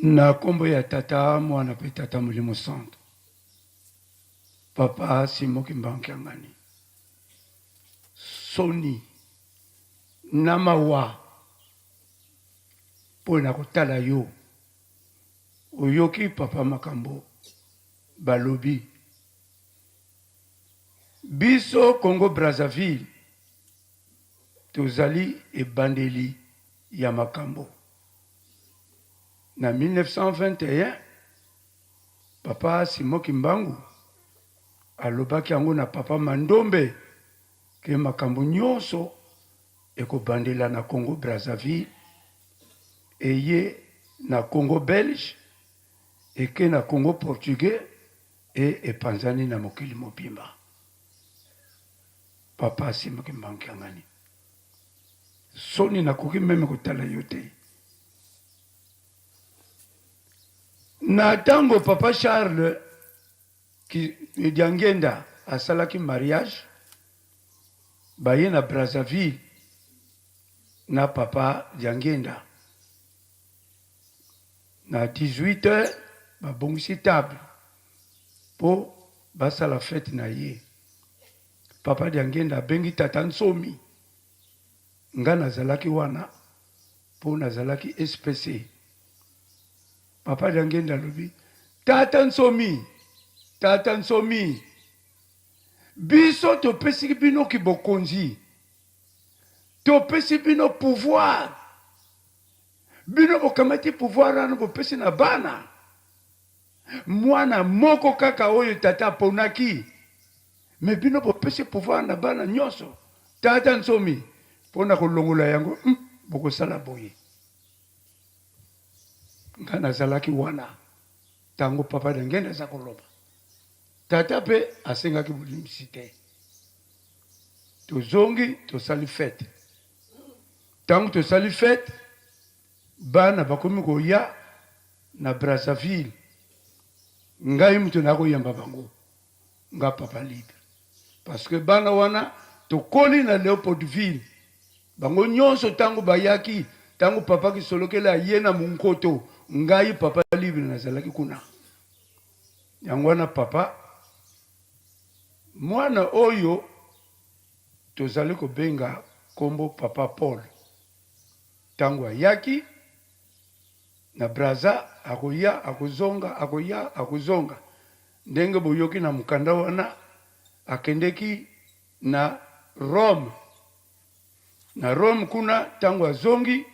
na kombo ya tata mwana pe tata Molimo Santo. Papa Simoki Mbankiangani. Soni namawa pona kotala yo. Oyoki papa makambo balobi. Biso Congo Brazzaville tozali ebandeli ya makambo. Na 1921, papa Simoki Mbangu alobaki yango na papa Mandombe ke makambo nyonso ekobandela na Congo Brazzaville eye na Congo Belge eke na Congo Portugais epanzani na mokili mobimba. Papa Simoki Mbankiangani. Soni nakoki meme kotala yo te. Na tango papa Charles ki Diangenda asalaki mariage baye na Brazzaville na papa Diangenda. Na 18h babongisi table po basala fête na ye. Papa Diangenda bengi tata Nsomi. Nga nazalaki wana po nazalaki SPC. Papa Diangenda lobi tata Nsomi biso topesi bino kibokonzi, topesi bino pouvoir, bino bokamati pouvoir wana bopesi na bana mwana moko kaka oyo tata ponaki, me bino bopesi pouvoir na bana nyonso. Tata Nsomi pona kolongola yango bokosala boye. Nga nazalaki wana tango papa Diangenda za koloba. Tata pe asengaki bulimisi te. Tozongi tosali fête. Tango tosali fête bana bakomi koya na Brazzaville. Ngai mutu nakoyamba bango. Nga papa libre. Parce que bana wana tokoli na Léopoldville. Bango nyonso tango bayaki, tango papa ki solokela ye na munkoto, ngai papa libre nazalaki kuna. Yango wana papa mwana oyo tozali kobenga kombo papa Paul. Tango ayaki na Brazza akoya akozonga akoya akozonga. Ndenge boyoki na mukanda wana akendeki na Rome. Na Rome kuna tango azongi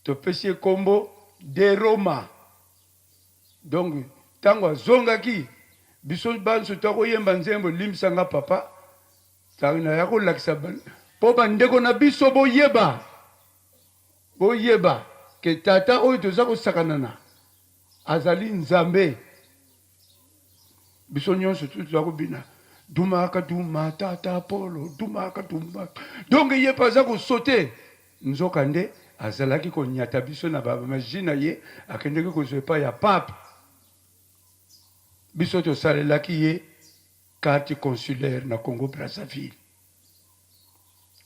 topesi kombo de Roma. Donc tango azongaki biso banso tako yemba nzembo limsanga papa tango na yako lakisa po bandeko na biso boyeba ke tata oyo toza kosakanana azali nzambe. Biso nyonso tuza kobina dumaka duma tata Polo dumaka duma. Donc ye paza ko sauter nzoka nde azalaki ko nyata biso na baba majina ye akendeki ko zepa ya pape. Biso to salelaki ye carte consulaire na Congo Brazzaville.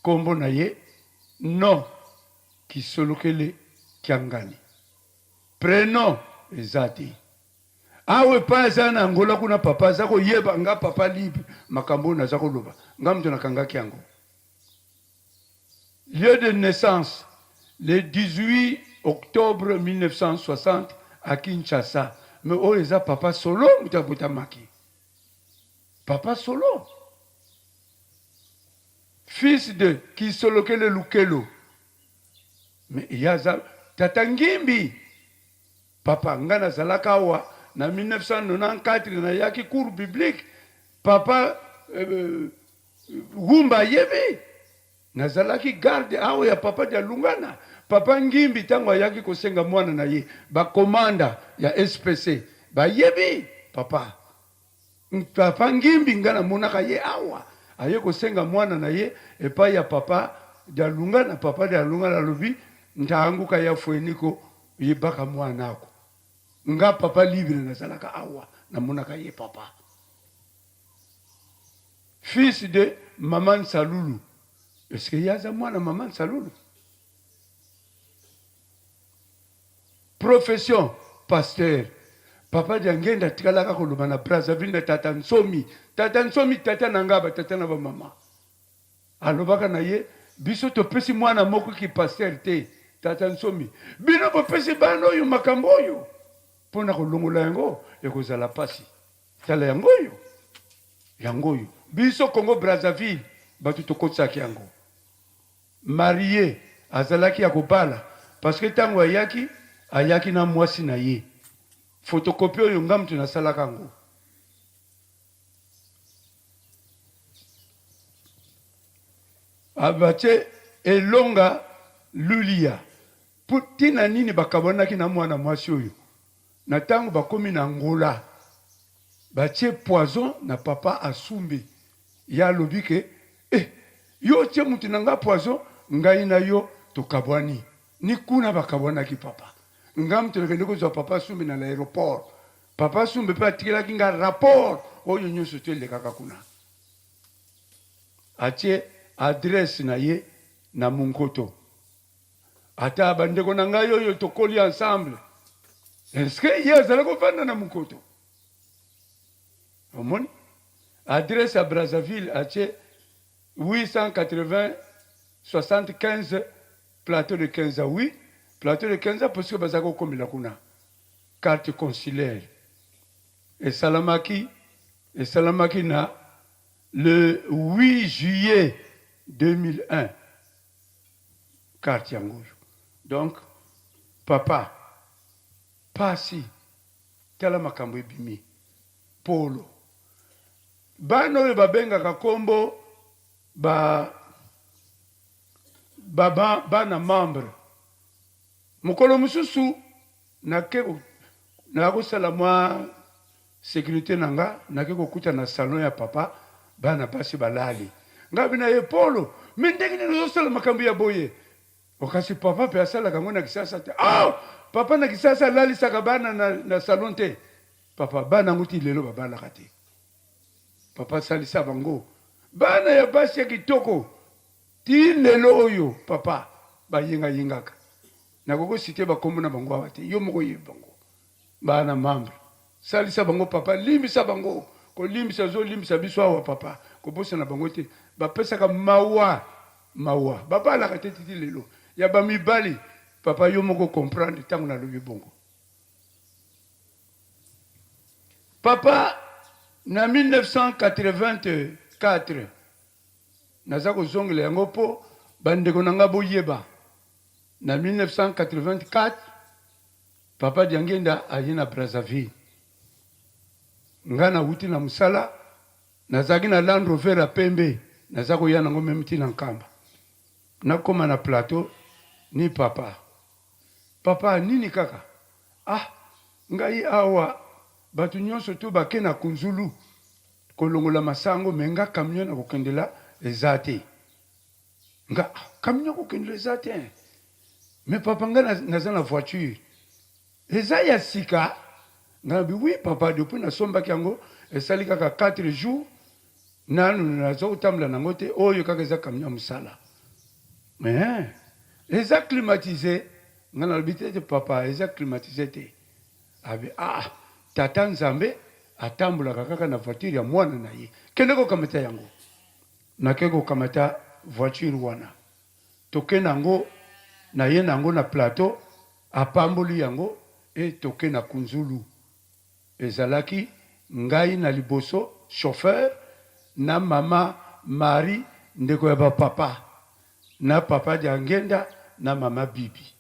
Kombo na ye non Kisolokele Kiangani. Prénom ezati. Awe pa za na Angola kuna papa zako yeba nga papa libre makambo na zako loba. Nga mtu nakangaki yango. Lieu de naissance le 18 octobre 1960 à Kinshasa. Mais oh eza papa solo mutabuta maki. Papa solo. Fils de Kisolokele Lukelo. Mais yaza tata Ngimbi. Papa ngana zalaka wa na 1994 na yaki cours biblique. Papa Gumba yebi. Nazalaki garde awe ya papa dia Lungana. Papa Ngimbi tango yaki kosenga mwana na ye. Ba komanda ya SPC. Ba yebi papa. Papa Ngimbi ngana monaka ye awa. Aye kosenga mwana na ye. Epa ya papa dia Lungana. Papa dia Lungana lobi. Ntaanguka ya fueniko yebaka mwana ako. Nga papa libre nazalaka awa. Na monaka ye papa. Fils de Maman Salulu. Est-ce qu'il y a un moine Maman Salulu? Profession, pasteur papa Diangenda tikalaka koloba na Brazzaville na tata Nsomi tata nangaba tata na ba mama alobaka na ye biso topesi mwana moko ki pasteur te tata Nsomi bino bopesi bana oyo makambo oyo mpona kolongola yango ekozala pasi tala yango oyo biso Congo Brazzaville bato tokotisaki yango marié azalaki ya kobala parce que ntango ayaki na mwasi na ye photocopie oyo nga mutu nasalaka yango abatie elonga lulia ntina nini bakabonaki na mwana mwasi oyo na ntango bakomi na ngola batie poison na papa Asumbe ya alobi ke yo tie mutu na nga poison ngai na yo tokabwani ni kuna bakabwanaki papa nga mutu nakende kozwa papa Asumbe na l'aéroport papa Asumbe mpe atikelaki nga rapport oyo nyonso toelekaka kuna atie adresse na ye na Munkoto ata bandeko na ngai oyo tokoli ensemble est-ce que ye azala kovanda na Munkoto omoni adresse à Brazzaville atie 880 75 plateau de 15 oui plateau de 15 parce que bazaka kokomela kuna carte consulaire et salamaki na le 8 juillet 2001 carte yango donc papa pasi tala makambo ebimi polo bana oyo babengaka kombo bana membre mokolo mosusu nakosala mwa sécurité na nga nake kokuta na salon ya papa bana basi balali nga bina ye polo me ndenge nini ozosala makambo ya boye okasi papa mpe asalaka yango na kisasa te papa na kisasa alalisaka bana na salon te papa bana yango ti lelo babalaka te papa asalisa bango bana ya basi ya kitoko ti lelo oyo papa bayengayengaka nakokosite bakombo na bango awa te yo moko yebi bango bana membre salisa bango papa limbisa bango kolimbisa zolimbisa biso awa papa kobosana bango te bapesaka mawa babalaka te titi lelo ya bamibali papa yo moko comprendre ntango nalobi bongo papa na 1984 naza kozongela yango mpo bandeko na nga boyeba na 1984 papa Diangenda aye na Brazzaville nga na wuti na musala nazaki na Land Rover ya pembe naza koya nango meme ti na nkamba nakoma na plateau ni papa nini kaka ngai awa bato nyonso to bake na kunzulu kolongola masango me nga camion na kokendela eza te nga camion kokendela eza te me papa nga naza na voiture eza ya sika nga bi oui papa depuis nasombaki yango esali kaka 4 jours nanu naza kotambola nango te oyo kaka eza camion ya mosala mais eza climatisé nga nalobi te papa eza climatisé te abi tata Nzambe atambolaka kaka na voiture ya mwana na ye kende kokamata yango nake kokamata voiture wana toke nango na ye nango na plateau apamboli yango toke na kunzulu ezalaki ngai na liboso chauffeur na mama Marie ndeko ya bapapa na papa Diangenda na mama Bibi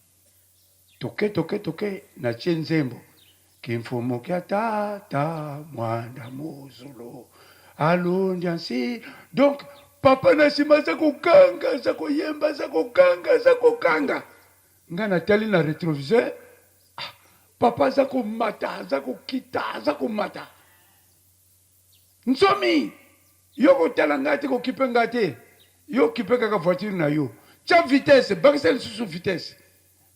toke na tie nzembo kimfumo kya tata mwanda mozolo alondiansi donc papa na nsima za kokanga za koyemba za kokanga nga natali na retroviseur papa za komata za kokita za komata Nsomi yo kotala nga te kokipe nga te yo kipe kaka voiture na yo tia vitesse bakisa lisusu vitesse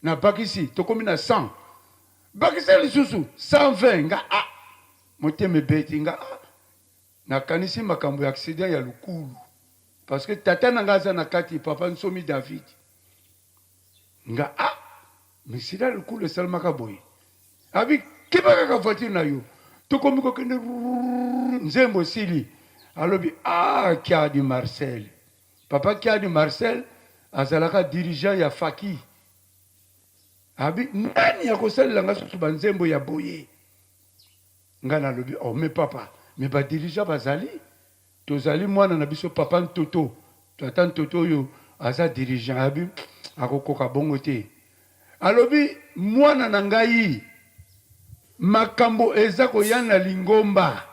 na bakisi tokomi na 100 bakisa lisusu 120 nga motema ebeti nga nakanisi makambo ya accident ya lukulu parce que tata na nga aza na kati papa Nsomi David nga misida lukulu esalamaka boye abi kebaka ka voiture na yo tokomi kokende nzembo sili alobi kia di Marcel papa kia di Marcel azalaka dirigeant ya faki abi nani akosalela nga susu banzembo ya boye nga nalobi mais papa mais badirigeant bazali tozali mwana na biso papa ntoto tata ntoto oyo aza dirigeant abi akokoka bongo te alobi mwana na ngai makambo eza koya na lingomba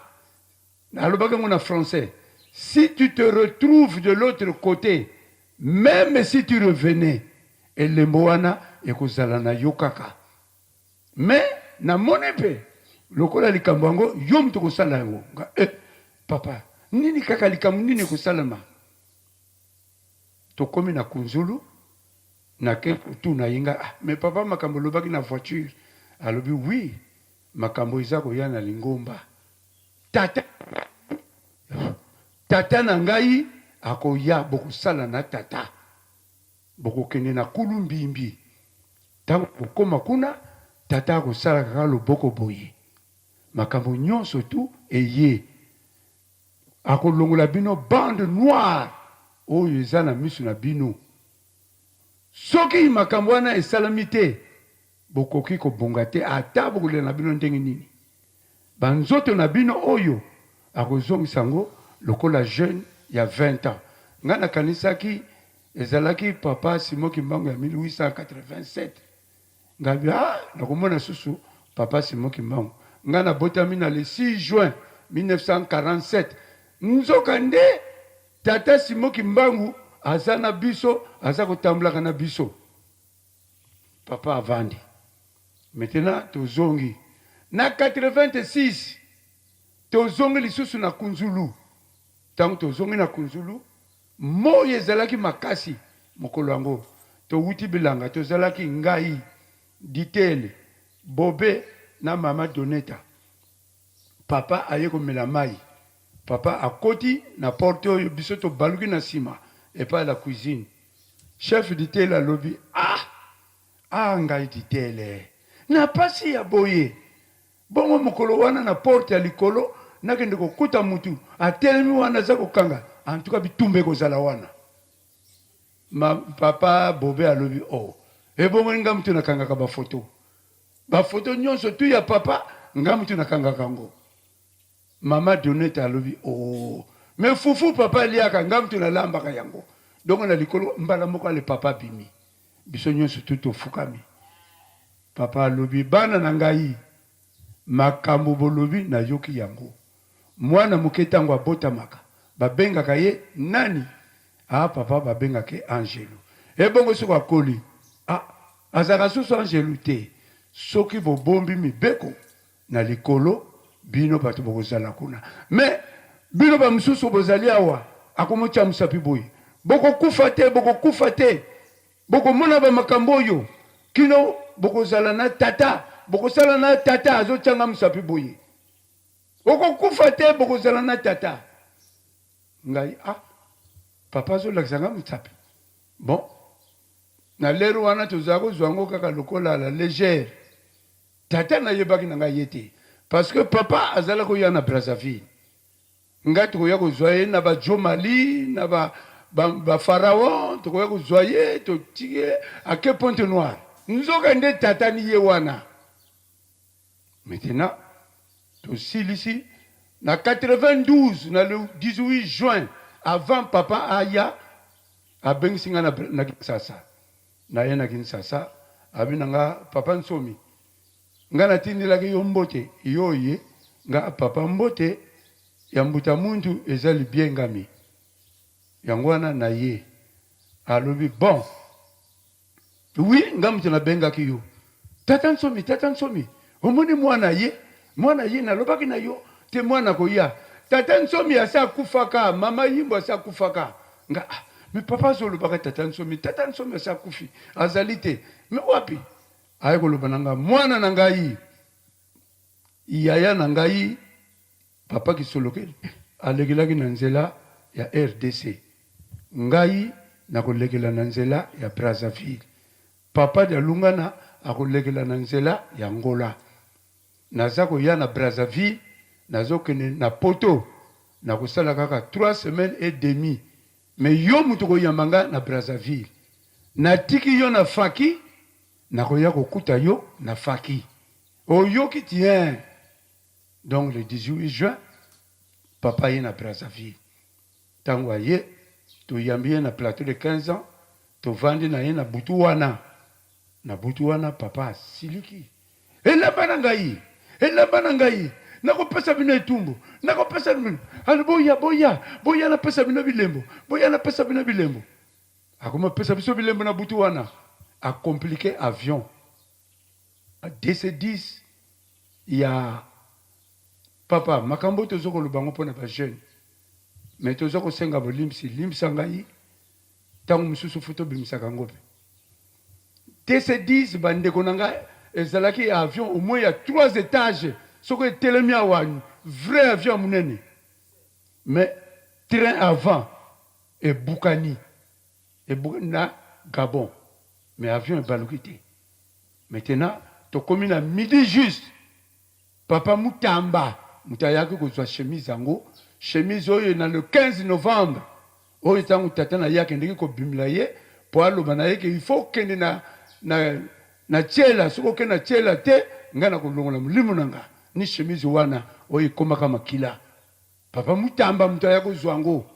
alobaki ngo na français si tu te retrouves de l'autre côté même si tu revenais elembo wana ekozala na yo kaka mais namoni mpe lokola likambo yango yo mutu kosala yango papa nini kaka likambo nini ekosalama tokomi na kunzulu na tuna yinga mais papa makambo lobaki na voiture alobi oui makambo eza koya na lingomba tata na ngai akoya bokosala na tata bokokende na kulu mbimbi ntango bokoma kuna tata akosala kaka loboko boye makambo nyonso tu eye akolongola bino bande noire oyo eza na miso na bino soki makambo wana esalami te bokoki kobonga te ata bokolela na bino ndenge nini banzoto na bino oyo akozongisa ngo lokola jeune ya 20 ans nga nakanisaki ezalaki papa Simon Kimbangu ya 1887 ngabi nakomona susu papa Simon Kimbangu nga nabotami na le 6 juin 1947 nzoka nde tata Simon Kimbangu aza na biso aza kotambolaka na biso papa avandi maintenant tozongi na 86 tozongi lisusu na kunzulu tango tozongi na kunzulu moyo ezalaki makasi mokolo yango towuti bilanga tozalaki ngai ditele bobe na mama Doneta papa aye komela mai papa akoti na porte oyo biso tobaluki na nsima epai la cuisine chef ditele alobi ngai ditele na pasi ya boye bongo mokolo wana na porte ya likolo nakende kokuta mutu atelemi wana aza kokanga antuka bitumba ekozala wana papa bobe alobi ebongo nga mutu nakangaka bafoto nyonso tu ya papa nga mutu nakangaka ngo mama Doneta alobi me fufu papa liaka nga mutu nalambaka yango dongo na likolo mbala moko ale papa bimi biso nyonso tu tofukami papa alobi bana na ngai makambo bolobi na yoki yango mwana moke tango abotamaka babengaka ye nani papa babengaka Angelo ebongo soko akoli azaka susu Angelo te soki bobombi mibeko na likolo bino bato bokozala kuna me bino bamususu bozali awa akomotya musapi boye bokokufa te bokomona bamakambo oyo kino bokozala na tata bokosala na tata azotyanga musapi boye okokufa te bokozala na tata ngai papa azolakisa nga musapi bon na lero wana tozala kozwa yango kaka lokola la légère tata nayebaki na ngai ye te parce que papa azala koya na Brazzaville ngai tokoya kozwa ye na bajomali na bafaraon tokoya kozwa ye totike ake Pointe Noire nzoka nde tata ni ye wana maintenant tosilisi na 92 na le 18 juin avant papa aya abengisi nga na Kinshasa na ye na Kinshasa abi nanga papa nsomi nga natindelaki yo mbote yo ye nga papa mbote ya mbuta muntu eza libiengami yango wana na ye alobi bon oui nga mutu nabengaki yo tata nsomi omoni mwana ye nalobaki na yo te mwana koya tata nsomi asa kufaka mama yimbo asa kufaka nga me papa azolobaka tata nsomi asa kufi azali te me wapi aye koloba na nga mwana na ngai yaya na ngai papa kisoloke alegelaki na nzela ya RDC ngai nakolekela na nzela ya Brazzaville papa de Lungana akolekela na nzela ya Ngola naza koya na Brazzaville nazokende na poto nakosala kaka 3 semaines et demie mais yo mutu koyambanga na Brazzaville natiki yo na Faki nakoya kokuta yo na Faki oyoki tien. Donc le 18 juin papa ye na Brazzaville tango aye toyambi ye na plateau de 15 ans tovandi na ye na butu wana papa asiliki elamba na ngai nakopesa bino etumbu nakopesa bino ali boya napesa bino bilembo akoma pesa biso bilembo na butu wana acompliqué avion a DC-10 ya papa makambo tozoko lubango pona ba jeune mais tozoko senga limsa ngai tango mususu foto bimisaka ngope DC-10 bandeko nanga ezalaki avion au moins il y a 3 étages soko etelemi awa vrai avion munene mais train avant et Bukani na Gabon mais avion ebaluki te. Maintenant tokomi na midi juste papa Mutamba mutayaki kozwa chemise yango chemise oyo na le 15 novembre oyo tango tata na yake ndeki kobimila ye po aloba na yeke il faut kende na tiela soko kende na tiela te nga na kolongola mulimu nanga ni chemise wana oyo ekomaka makila papa Mutamba mutayaki kozwa yango.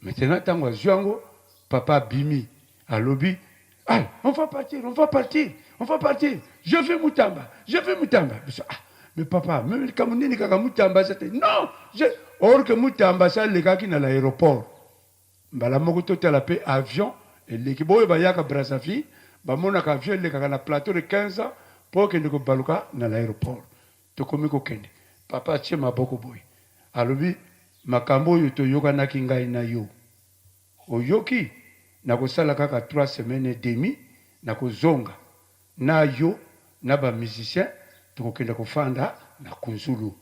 Maintenant tango azwa yango papa bimi alobi ah on va partir je vais Mutamba mais papa même kamunini kaka Mutamba c'était non or que Mutamba ça le gars qui na l'aéroport mbala moko totala pe avion et l'équipe boyo bayaka Brazzaville bamona ka avion le kaka na plateau de 15 ans pour que ndiko baluka na l'aéroport to komiko kende papa tie maboko boy alobi makambo yo to yoka na kingai na yo oyoki na kosala kaka 3 semaines et demie na kozonga na yo na ba musicien tokokenda kofanda na Kunzulu.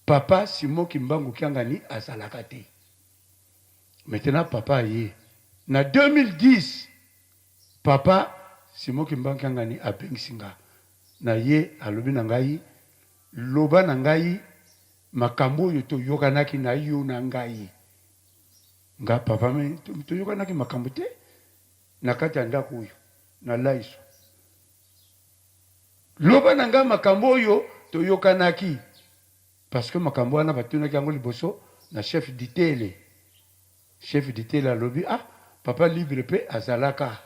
Papa Simon Kimbangu Kiangani azalaka te. Maintenant papa ye na 2010 papa Simon Kimbangu Kiangani abengisinga na ye alobi na ngai loba na ngai makambo yo to yokanaki na yo na ngai nga papa me to yokanaki makambo te na kati ya ndako oyo na laiso loba na nga makambo oyo to yokanaki parce que makambo wana batunaki yango liboso na chef d'itele alobi ah papa libre pe azalaka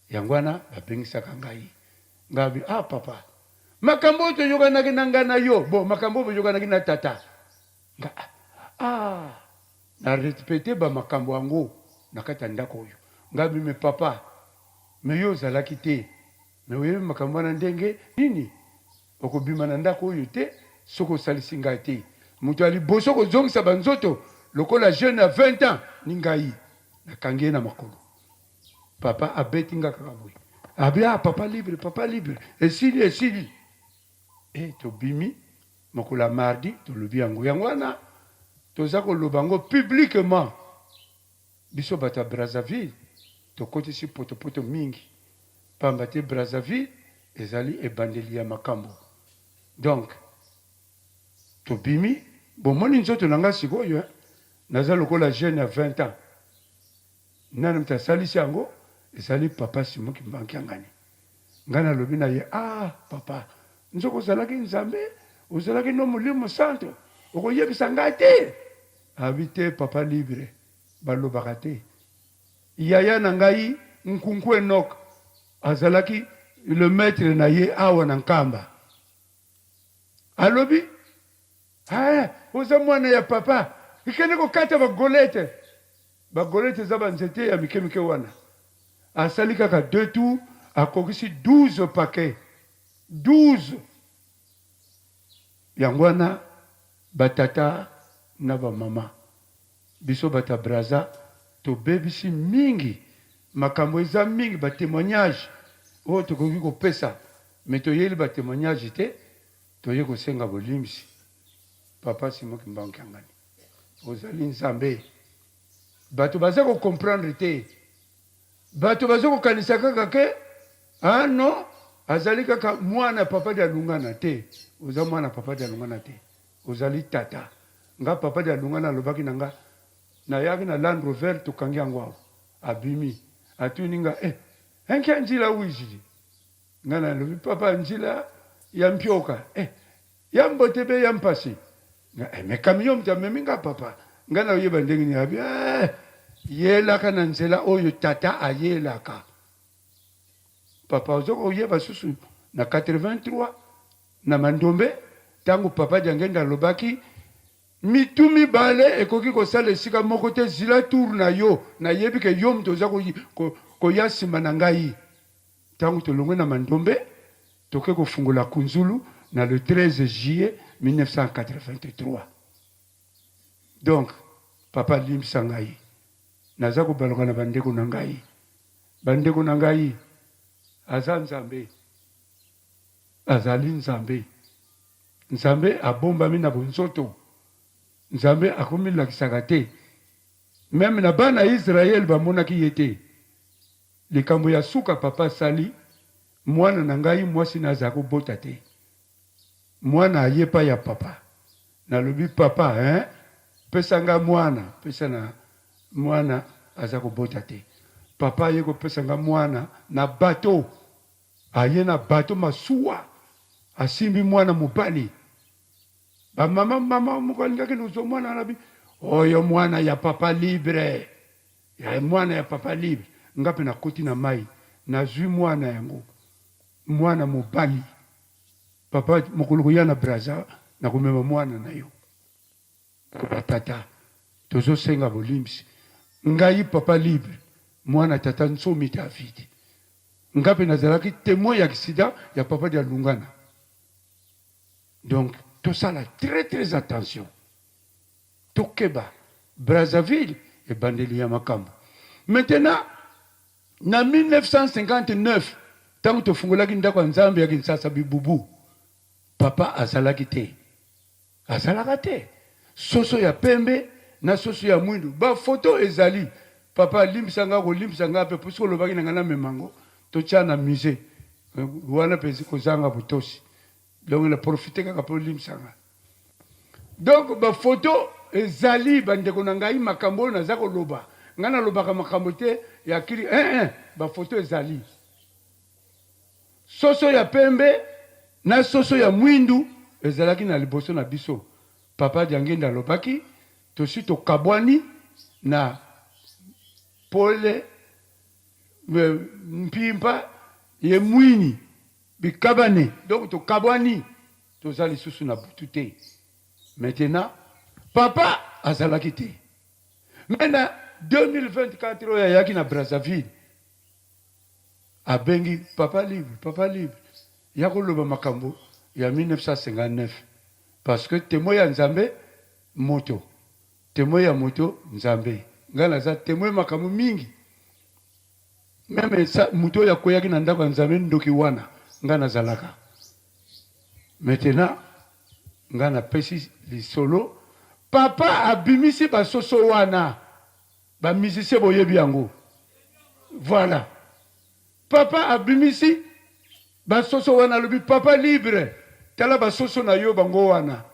yango wana babengisaka ngai ngabi ah papa makambo to yokanaki na nga na yo bon makambo bo yokanaki na tata nga ah na respecter ba makambo yango na kati ya ndako oyo ngabi me papa me yo zalaki te me oyebi makambo wana ndenge nini okobima na ndako oyo te soko salisi ngai te moto ali boso kozongisa banzoto lokola jeune ya 20 ans ni ngai nakangi ye na makolo papa abeti nga kaka boye abi ah papa libre esili tobimi mokolo ya mardi tolobi yango wana toza koloba yango publiquement biso bato ya Brazzaville tokotisi potopoto mingi pamba te Brazzaville ezali ebandeli ya makambo donc tobimi bomoni nzoto na nga sikoyo naza lokola jeune ya 20 ans nani mutu asalisi yango ezali papa Simon Kimbangu Kiangani nga nalobi na ye ah papa nzoko ozalaki nzambe ozalaki no molimo santo okoyebisa ngai te abi te papa libre balobaka te yaya na ngai nkunku Enoch azalaki le maître na ye awa na nkamba alobi ah oza mwana ya papa ikende kokata bagolete eza banzete ya mike wana asali kaka 2 tours akokisi 12 paquets 12 yango wana batata na bamama biso bata braza tobebisi mingi makambo eza mingi batémoignage oyo tokoki kopesa me toyeli batémoignage te toye kosenga bolimisi papa Simon Kimbangu Kiangani ozali nzambe bato baza kocomprendre te bato baza kokanisa kaka ke ah non azali kaka mwana papa dia lungana te oza mwana papa dia lungana te ozali tata nga papa dia lungana alobaki na nga nayaki na Land Rover tokangi yango awa abimi atuni nga enke njila wizili nga nalobi papa njila ya mpioka ya mbote be ya mpasi me camion mtamemi nga papa nga nayoyeba ndenge ni abi yelaka na nzela oyo tata ayelaka papa ozoko oyeba susu na 83 na Mandombe tango papa jangenda alobaki mitu mibale ekoki kosala esika moko te zila tour na yo nayebi ke yo moto oza koya nsima na ngai tango tolongwe na Mandombe toke kofungola Kunzulu na le 13 juillet 1983 donc papa limbisa ngai naza kobalonga na bandeko na ngai aza nzambe azali nzambe abombami na bonzoto nzambe akomilakisaka te meme na bana Israel bamonaki ye te likambo ya suka papa sali mwana na ngai mwasi naza kobota te mwana ayepa ya papa nalobi papa pesa nga mwana pesa na mwana aza kobota te papa ye kopesa nga mwana na bato aye na bato masuwa asimbi mwana mobali mama moko alingaki nozo mwana anabi oyo mwana ya papa libre ya mwana ya papa libre nga mpe nakoti na mai nazwi mwana yango mwana mobali papa mokolo koya na Braza nakomema mwana na yo batata tozosenga bolimbisi ngai papa libre mwana tata nsomi David nga mpe nazalaki témoin ya accident ya papa dia lungana donc tosala très attention tokeba Brazzaville ebandeli ya makambo maintenant na 1959 tango tofungolaki ndako ya Nzambe ya Kinshasa bibubu papa azalaki te soso ya pembe na soso ya mwindu ba photo ezali papa limbisanga kolimbisanga mpe puisque olobaki na nga na memango totya na musée wana mpe kozanga butosi donc na profite kaka mpo limbisanga donc ba photo ezali bandeko na ngai makambo oyo naza koloba nga nalobaka makambo te ya kiri ba photo ezali soso ya pembe na soso ya mwindu ezalaki na liboso na biso papa diangenda alobaki tosi tokabwani na pole mpimpa ye mwini bikabane donc tokabwani toza lisusu na butu te maintenant papa azalaki te maintenant 2024 oyo ayaki na Brazzaville abengi papa libre ya koloba makambo ya 1959 parce que témoin ya Nzambe moto témoin ya moto Nzambe nga naza témoin makambo mingi meme moto ya koyaki na ndako ya Nzambe ndoki wana nga nazalaka maintenant nga napesi lisolo papa abimisi basoso wana bamusicien boyebi yango voilà papa abimisi basoso wana alobi papa libre tala basoso na yo bango wana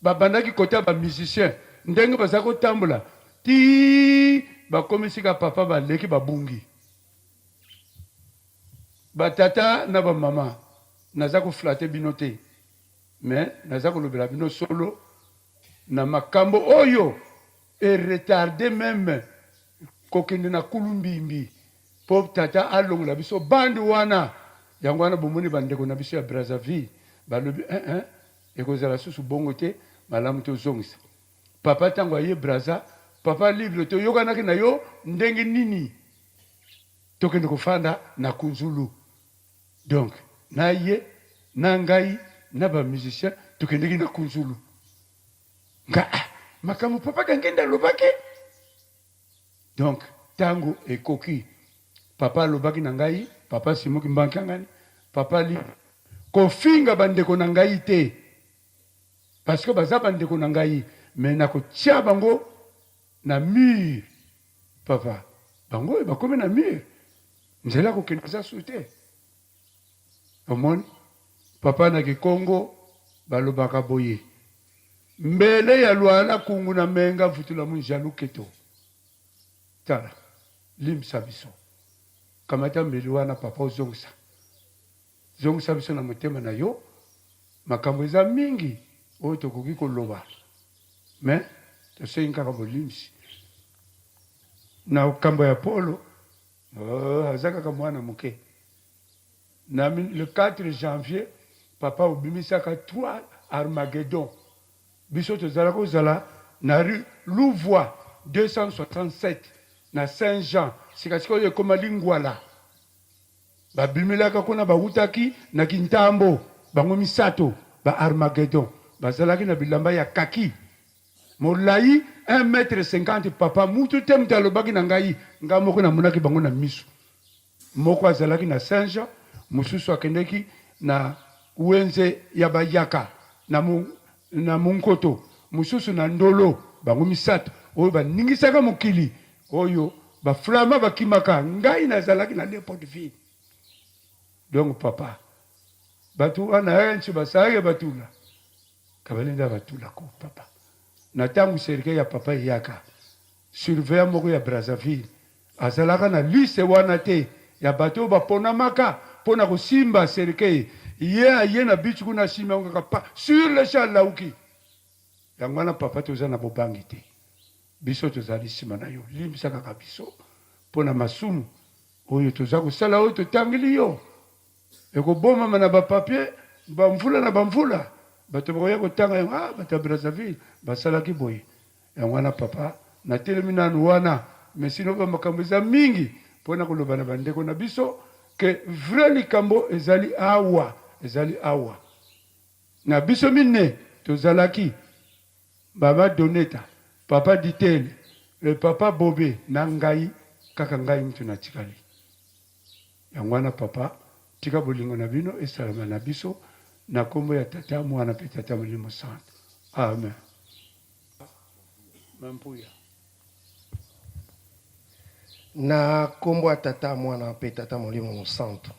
babandaki kota bamusicien ndenge baza kotambola ti bakomisika papa baleki babungi batata na bamama naza koflate bino te mais naza kolobela bino solo na makambo oyo eretarde meme kokende na kulumbimbi po tata alongola biso bandi wana yango wana bomoni bandeko na biso ya Brazzaville balobi ekozala susu bongo te malamu tozongisa papa ntango aye Braza papa libre toyokanaki na yo ndenge nini tokende kofanda na Kunzulu donc na ye na ngai na bamusicien tokendeki na Kunzulu nga makambo papa kangenda alobaki donc tango ekoki papa alobaki na ngai papa simoki mbankangani papa libre kofinga bandeko na ngai te parce que baza bandeko na ngai mais nakotia bango na mur papa bango bakomi na mur nzela kokende eza su te omoni papa na Congo balobaka boye mbele ya lwala kungu na menga vutula munjalu keto tala limsa biso kamata mbele wana papa zongisa biso na motema na yo makambo eza mingi oyo tokoki koloba me tosengi kaka bolimsi na kambo ya polo aza kaka mwana moke le 4 janvier papa obimisaka 3 Armageddon biso tozala kozala na rue Louvois 267 na Saint-Jean sikasika oyo ekoma lingwala babimelaka kuna bawutaki na Kintambo bango misato ba Armageddon bazalaki na bilamba ya kaki molai 1,50 m papa mutu te mutu alobaki na ngai nga moko namonaki bango na miso moko azalaki na Saint-Jean mosusu akendeki na wenze ya bayaka na munkoto mosusu na ndolo bango misato oyo baningisaka mokili oyo baflama bakimaka ngai nazalaki na n'importe ville donc papa batu wana enchi basage batula kabalinda batula ko papa na tangu serike ya papa yaka surveillant moko ya Brazzaville azalaka na liste wana te ya bato baponamaka pona kosimba serike ye na bichu kuna simba ngaka pa sur le champ lauki yango na papa toza na bobangi te biso tozali sima na yo limbisaka ka biso pona masumu oyo toza kosala oyo totangeli yo ekoboma na bapapier bamvula na bamvula bato bakoya kotanga yango bato ya Brazzaville basalaki boye yango na papa na telemi nanu wana mesino bamakambo eza mingi mpona koloba na bandeko na biso ke vrai likambo ezali awa na biso mine tozalaki baba Doneta papa Ditele le papa Bobe na ngai kaka ngai mtu na tikali yango na papa tika bolingo na bino esalama na biso na kombo ya tata mwana pe tata molimo santo amen mampuya na kombo ya tata mwana pe tata molimo santo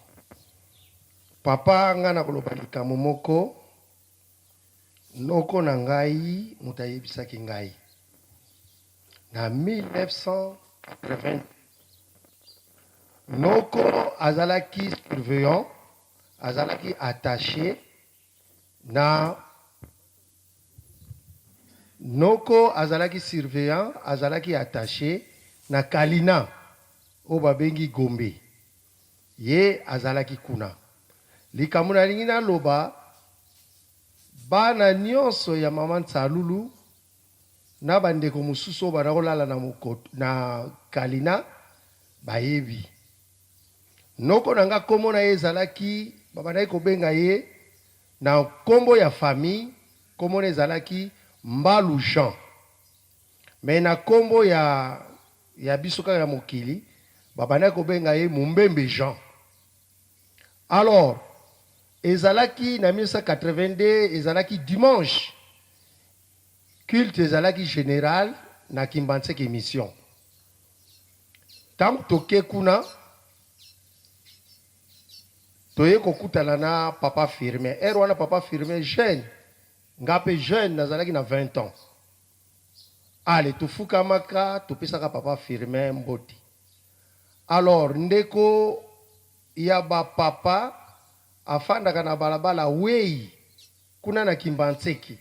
papa nga na koloba likambo moko noko na ngai moto ayebisaki ngai na 1980 noko azalaki surveillant azalaki attaché na noko azalaki surveillant azalaki attaché na Kalina o babengi Gombe ye azalaki kuna likambo na lingi na loba bana nyonso ya mama Nsalulu na bandeko mosusu bana kolala na Kalina bayebi noko nanga kombo na ye ezalaki babandaki kobenga ye na kombo ya famille kombo na ezalaki Mbalu Jean mais na kombo ya biso kaka ya mokili babandaki kobenga ye Mumbembe Jean. Alors ezalaki na 1982 ezalaki dimanche culte ezalaki général na Kimbanseke mission tango toke kuna toye kokutana na papa Firmin wana papa Firmin jeune ngape jeune nazalaki na 20 ans ale tofukamaka topesaka papa Firmin mboti alors ndeko ya ba papa afandaka na balabala wei kuna na Kimbanseke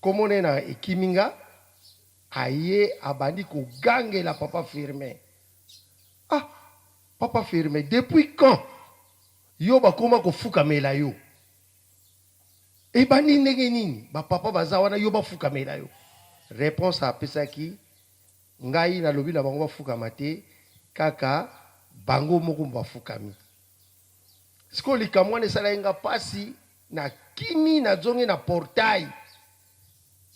komone na ekiminga aye abandi kogangela papa Firmin papa Firmin depuis quand yo bakoma kofukamela yo ebandi ndenge nini bapapa baza wana yo bafukamela yo réponse apesaki ngai nalobi na bango bafukama te kaka bango moko bafukami siko likambo wana esala yenga pasi na kimi na zonge na portail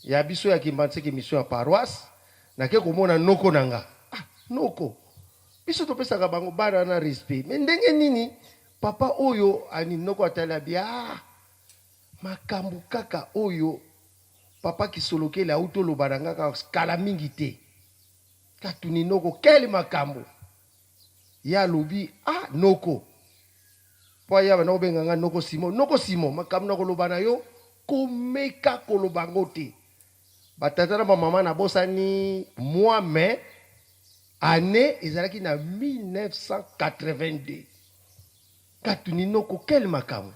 ya biso ya Kimbanseke mission ya paroisse nake komona noko nanga noko biso topesaka bango bana na respect mais ndenge nini papa oyo ani noko atala bia makambu kaka oyo papa kisolokela auto lobananga ka kala mingi te katuni noko kele makambu ya lobi noko po ya bana obenga noko simo makambo na koloba na yo komeka koloba ngo te batata na bamama na bosani mois mai année ezalaki na 1982 katuni noko quel makambo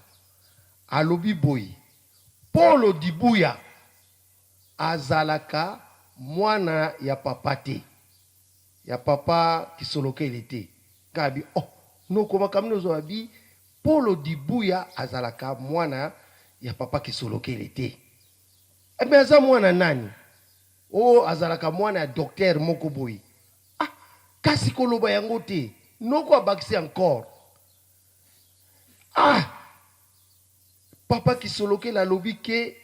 alobi boyi Polo Dibuya azalaka mwana ya papa te ya papa kisolokele te kabi noko makambo ozobi Polo Dibuya azalaka mwana ya papa kisolokele te ebe aza mwana nani azalaka mwana ya docteur moko boyi kasi koloba yango te noko abakisi encore papa kisolokele alobi ke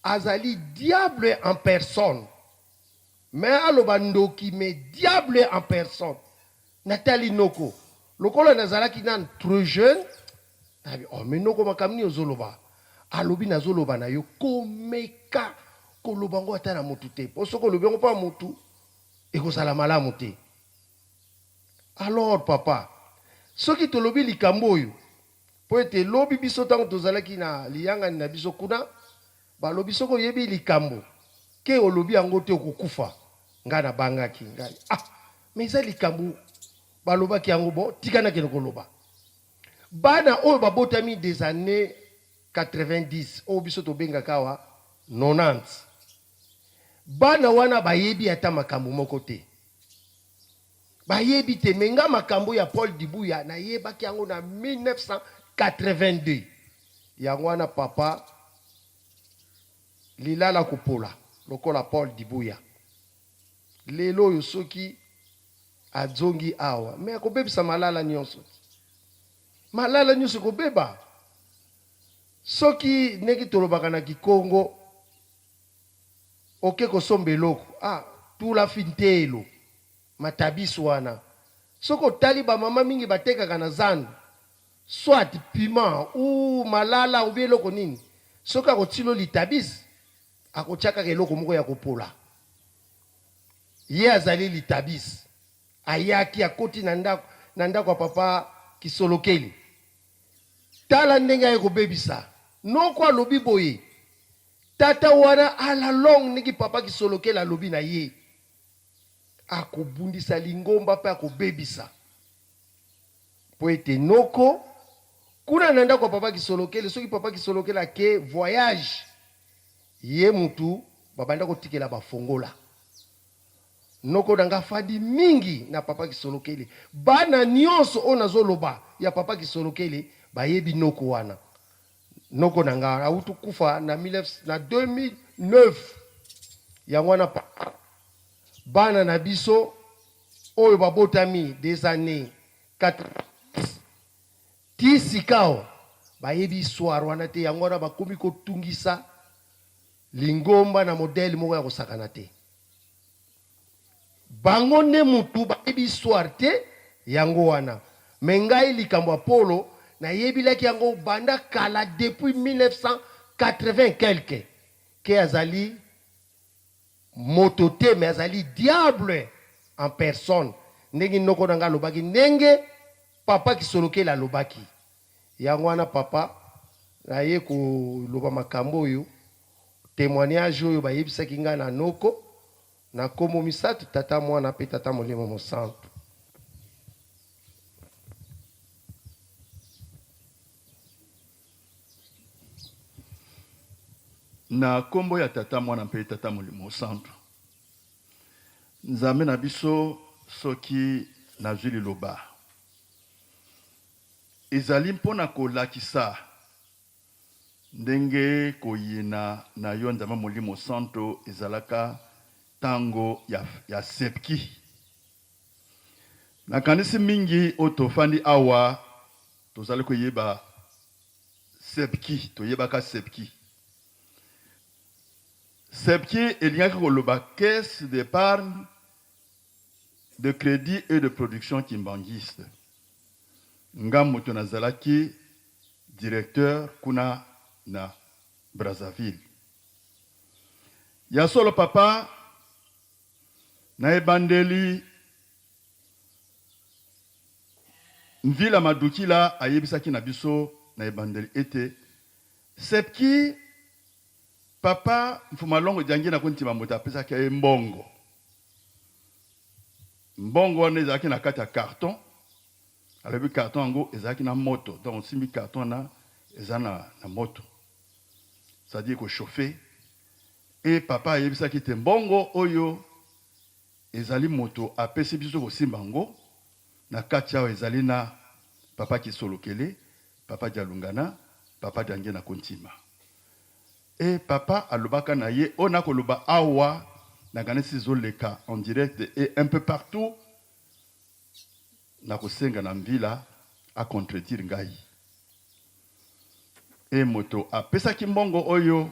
azali diable en personne mais aloba ndoki mais diable en personne natali noko lokola nazalaki nan trop jeune mais noko makamni ozoloba alobi nazoloba na yo komeka koloba ngo ata na motu te po soko lobi ngo pa motu ekozala malamu te. Alors papa soki tolobi likambo oyo po ete lobi biso tango tozalaki na liyanga na biso kuna balobi soko oyebi likambo ke olobi yango te okokufa nga na bangaki ngai mais eza likambo balobaki yango bon tikana kene koloba bana oyo babotami des années 90 oyo biso tobengaka awa 90 bana wana bayebi ata makambo moko te bayebi te menga makambo ya Paul Dibuya nayebaki yango na 1982 yango wana papa lilala kopola lokola Paul Dibuya lelo oyo soki azongi awa me akobebisa malala nyonso kobeba soki neki tolobaka na Kikongo oke kosomba eloko tula fintelo matabiso wana soki otali bamama mingi batekaka na zandu soit piment ou malala ou eloko nini soki akotilo litabisi akotiakaka eloko moko ya kopola ye azali litabisi ayaki akoti na ndako ya papa kisolokeli tala ndenge aye kobebisa noko alobi boye tata wana ala long niki papa kisolokeli alobi na ye akobundisa lingomba mpe akobebisa po ete noko kuna na ndako ya papa kisolokeli soki papa kisolokeli ake voyage ye mutu babanda kotikela bafongola noko nanga fadi mingi na papa kisolokeli bana nyonso oyo nazoloba ya papa kisolokeli bayebi noko wana noko nanga autu kufa na 2009 yango wana bana na biso oyo babotami des années 4 tisikao bayebi histoire wana te yango wana bakomi kotungisa lingomba na modele moko ya kosakana te bango nde mutu bayebi histoire te yango wana me ngai likambo ya polo nayebilaki yango banda kala depuis 1980 quelque ke azali moto te me azali diable en personne ndenge noko na nga alobaki ndenge papa kisolokeli alobaki yango wana papa naye koloba makambo oyo témoignage oyo bayebisaki nga na noko na kombo misato tata mwana mpe tata molimo mosantu. Na kombo ya tata mwana mpe tata molimo mosantu nzambe na biso soki nazwi liloba ezali mpona kolakisa ndenge koyina na yo nzambe molimo mosantu ezalaka tango ya sepki nakanisi mingi oyo tofandi awa tozali koyeba sepki toyebaka sepki sepki elingaki koloba caisse d'épargne de crédit et de production kimbangiste nga moto nazalaki directeur kuna na Brazzaville ya solo papa na ebandeli Mvila Madukila ayebisaki na biso na ebandeli ete sepki papa mfumalongo jangi na kuntima moto apesaki ye mbongo. Mbongo wana ezalaki na kati ya carton. Alobi carton yango ezalaki na moto. Donc simbi carton na eza na moto. C'est-à-dire ko chauffer. Et papa ayebisaki te mbongo oyo ezali moto apesi biso ko simba ngo na kati ya ezali na papa Kisolokele, papa Dialungana, papa Diange na kontima. Et papa alobaka na ye ona koloba awa na ganesi zoleka en direct et un peu partout na kosenga na mvila a contredire ngai. Et moto apesaki mbongo oyo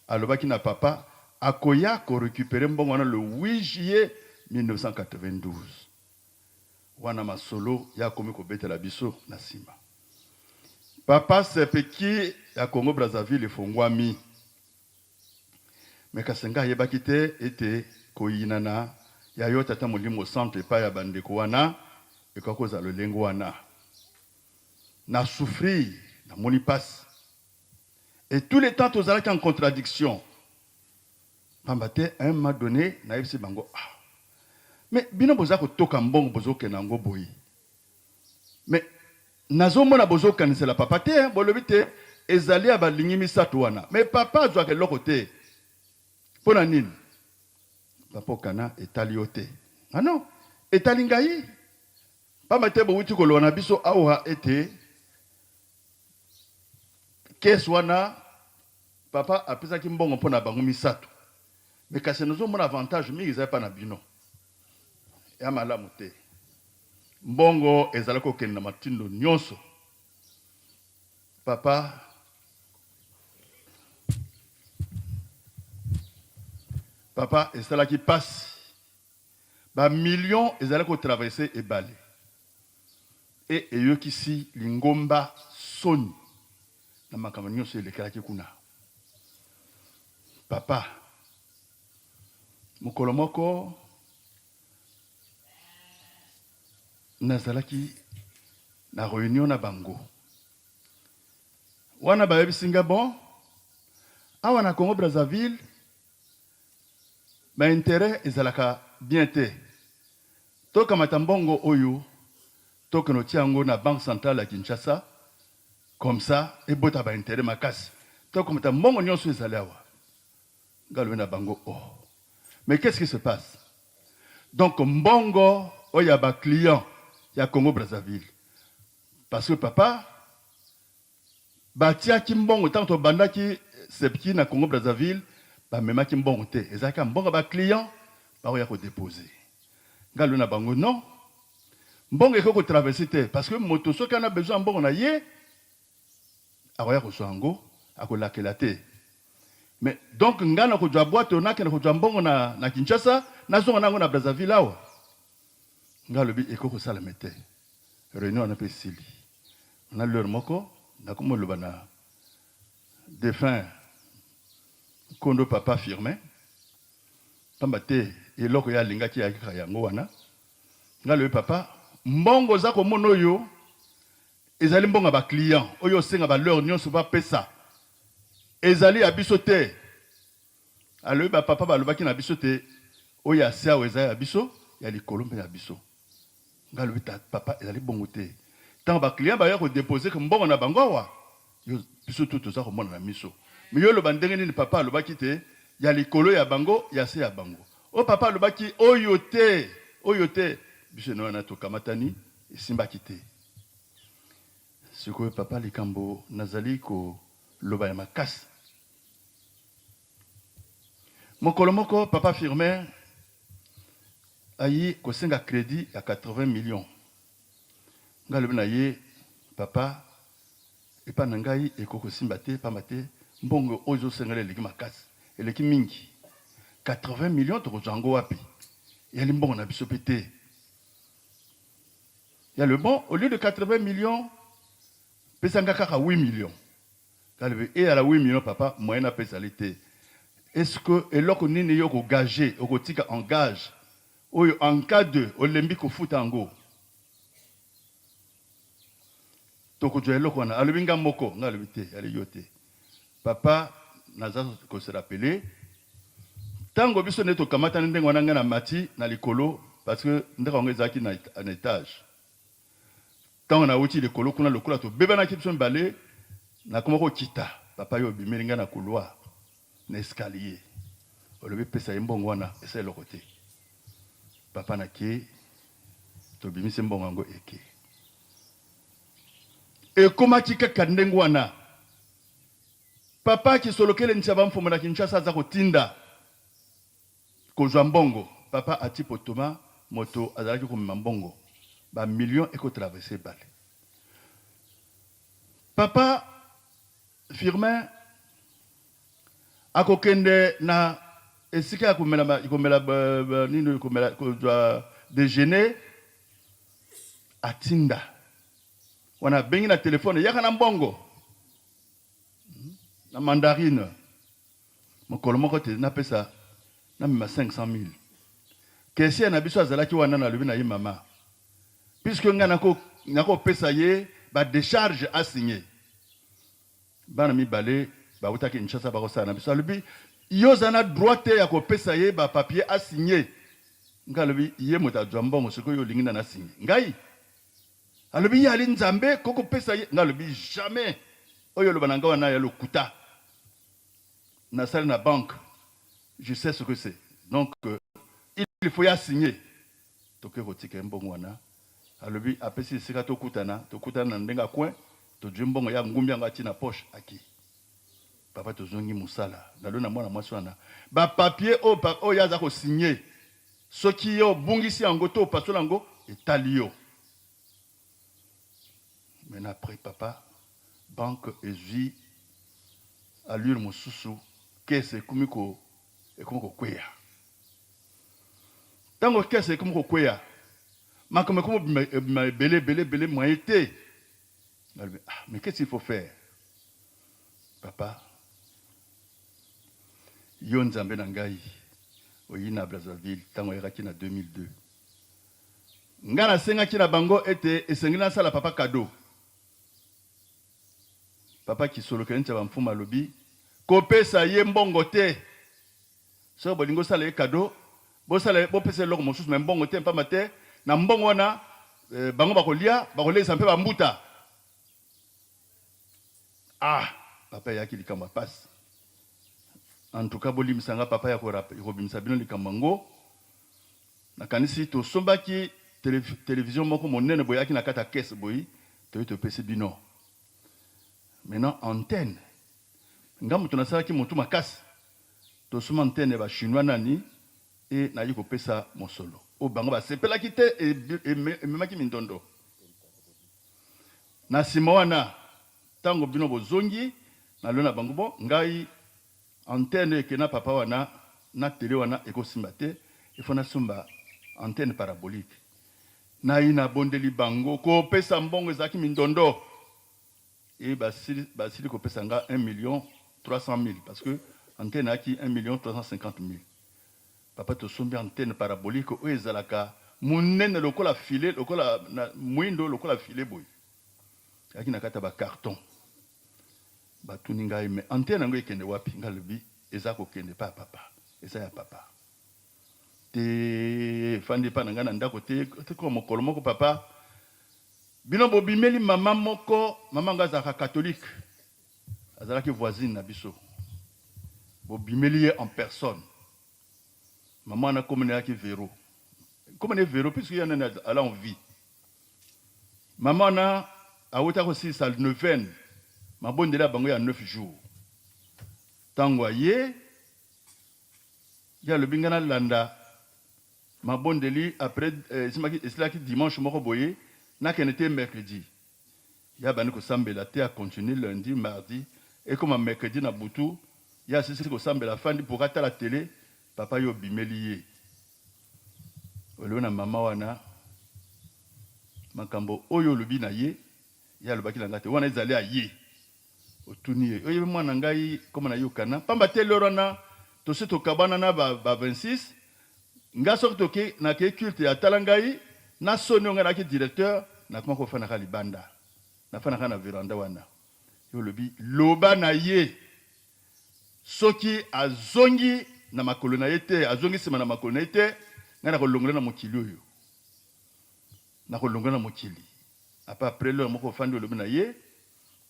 alobaki na papa akoya ko récupérer mbongo na le 8 juillet 1992. Wana masolo ya komi ko betela biso na sima. Papa sepeki ya Congo Brazzaville efongwami. Mais kasenga yebaki te ete koyinana ya yo tata molimo centre pa ya bandeko wana ekokoza lolengo wana. Na souffrir, na moni passe. Et tous les temps tozalaki en contradiction. Pambate un moment donné na yebisi bango mais bino boza ko toka mbongo bozo kenango boyi. Mais nazo mona bozo kanisela papa te bolobi te ezali abalingi misato wana. Mais papa azwa ke lokote. Pona nini? Papa kana etali yote. Ah non, etali ngai. Pambate bo wuti ko lona biso awa ete keswana papa apesa ki mbongo pona bango misato. Mais kasi nous avons un avantage mingi za pa na bino. Ya malamu te. Mbongo ezalako ken na matindo nyonso. Papa ezalaki passe. Ba millions ezalako traverser et balé. Et eyokisi lingomba soni. Na makambo nyonso elekalaki kuna. Papa mokolo moko nazalaki na réunion na bango. Wana bayebi singa bon. Awa na Congo Brazzaville ba intérêt ezalaka bien te. Toka matambongo oyo toka no tiango na Banque centrale ya Kinshasa. Comme ça et bota ba intérêt makasi. Toka matambongo nyonso ezali awa. Galwe na bango oh. Mais qu'est-ce qui se passe? Donc, mbongo, il y a des clients, il y a Congo Brazzaville. Parce que papa, batia kimbongo, tant que banda qui sepki na Congo Brazzaville, ba mema kimbongo te. Et ça, quand mbongo ba client, ba oya ko déposer. Galo na bango non. Mbongo eko ko traverser te. Parce que moto so kana besoin mbongo na ye, a oya ko soango, a ko lakela te. Mais donc ngana ko jwa boîte on a ke ko jwa mbongo na Kinshasa na zonga nango na Brazzaville awa ngalo bi eko ko sala mete réunion na pesili na leur moko na komo lobana défunt kondo papa Firmin pambate eloko ya lingaki ya yango wana ngalo bi papa mbongo za ko mono yo ezali mbongo ba client oyo senga ba leur nyonso ba pesa ezali abiso te. Alors ba papa balobaki na biso te oya sia weza abiso ya likolo mpe abiso. Ngalo ta papa ezali bongo te. Tant ba client ba ya ko déposer ko mbongo na bango wa. Yo biso tout ça ko mona na miso. Mais yo lo bandenge ni papa alobaki te ya likolo ya bango ya sia ya bango. O papa alobaki oyo te biso no na to kamatani esimbaki te. Siko papa likambo nazali ko loba ya makasi. Mokolo moko papa Firmin ayi kosenga crédit à 80 millions. Ngalobi na ye papa epa na ngai ekoko simba te pamate mbongo ozo sengele leki makasi eleki mingi 80 millions to jango wapi ya limbongo na biso pété. Il y a le bon au lieu de 80 millions pesanga kaka 8 millions. Ngalobi et à la 8 millions papa moyen na pesalité. Est-ce que eloko nini yo ko gager okotika engage oyo en cas de olembi ko futango toko jo eloko wana alobi nga moko nga alobi te ali yo te papa naza ko se rappeler tango biso ne tokamata ndenge wana nga na mati na likolo parce que ndeko ngo ezaki na étage tango na uti likolo kuna lokola to beba na kiso mbale na komoko kita papa yo bimeli nga na couloir na escalier olobi pesa mbongo wana esa eloko te papa na ke to bimise mbongo ngo eke e komaki kaka ndenge wana papa ki solokele nchaba mfumo na Kinshasa za kotinda kozwa mbongo papa ati potoma moto azalaki komema mbongo ba million eko traverser bale papa Firmin akokende na esika ya komela nino komela kozwa déjeuner atinda wana bengi na telefone yaka na mbongo na mandarine mokolo moko te na pesa na mima 500,000 kesi na biso azalaki wana na lobi na ye mama puisque nga nako pesa ye ba décharge a signé bana mibale ba utaki Kinshasa ba kosana na biso lobi yo zana droit ya ko pesa ye ba papier a signé nga lobi ye mota dzambongo siko yo lingi na signé ngai alobi yali nzambe koko pesa ye nga lobi jamais oyo lo bananga wana ya lokuta na salle na banque je sais ce que c'est donc il faut y signer toke kotika mbongo wana alobi apesi sika tokutana na ndenga coin to mbongo ya ngumbi ngati na poche aki papa tozongi musala nalo na mwana mwasi wana ba papier o ya za ko signer soki yo bungisi yango to pasola ngo etalio mais après papa banque ezui allure mususu kese kumiko ekomoko kweya tango kese ekomoko kweya makome komo belé moyen te mais qu'est-ce qu'il faut faire papa yo nzambe na ngai oyina Brazzaville tango eraki na 2002 ngana senga kina bango ete esengina sala papa cadeau papa ki solo kenza ba mfuma lobi ko pesa ye mbongo te so bolingo sala ye cadeau bo sala bo pesa loko mosusu mais mbongo te mpa mate na mbongo wana bango bakolia bakolesa mpe bambuta papa yaki likamba passe en tout cas bolimsanga papa ya ko bimisa bino likamba ngo na kanisi to sombaki télévision moko monene boyaki na kata caisse boyi to pesa bino maintenant antenne ngamu tunasaki motu makasi to suma antenne ba chinois nani et na yiko pesa mosolo o bango ba sepela kite e memaki mindondo na simoana tango bino bozongi na lona bango bo ngai antenne ke na papa wana na télé wana ekosimba te il faut na sumba antenne parabolique na ina bondeli bango ko pesa mbongo ezaki mindondo et basili ko pesa nga 1,300,000 parce que antenne aki 1,350,000 papa to sombi antenne parabolique o ezalaka munene lokola filet lokola mwindo lokola filet boy aki nakata ba carton batuni ngai me antenne ngo ekende wapi ngalobi ezako kende pa papa eza ya papa te fandi pa nanga na ndako te ko mokolo moko papa bino bobimeli mama moko mama ngazaka catholique azalaki voisine na biso bobimeli en personne maman na comme na ki véro comme ne véro puisque y en a à l'envie maman na a wota ko si sal neuvaine ma bonne de la bango ya 9 jours tango ye ya le bingana landa ma bonne de li après c'est dimanche moko boye na kenete mercredi ya bani ko sambela te a continuer lundi mardi et comme mercredi na butu ya sisi ko sambela fandi pour ata la télé papa yo bimeliye olona mama wana makambo oyo lobi na ye ya lobaki na ngate wana ezali a ye otuni oyo mwana ngai comme na yokana pamba te lorana to se to kabana na ba 26 nga soki toke na ke culte ya talangai na soni nga na ki directeur na kuma ko fana ka libanda nafana na veranda wana yo lobi loba na ye soki azongi na makolo na ye te azongi sima na makolo na ye te ngai nakolongola na mokili oyo nakolongola na mokili apa après lelo moko ofandi olobi na ye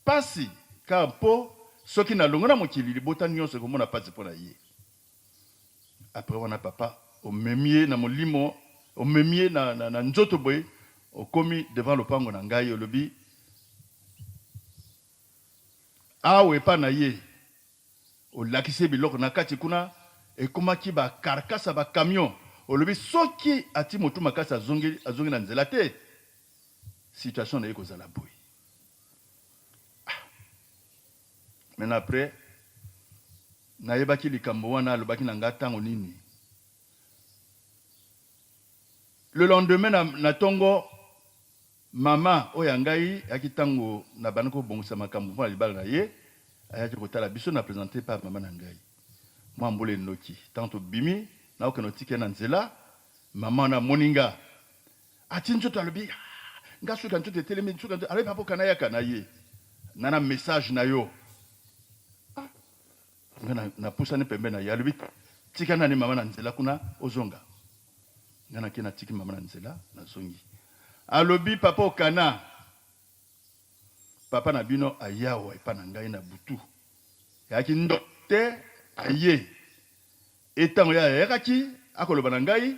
pasi ka mpo soki nalongola na mokili libota nyonso ekomona pasi mpo na ye après wana papa omemie na molimo omemie na nzoto boye okomi devant lopango na ngai olobi awe epa na ye olakisi biloko na kati kuna ekomaki bakarkasa bakamion olobi soki ati motu makasi azongi na nzela te situation na ye kozala boye. Maintenant après nayebaki likambo wana alobaki na nga ntango nini le lendemain na tongo mama oyo ngai yaki ntango na bandi kobongisa makambo mpona libala na ye ayaki kotala biso na présente par mama na ngai mwa mbula enoki ntango tobimi naokende otiki na nzela mama wana moninga ati nzoto alobi nga soki nzoto etelemi soki alobi papa okana yaka na ye nana message na yo nga napusani pembe na ye alobi tika nani mama na nzela kuna ozonga nga nake natiki mama na nzela nazongi alobi papa okana papa na bino ayawa epa na ngai na butu yaki ndo te aye etango ya yakaki akoloba na ngai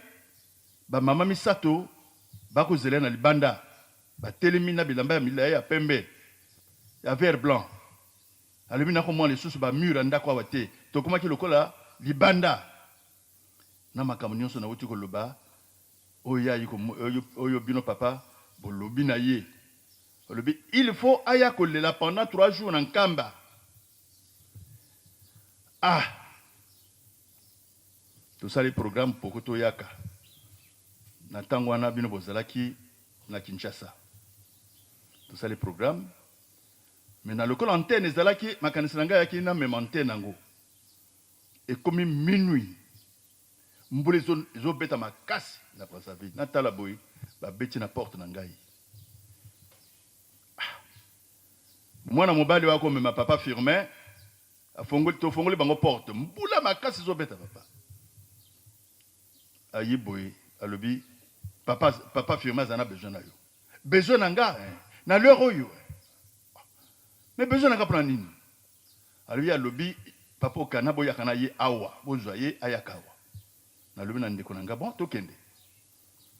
bamama misato bakozela na libanda batelemi na bilamba ya milayi ya pembe ya vert blanc alobi nakomona lisusu bamure ya ndako awa te tokomaki lokola libanda na makambo nyonso nauti koloba oyo bino papa bolobi na ye olobi il faut aya kolela pendant 3 jours na nkamba tosali programme poko toyaka na ntango wana bino bozalaki na Kinshasa tosali programme mais na lokola antenne ezalaki makanisi na ngai yaki na mema antenne yango ekomi minuit mbula ezobeta makasi na Brazzaville natala boye babeti na porte na ngai mwana mobali wako mema papa Firmin tofongoli bango porte mbula makasi ezobeta papa ayi boye alobi papa Firmin azana besoin na yo besoin na nga na l'heure oyo mais besoin na nga mpona nini alobi papa okana boyaka na ye awa bozwa ye ayaka awa nalobi na ndeko na nga bon tokende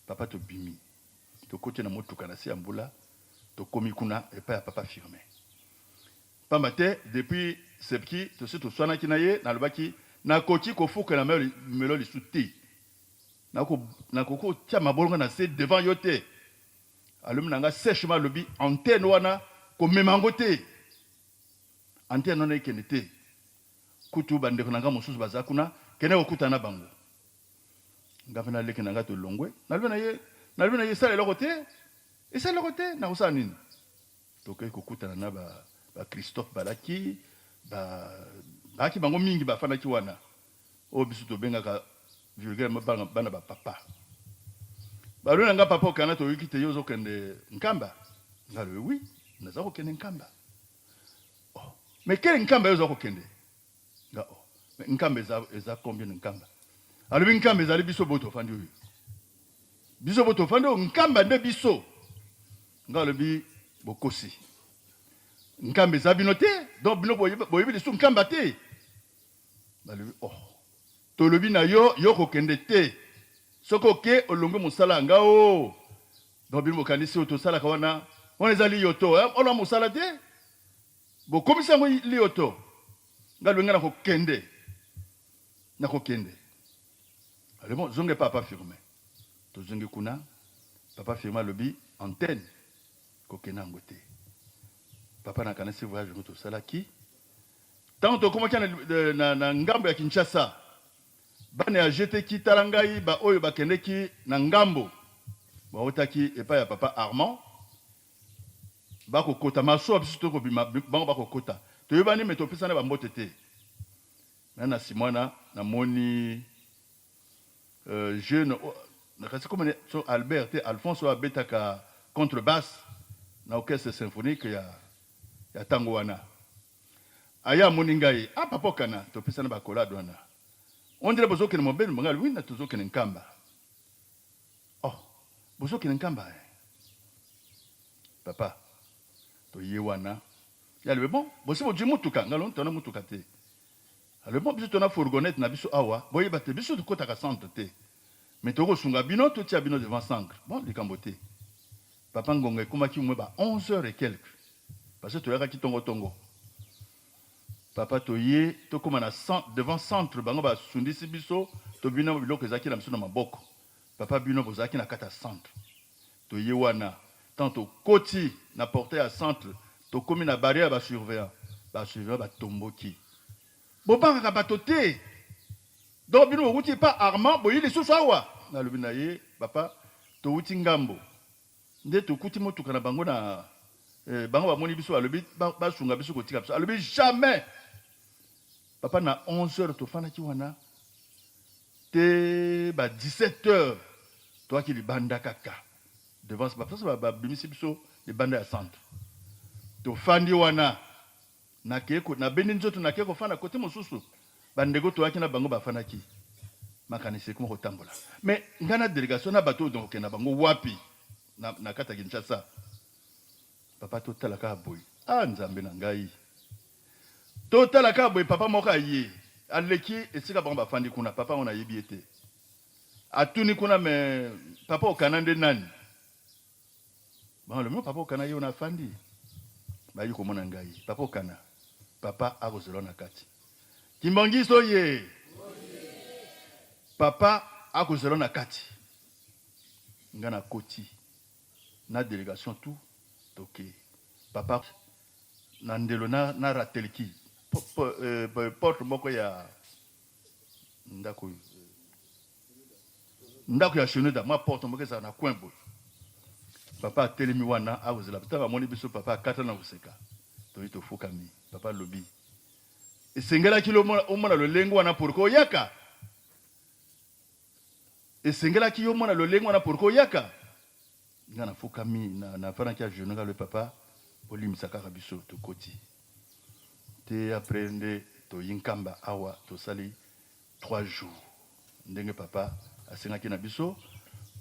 papa tobimi tokoti na motuka na se ya mbula tokomi kuna epai ya papa Firmin pamba te depuis sepki tosi toswanaki na ye nalobaki nakoki kofukela melo lisu te nakoki otia mabolongo na se devant yo te alobi na nga sèchement alobi antenne wana komema yango te antenne wana ekende te kutu bandeko na nga mosusu baza kuna kende kokutana bango nga mpe naleki na nga tolongwe nalobi na ye esala eloko te nakosala nini tokei kokutana na ba Christophe balaki baaki bango mingi bafandaki wana oyo biso tobengaka vulgaire bana bapapa balobi na nga papa okana toyoki te yo ozokende nkamba nga lobi wi naza kokende nkamba mais kele nkamba yo oza kokende nga nkamba eza combien de nkamba alobi nkamba ezali biso boto ofandi oyo biso boto ofandi oyo nkamba nde biso nga alobi bokosi nkamba eza bino te donc bino boyebi lisu nkamba te balobi tolobi na yo kokende te soki oke olongwe mosala nga o donc bino bokanisi oyo tosalaka wana ezali yoto ona mosala te bokomisa yango liyoto nga lobi nga nakokende alors bon zonge papa Firmin tozongi kuna papa Firmin alobi antenne kokende yango te papa nakanisi voyage ngo tosalaki ntango tokomaki na ngambo ya Kinshasa bana ya jeteki tala ngai oyo bakendeki na ngambo baotaki epai ya papa Armand bakokota masuwa biso tokobima bango bakokota toyebani me topesana bambote te na nsima wana namoni jeune nakasi komone so Albert te Alphonse oyo abetaka contrebasse na orchestre symphonique ya tango wana. Aya moningai, papa okana, topesa na bakolade wana. On dirait bozo kene mobile monga oui na tozo kene nkamba. Oh, bozo kene nkamba. Papa, to yewana. Ya le bon, bosi bo mutuka, ngalo ntona mutuka te. Le bon biso tona fourgonnette na biso awa, boye bate biso to kota ka centre te. Mais toko sunga bino to tia bino devant centre. Bon, likambote. Papa ngonga komaki mwe ba 11h et quelques. Parce que to yaka ki tongo. Papa toye to koma na devant centre bango ba sundisi biso to bino biloko ezaki na biso na maboko. Papa bino bozaki na kata centre. Toye wana tanto koti na portée à centre to komi na barrière ba surveillant ba tomboki. Bobanga batote. Donc bino wuti pas armand boyi les sosawa. Na lobina ye papa to wuti ngambo. Nde to kuti motuka na bango na bango ba moni biso alobi ba sunga biso kotika biso. Alobi jamais. Papa na 11h to fana ki wana te ba 17h toi qui li banda kaka devant ce papa ça ba bimisi biso li banda ya centre to fandi wana na keko na beni nzoto na keko fana côté mosusu bandego to akina bango ba fana ki makanisi ko tambola mais ngana délégation na bato donc na bango wapi na kata Kinshasa papa to talaka boy nzambe na ngai Total la boy papa moka ye aleki esika bango bafandi kuna papa on a yebiete atuni kuna me papa okanande nani bon le mo papa okana ye on a fandi ba yi ko mona ngai papa okana papa akozelo na kati kimbangi so ye papa akozelo na kati ngana koti na délégation tout toke papa na ndelo na ratelki porte moko ya ndako ya cheneda ma porte moko za na coin bo papa telemi wana awuzela bitaba moni biso papa kata na useka to ito fukami papa lobi esengela kilo omona lolengo wana porko yaka esengela kiyo mona lolengo wana porko yaka ngana fukami na fana kia jeune le papa olimisa kaka biso to koti te aprende to yinkamba awa to sali 3 jours ndenge papa asengaki na biso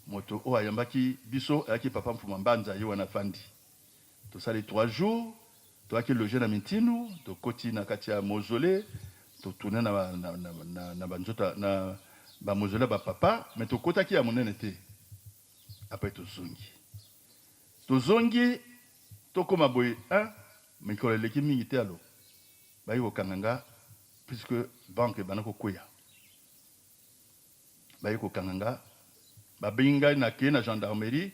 moto o ayambaki biso ayaki papa mfuma mbanza yo wana fandi to sali 3 jours to aki loger na mitinu to koti na kati ya mausolée to tourner na banjota na ba mausolée ba papa mais to kotaki ya monene te après to zongi to koma boy mikolo leki mingi te alo bayi kokanganga puisque banque banako koya bayi kokanganga babinga na ke na gendarmerie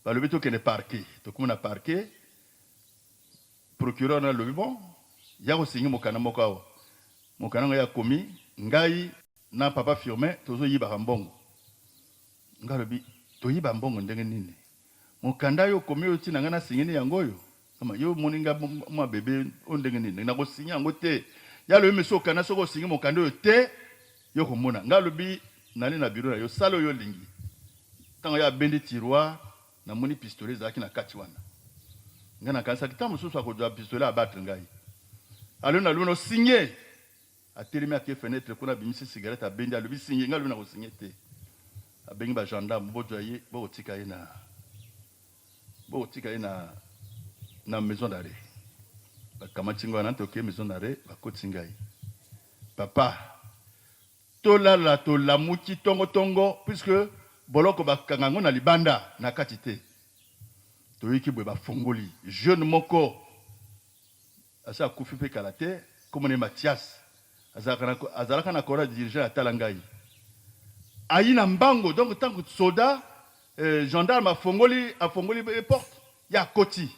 balobi to kene parquet to kuma na parquet procureur na lobi bon ya ko singi mokana moko awo mokana ya komi ngai na papa Firmin tozo yiba mbongo ngalobi to yiba mbongo ndenge nini mokanda yo komi oti na ngana singini yangoyo kama yo moninga mwa bebe ondenge nini na ko sinya yango te ya lo meso kana soko singi mokanda yo te yo komona ngalobi nali na bureau yo salo yo lingi tango ya bendi tiroir na moni pistolet zaki na kati wana ngana kanisa kitamu susu akodwa pistolet abattre ngai alo na luno signé atelemi ake fenêtre kuna bimisi cigarette abendi alobi signé ngalo na ko signé te abengi ba gendarme bojo ye bo tika ye na maison d'arrêt bakamatsinga na toke maison d'arrêt bakotingai papa tolala tolamuki tongo puisque boloko bakangango na libanda na kati te toyiki bwe bafongoli jeune moko asa kufi pe kalate comme ne Mathias azalaka na kora dirigeant atala ngai ayi na mbango donc tant que soda gendarme afongoli porte ya koti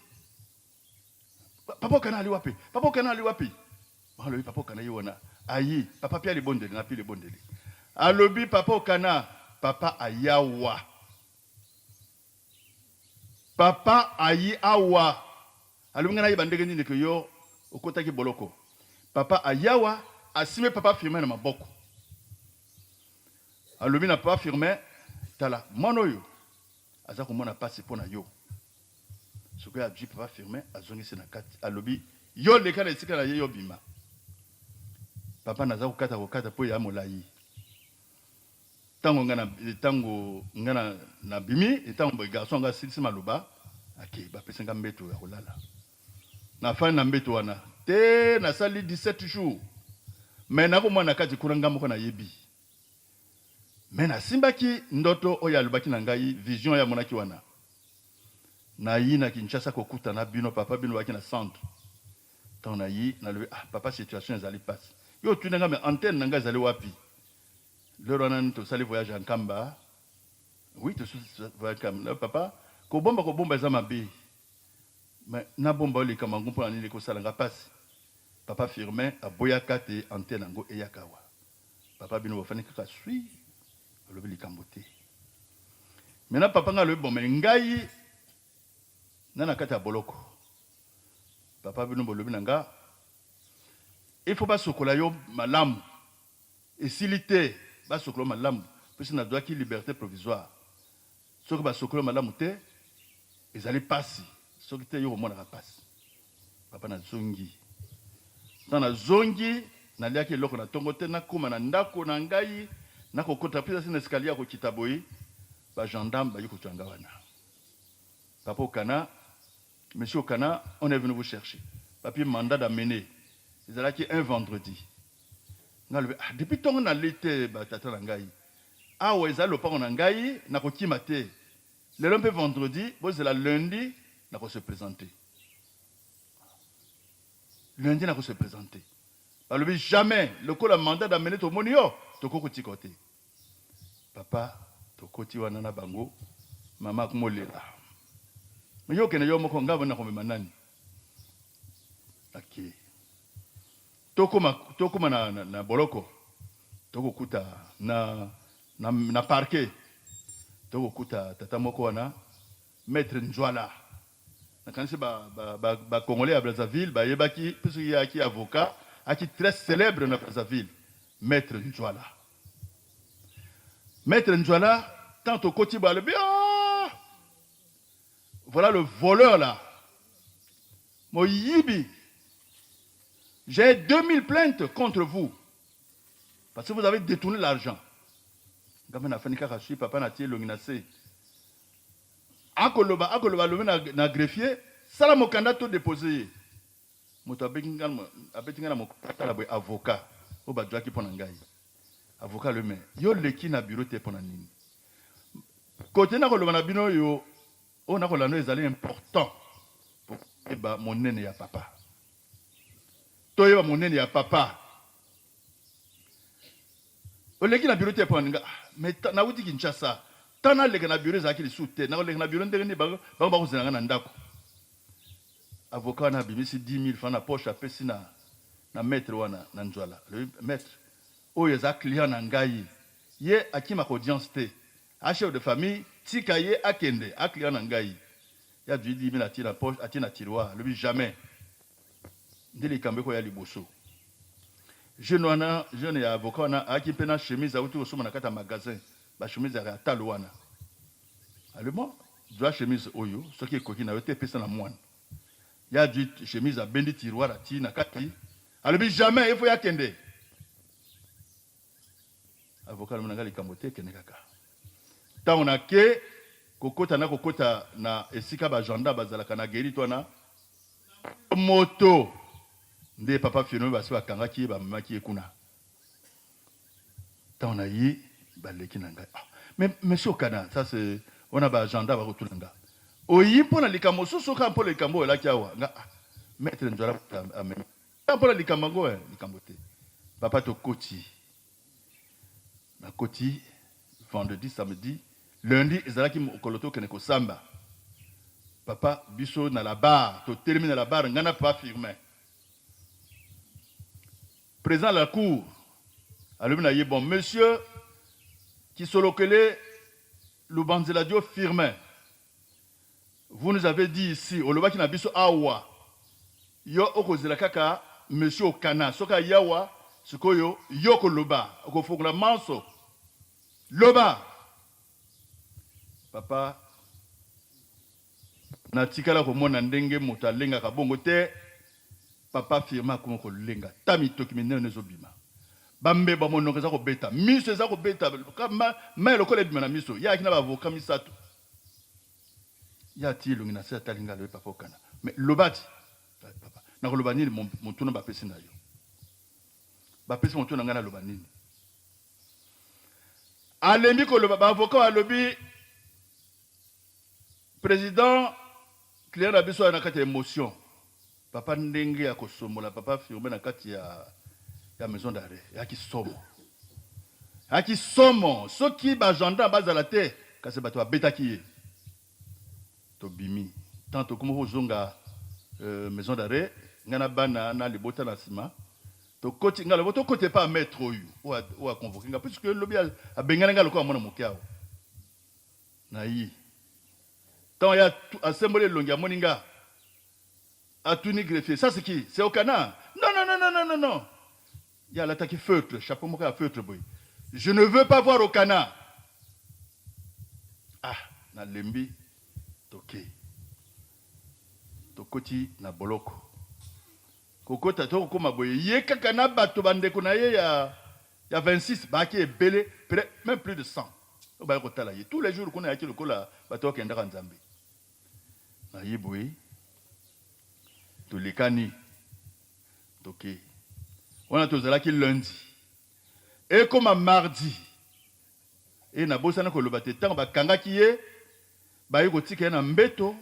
papa kana ali wapi alobi papa kana yona ayi papa pia le bondeli na pia le bondeli alobi papa kana papa ayawa papa ayi awa alobi ngana yibandege nini ke yo okotaki boloko papa ayawa asime papa Firmin na maboko alobi na papa Firmin tala mono yo aza komona pasi pona yo Ce que a dit papa Firmin, a zongi senakati, a lobby, yo le kana esika na yo bima. Papa naza kokata po ya molai. Tango ngana na bimi, tango garçon nga silisi maluba, ake ba pesenga mbeto ya kolala. Na fa na mbeto wana, te na sali 17 jours. Mais na ko mwana kati kuranga moko na yebi. Mais na simbaki ndoto oya lubaki na ngai vision ya monaki wana. Na yi na Kinshasa kokuta na bino papa bino waki na centre. Tant na yi na le papa situation ezali passe. Yo tu nga me antenne na ngai ezali wapi. Le ronan to sali voyage en Kamba. Oui, to voyage Kamba. Papa ko bomba za mabe. Mais na bomba le kamangu pour ani le ko sala nga passe. Papa Firmin a boyaka te antenne ngo eyakawa. Papa bino bofani kaka sui. Le bi kambote. Maintenant papa nga le bon mais ngai nana kata boloko. Papa bino bolobi nanga. Il faut pas sokola yo malamu. Et silité ba sokola malamu. Parce na doit ki liberté provisoire. Soko ba sokola malamu te ezali pasi. Soko te yo mona passe. Papa na zongi. Tana zongi na liaki loko na tongo te na kuma na ndako na ngai na kokota pisa sina escalier ko kitaboyi ba gendarme ba yiko twanga wana. Papa Okana, monsieur Okana, on est venu vous chercher. Papier mandat d'amener. Ils allaient qui un vendredi. Depuis ton on a l'été ba tata ngai. Ah ouais, ça le pas on ngai na ko kimate. Le lundi vendredi, bon c'est la lundi na ko se présenter. Lundi na ko se présenter. Ba le jamais le ko la mandat d'amener to monio to ko côté. Papa to koti wana na bango mama kumolela. Mais yo kena yo moko ngabo na komema nani. OK. Tokoma na boloko. Toko kuta na parquet. Toko kuta tata moko wana maître Njwala. Na kanisi ba congolais à Brazzaville ba yebaki puisque y a qui avocat qui très célèbre na Brazzaville, maître Njwala. Maître Njwala tant au côté ba le bien. Voilà le voleur là. Moyibi. J'ai 2000 plaintes contre vous. Parce que vous avez détourné l'argent. Gamena fanika kashi papa na tie longinase. Akoloba lomi na greffier, sala mo candidat déposé. Moto abetinga na mo kata boy avocat. O ba dwa ki pona ngai. Avocat le mais yo leki na bureau te pona nini. Côté na koloba na bino yo on a kolano ezali important pour eba monene ya papa. Toyeba monene ya papa. Oleki na bureau te pona nga mais na wuti Kinshasa. Tana leka na bureau za ki soute na leka na bureau ndenge ba ko zinanga na ndako. Avocat na bimisi 10 000 francs na poche apesi na maître wana na Njwala. Le maître oyo za client na ngai ye akima ko audience te. A chef de famille tika ye akende a client na ngai. Ya 10 000 ati na poche ati na tiroir. Le jamais. Ndeli kambe ko ya liboso. Jeune ya avocat na akipena chemise a uti osoma na kata magasin. Ba chemise ya talo wana. Allemand, doit chemise oyo, ce qui est coquille na yote pesa na moine. Il y a du chemise à bendi tiroir à ti na kati. Alors jamais il faut y akende. Avocat le monanga likamote kene kaka. Ta on a ke kokota na esika ba janda bazalaka na geri tona moto. Nde papa Fino ba so akanga ki ba mama ki ekuna. Ta on a yi ba leki na ngai. Mais monsieur Okana, ça c'est on a ba agenda ba rotulanga. Oyi pona likambo soso ka pona likambo la kiawa nga maître Njwala amen. Ka pona likambo ngo likambo te. Papa to koti. Na koti vendredi samedi lundi ezalaki mokoloto kene ko samba. Papa biso na la bar to terminer la bar ngana pas Firmin. Présent à la cour. Alors na bon monsieur qui solokele Lubanzeladio Firmin. Vous nous avez dit ici, au Loba qui n'a biso awa, yo okozela kaka, monsieur Okana, soka yawa, sukoyo, yoko loba, okofokula manso, loba. Papa, na tikala komona ndenge moto alengaka bongo te papa firma komo kolenga tamitoki minene ezobima bambe bamonoko eza kobeta miso eza kobeta ma lokola ebima na miso yaki na bavoka misato ya ti elongi na se atalinga loye papa okana mais lobati papa nakoloba nini motuna bapesi na yo bapesi motuna ngai naloba nini alembi koloba baavoka alobi président client na biso na kati ya émotion papa ndenge ya kosomola papa firme na kati ya maison d'arrêt yaki somo soki bajanda bazala te kasi bato babetaki ye tobimi tant tokoma kozonga maison d'arrêt ngai na bana na libota na nsima tokoti ngai lobo tokote pa maître oyo oyo aconvoke nga puisque lobi abengana ngai lokola mwana moke awa na ye tant ya assemblé elongi amoni nga atuni greffier ça c'est qui c'est Okana non il y a l'attaque feutre chapeau moko ya feutre boy je ne veux pas voir Okana ah na lembi tokoti na boloko kokota tokoma boye ye kaka na bato bandeko na ye ya 26 baki ebele même plus de 100 ba kotala ye tous les jours qu'on a yaki lokola bato okendaka nzambe na ye boye tolikani toke wana tozalaki lundi et comme mardi et na bosana koloba te ntango bakangaki ye bayi kotika ye na mbeto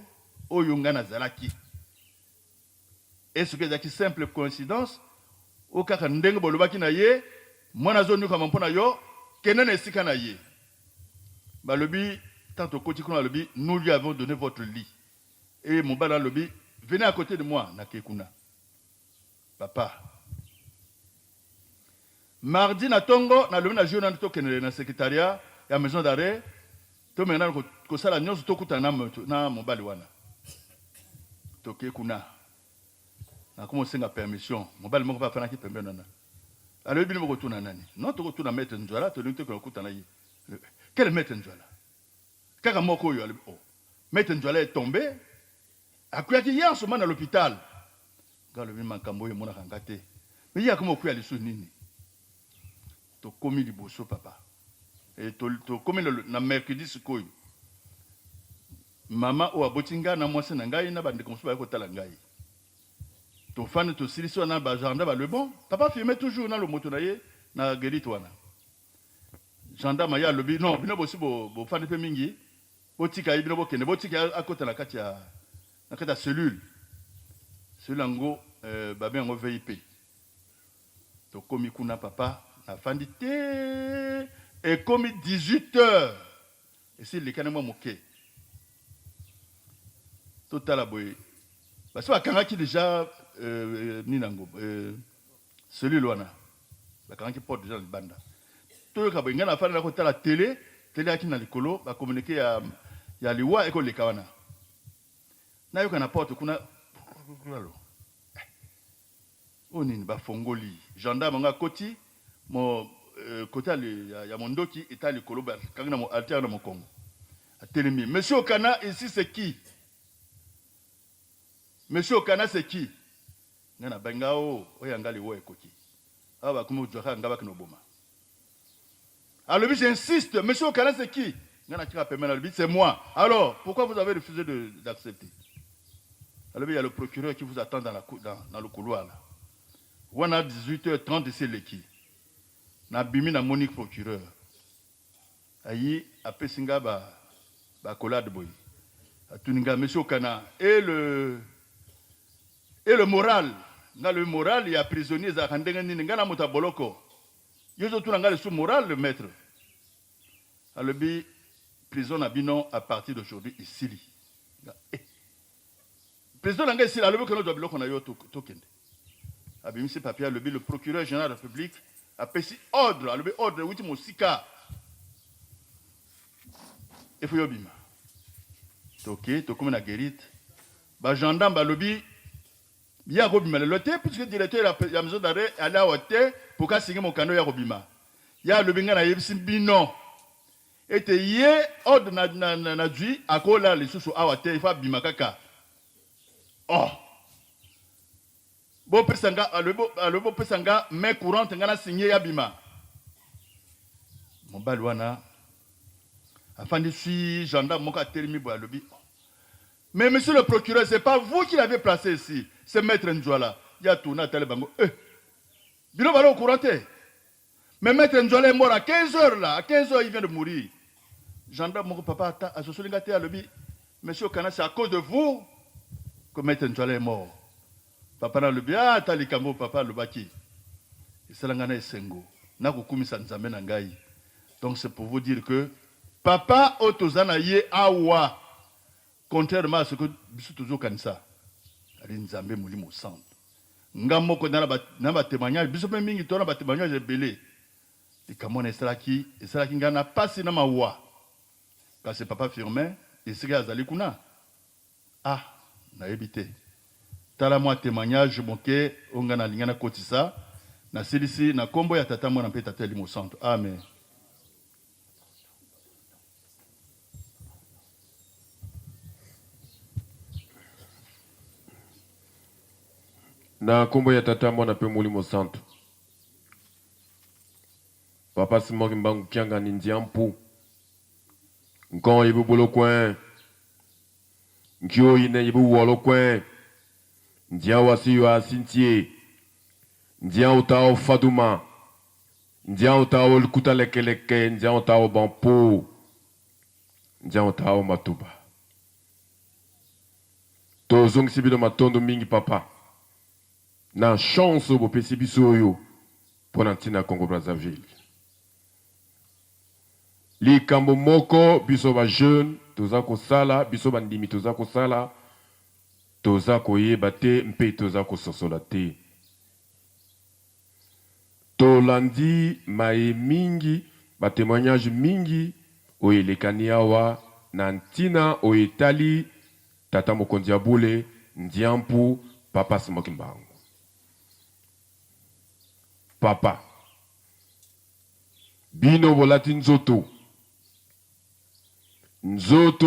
oyo nga nazalaki est-ce que ezalaki simple coïncidence o kaka ndenge bolobaki na ye mwana azonyukama mpo na yo kende na esika na ye balobi tant okoti kuna alobi nous lui avons donné votre lit et mobala alobi venez à côté de moi na kekuna papa mardi na tongo na lobi na jour na tokende na secrétariat ya maison d'arrêt to mena ko sala nyonso tokutana na mobali wana tokekuna na komo senga permission mobali moko pa fana ki pembeni na alobi bino kotuna nani non tokotuna maître Nzwala to linto ko kutana ye quel maître Nzwala kaka moko yo alobi oh maître Nzwala est tombé akuyaki hier ce moment à l'hôpital galobi makambo yo mona kangate mais ya komo kuya liso nini to komi liboso papa et to komi na mercredi sikoyo mama o abotinga na mwasi na ngai na bande komso ba ko tala ngai to fane to siliso na ba jardin ba le bon papa filmait toujours na le moto na ye na gelite wana gendarme ya lobi non bino bosi bo fane pe mingi botika ibino bokende botika akota na kati ya cellule ngo ba bengo VIP to komi kuna papa na fandi te et komi 18h et c'est le kanema moké total aboy parce que bakangaki déjà ninango cellule wana bakangaki porte déjà libanda to ka boy ngana fana na kotala télé yaki na likolo ba communiquer ya liwa eko leka wana na yoka na porte kuna lo onini ba fongoli gendarme nga koti mo côté ya mondoki eta likolo ba kanga na alter na mokongo atelemi monsieur Okana ici c'est qui monsieur Okana c'est qui ngana bangao oyanga liwo ekoki aba kuma ujoka ngaba kinoboma alors j'insiste monsieur Okana c'est qui ngana kika pemena le c'est moi alors pourquoi vous avez refusé d'accepter alors il y a le procureur qui vous attend dans le couloir là on a 18h30 c'est l'équipe na bimi na Monique procureur ayi apesinga ba collade boy atuninga monsieur Okana et le moral na le moral il y a prisonniers za kandenga nini ngana mota boloko yozo tunanga le sous moral le maître alobi prison na bino à partir d'aujourd'hui ici président nanga ici alobi que nous boloko na yo tokende abimi ce papier alobi le procureur général de la République a pesi ordre alobi ordre wuti mosika il faut yobima toke tokome na guérite ba gendarme balobi ya robima le té puisque directeur ya maison d'arrêt allait au té pour ka signer mon canon ya robima ya lobi nga na yebisi bino ete ye ordre na dwi akola lisusu awa te ifa bimakaka oh bo pesanga alobo pesanga main courante ngana signé ya bima mobali wana afandi si gendarme moko atelemi bo alobi mais monsieur le procureur c'est pas vous qui l'avez placé ici c'est maître Ndjouala ya tourna tele bango bino balo couranté mais maître Ndjouala est mort à 15 heures là à 15 heures il vient de mourir gendarme moko papa ata asosolinga te alobi monsieur Kana c'est à cause de vous que maître Ndjouala est mort papa na lobi ata likambo papa lobaki esalanga na esengo na kokumisa nzambe na ngai donc c'est pour vous dire que papa otozana ye awa contrairement à ce que biso toujours kanisa ali nzambe mulimo santo ngamoko na ba témoignage biso pe mingi tona ba témoignage ebele likamona esalaki ngana pasi na mawa kasi papa Firmin esika azali kuna ah na ebité tala moi témoignage moke ongana lingana kotisa na silisi na kombo ya tata mwana mpe tata limo santo amen. Na kombo ya tata mwana pe mulimo santo papa Simon Kimbangu Kianga ni Ndiampu nkon yibu bolo kwen nkyo yine yibu wolo kwen Ndia wasi yo asintie Ndia utao Faduma Ndia utao Lukuta lekeleke Ndia utao Bampo Ndia utao Matuba tozong sibido matondo mingi papa na chance bo pesi biso yo pona ntina Congo Brazzaville li kambo moko biso ba jeune toza ko sala biso bandimi toza ko sala toza ko yeba te mpe toza ko sosola te tolandi mae mingi ba témoignage mingi oyelekani awa na ntina oyetali tata mokonzi ya bule Ndiampu papa Simon Kimbangu papa bino bolati nzoto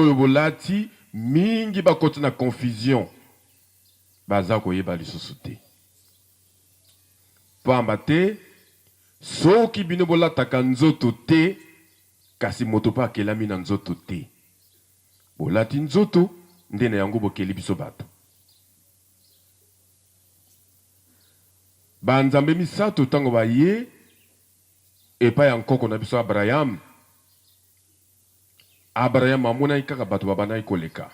yo bolati mingi bakoti na confusion baza koyeba lisusu te pamba te soki bino bolataka nzoto te kasi moto pa akelami na nzoto te bolati nzoto nde na yango bokeli biso bato banzambe misato tango baye epai ya nkoko na biso Abraham amonaki kaka bato babanaki koleka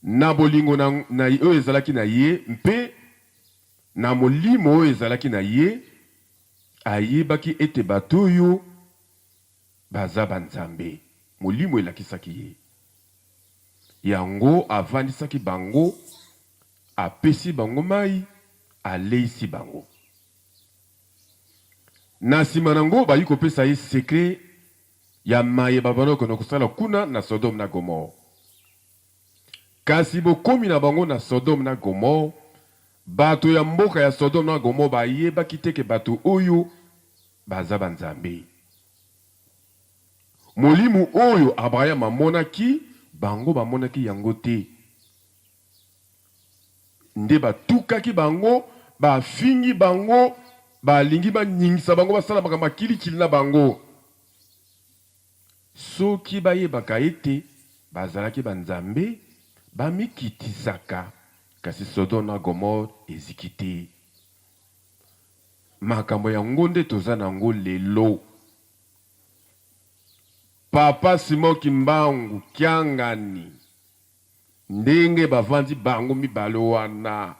na bolingo na oyo ezalaki na ye mpe na molimo oyo ezalaki na ye ayebaki ete bato oyo baza banzambe molimo elakisaki ye yango avandisaki bango apesi bango mai aleisi bango na nsima nango bayi kopesa ye sekret ya maye babanoko na kosala kuna na Sodome na Gomore kasi bokomi na bango na Sodome na Gomore bato ya mboka ya Sodome na Gomore bayebaki teke bato oyo baza banzambe molimo oyo Abraham amonaki bango bamonaki yango te nde batukaki bango bafingi bango balingi banyingisa bango basala makambo makilikili na bango soki bayebaka ete bazalaki banzambe bamikitisaka kasi Sodome na Gomore eziki te makambo yango nde toza nango lelo papa Simon Kimbangu Kiangani ndenge bavandi bango mibale wana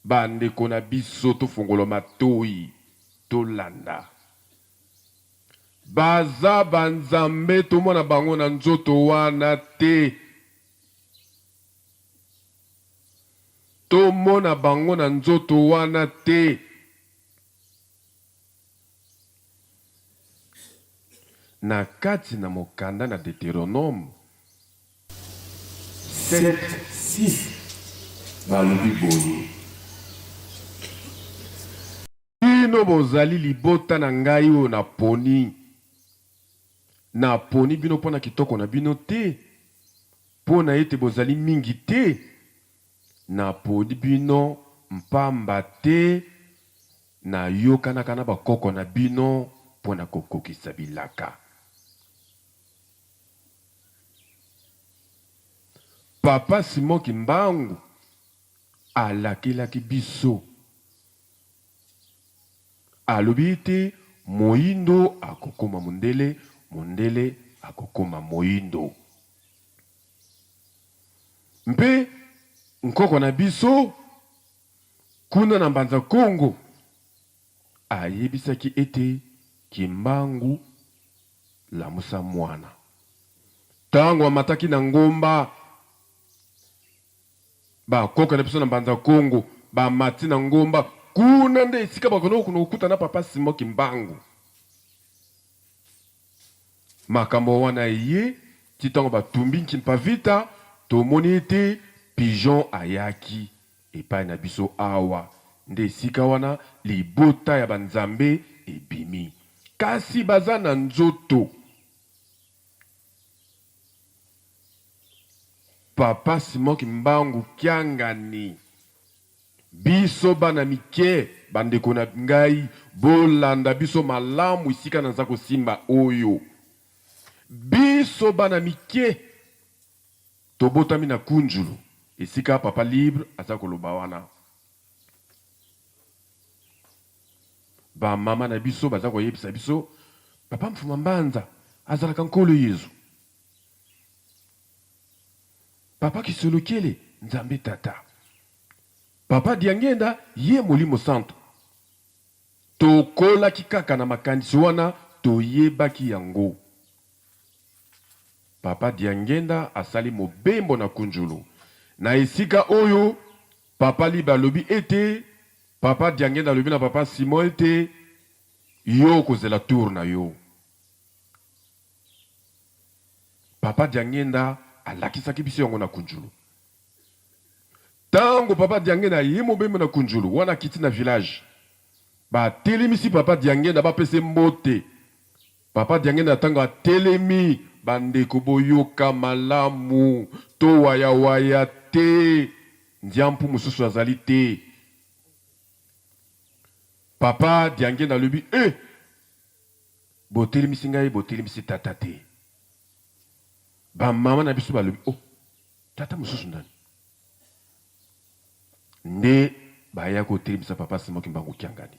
bandeko na biso tofungola matoi tolanda baza banzambe tomona bango na nzoto wana te tomona bango na nzoto wana te na kati na mokanda na Deutéronome 7:6 balobi boye bino bozali libota na ngai oyo na poni na poni bino mpona kitoko na bino te, mpona ete bozali mingi te, na poni bino mpamba te, na yokanaka na bakoko na bino mpona kokokisa bilaka. Papa Simon Kimbangu alakelaki biso, alobi ete moyindo akokoma mondele, mondele akokoma moyindo. Mpe nkoko na biso kuna na Mbanza Kongo ayebisaki ete Kimbangu lamusa mwana. Tango amataki na ngomba, bakoko na biso na Mbanza Kongo bamati na ngomba, kuna nde esika bakono kuna okuta na Papa Simon Kimbangu. Makambo wana ye titango batumbi Nkimpavita, tomoni ete pigeon ayaki epai na biso awa, nde esika wana libota ya banzambe ebimi. Kasi baza na nzoto. Papa Simon Kimbangu Kiangani, biso bana mike bandeko na ngai, bolanda biso malamu isika na zako simba oyo. Biso bana mike tobotami na kunjulu esika Papa Libre aza koloba wana. Ba mama na biso baza koyebisa biso Papa Mfuma Mbanza azalaka nkolo Yezu. Papa Kisolokele Nzambe Tata. Papa Diangenda ye Molimo Santo. Tokola kikaka na makanisi wana toyebaki yango. Papa Diangenda asali mobembo na kunjulu. Na esika oyo Papa Libre alobi ete, Papa Diangenda alobi na Papa Simon ete yo kozela tour na yo. Papa Diangenda alakisaki biso yango na kunjulu. Tango Papa Diangenda ye mobembo na kunjulu wana kiti na village, ba telemisi Papa Diangenda ba pese mbote. Papa Diangenda tango atelemi, bandeko boyoka malamu, to waya waya te, ndiampu mususu azali te. Papa Diangenda lobi botelemisi ngai, botelemisi tata te. Ba mama na biso balobi tata mususu ndani. Nde baya kotelemisa Papa Simon Kimbangu Kiangani,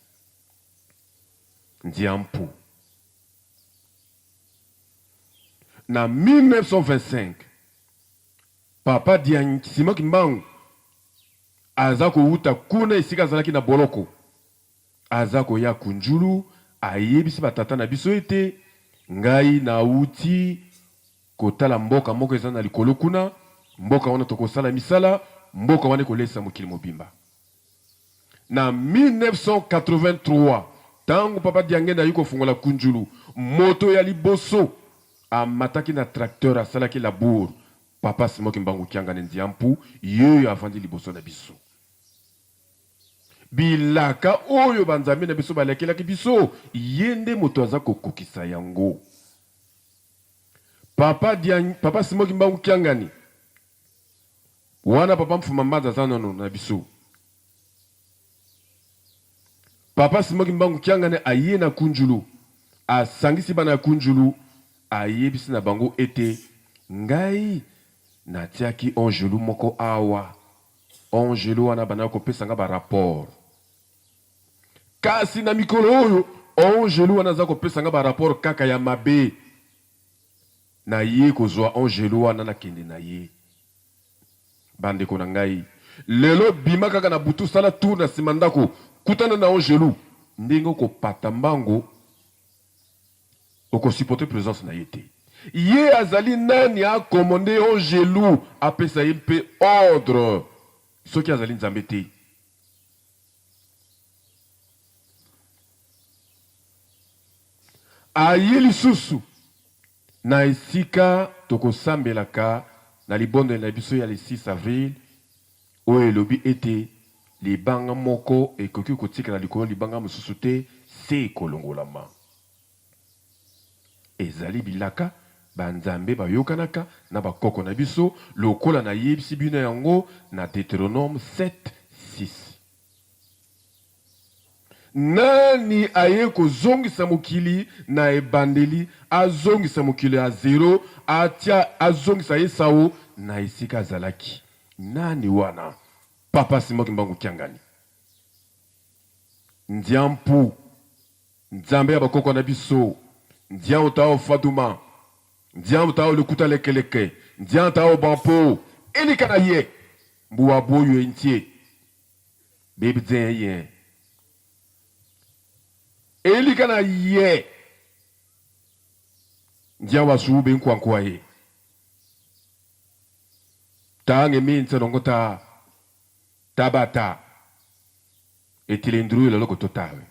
ndiampu. Na 1925, Papa Simon Kimbangu azako uta kuna esika azalaki na boloko, azako ya kunjulu, ayebisi batata na biso ete ngai na uti kotala mboka moko eza na likolo kuna, mboka wana tokosala misala, mboka wana kolesa mokili mobimba. Na 1983, tango Papa Diangenda yuko fungola kunjulu, moto ya liboso amataki na tracteur asalaki labour, Papa Simon Kimbangu Kiangani ndiampu yeyo avandi liboso na biso. Bilaka oyo banzambe na biso balekelaki biso, yende moto aza kokokisa yango. Papa Simon Kimbangu Kiangani wana Papa Mfuma Mbanza aza nono na biso. Papa Simon Kimbangu Kiangani aye na kunjulu, asangisi bana kunjulu, ayebisi na bango ete ngai natiaki Angelu moko awa. Angelu wana bana kopesa nga ba rapport. Kasi na mikolo oyo Angelu wana za kopesa nga ba rapport kaka ya mabe. Na ye kozwa Angelu wana na kende na ye. Bandeko na ngai, lelo bima kaka na butu sala tour na simandako, kutana na Angelu, ndenge ko patambango oko supporter présence na yete. Ye azali nani a commandé Angelu apesa ye mpe ordre soki azali nzambe te. Aye lisusu na esika tokosambelaka na libondo na biso ya le 6 avril oyo elobi ete libanga moko ekoki kotika na likolo libanga mosusu te se ekolongolama. ezali bilaka banzambe bayokanaka na bakoko na biso lokola na yebisi bino yango na Deutéronome 7:6. Nani aye kozongisa mokili na ebandeli azongisa mokili ya zero atia azongisa Esau na esika azalaki? Nani wana? Papa Simoki Mbangu Kiangani. Ndiampu nzambe ya bakoko na biso, ndiampu tao Faduma, ndiampu tao Lukuta Lekeleke, ndiampu tao Bampo elika na ye mbuwa boyo entie bebi zen elika na ye ndiampu asuube nkwankwa ye tange minsa nongota tabata etilendru lelo kototawe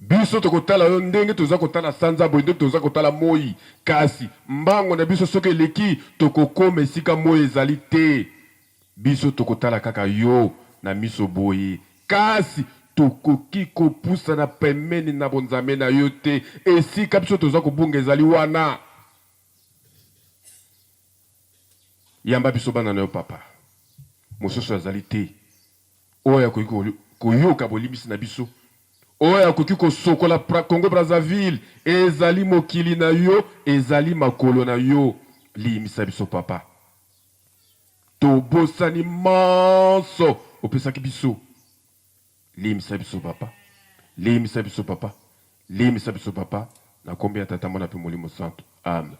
biso tokotala yo ndenge toza kotala sanza boy ndenge toza kotala moi kasi mbango na biso soki eleki tokokoma esika moi ezali te biso tokotala kaka yo na miso boye kasi tokoki kopusa na pemeni na bonzambe na yo te esika biso toza kobunga ezali wana yamba biso bana na yo papa mosusu azali te oyo akoki koyoka bolimbisi na biso oyo akoki kosokola Congo Brazzaville ezali mokili na yo ezali makolo na yo limbisa biso papa tobosani manso opesaki biso limbisa biso papa limbisa biso papa limbisa biso papa na kombe ya tata mwana pe molimo santo amen.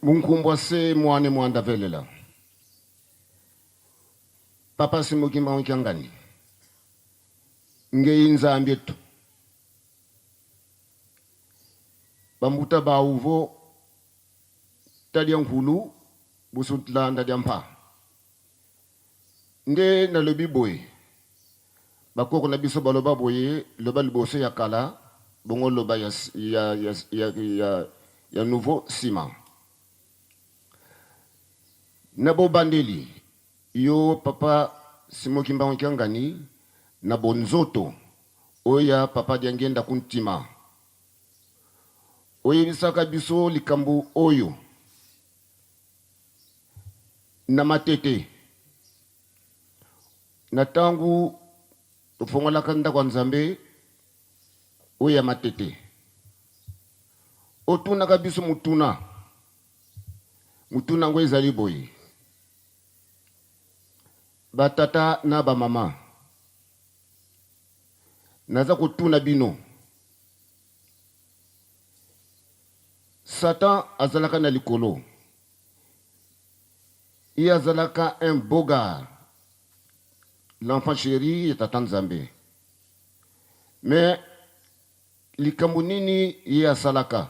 Munkumbwase mwane mwanda velela. Papa Simoki Mbangu Kiangani. Nge inzambi yetu. Bambuta ba uvo tadia nkulu busutla ndadia mpa. Nde na lobi boy. Bakoko na biso baloba boye loba libose ya kala bongo loba ya nouveau ciment. Nabo bandeli yo papa Simoki Mbangu Kiangani na bonzoto oya papa diangenda kuntima oye bisaka biso likambu oyo na matete na tangu tofongola kanda kwa nzambe oya matete otuna kabiso mutuna ngo ezali boye batata na ba mama naza kotuna bino Satan azalaka na likolo il azalaka un beau gars l'enfant chéri ya tata Nzambe mais likambo nini ye asalaka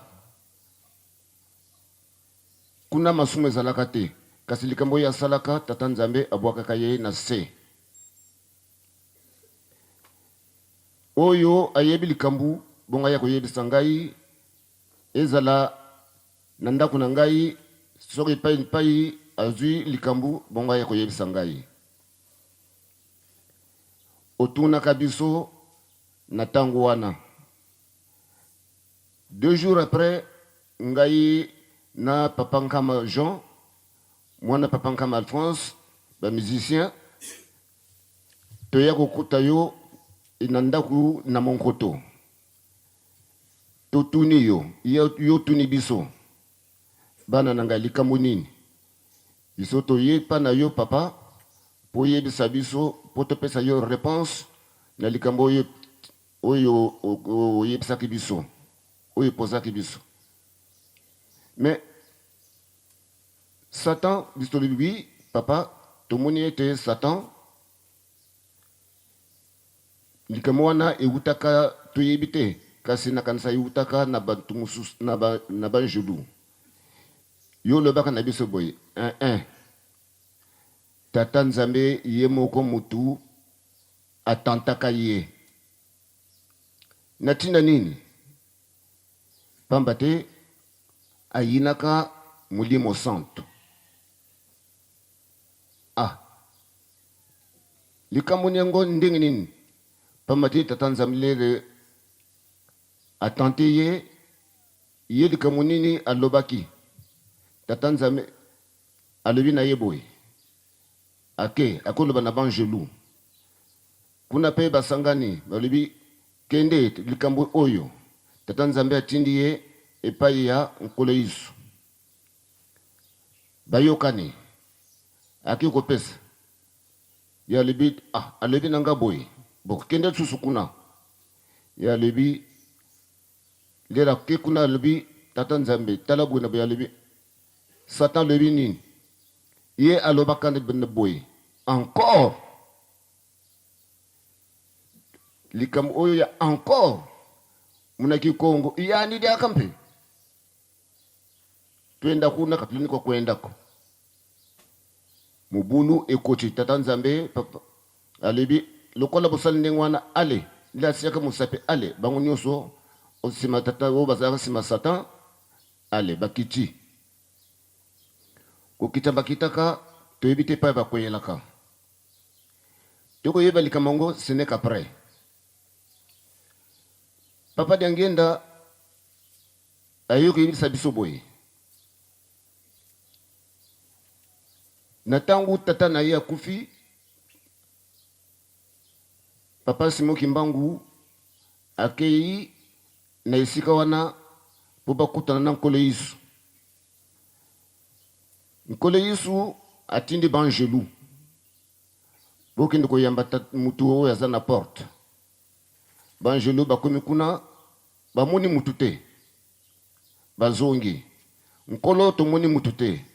kuna masumu ezalaka te kasi likambo ya salaka tata Nzambe abwakaka ye na se oyo ayebi likambu bonga ya koyebisa ngai ezala na ndako na ngai soki pai azwi likambu bonga ya koyebisa ngai otunaka biso na tango wana 2 jours après ngai na papa Nkama Jean mwana papa Nkama Alphonse ba musicien toya kokuta yo inandaku na monkoto totuni yo tuni biso bana nanga likambo nini biso toye pa na yo papa po yebisa biso po topesa yo réponse na likambo oyo yebisaki biso oyo posaki biso mais Satan biso lui papa tomoni ete Satan likambo wana eutaka toyebi te kasi nakanisa eutaka na bantu mosusu na banjulu yo lobaka na biso boye tata Nzambe ye moko mutu atantaka ye na ntina nini pamba te ayinaka molimo santo likambo yango ndenge nini pamati tata nzambe atante ye likambo nini alobaki tata nzambe alobi na ye boye ake akoloba na banjelu kuna pe basangani balobi kende likambo oyo tata nzambe atindi ye epai ya nkolo Yesu bayokani ake kopesa ya alobi alobi nanga boye kende susu kuna ya alobi lera ke kuna alobi tata nzambe tala boye na boye alobi Satan alobi nini ye alobaka na boye encore likambo oyo ya encore munaki kongo yani dia kampe twenda kuna katulini kwa kwendako mubulu ekoti tata nzambe papa alebi lokola bosali ndenge wana ale la siaka musape ale bango nyonso osima tata o bazaka sima Satan ale bakiti kokita bakitaka toyebi te pa bakoyelaka tokoyeba likambo ngo ce n'est qu'après papa diangenda ayoki yebisa biso boye na ntango tata na ye akufi papa Simoki Mbangu akei na esika wana po bakutana na nkolo Yesu. Nkolo Yesu atindi banjelu bokende koyamba mutu oyo aza na porte banjelu bakomi kuna bamoni mutu te bazongi nkolo tomoni mutu te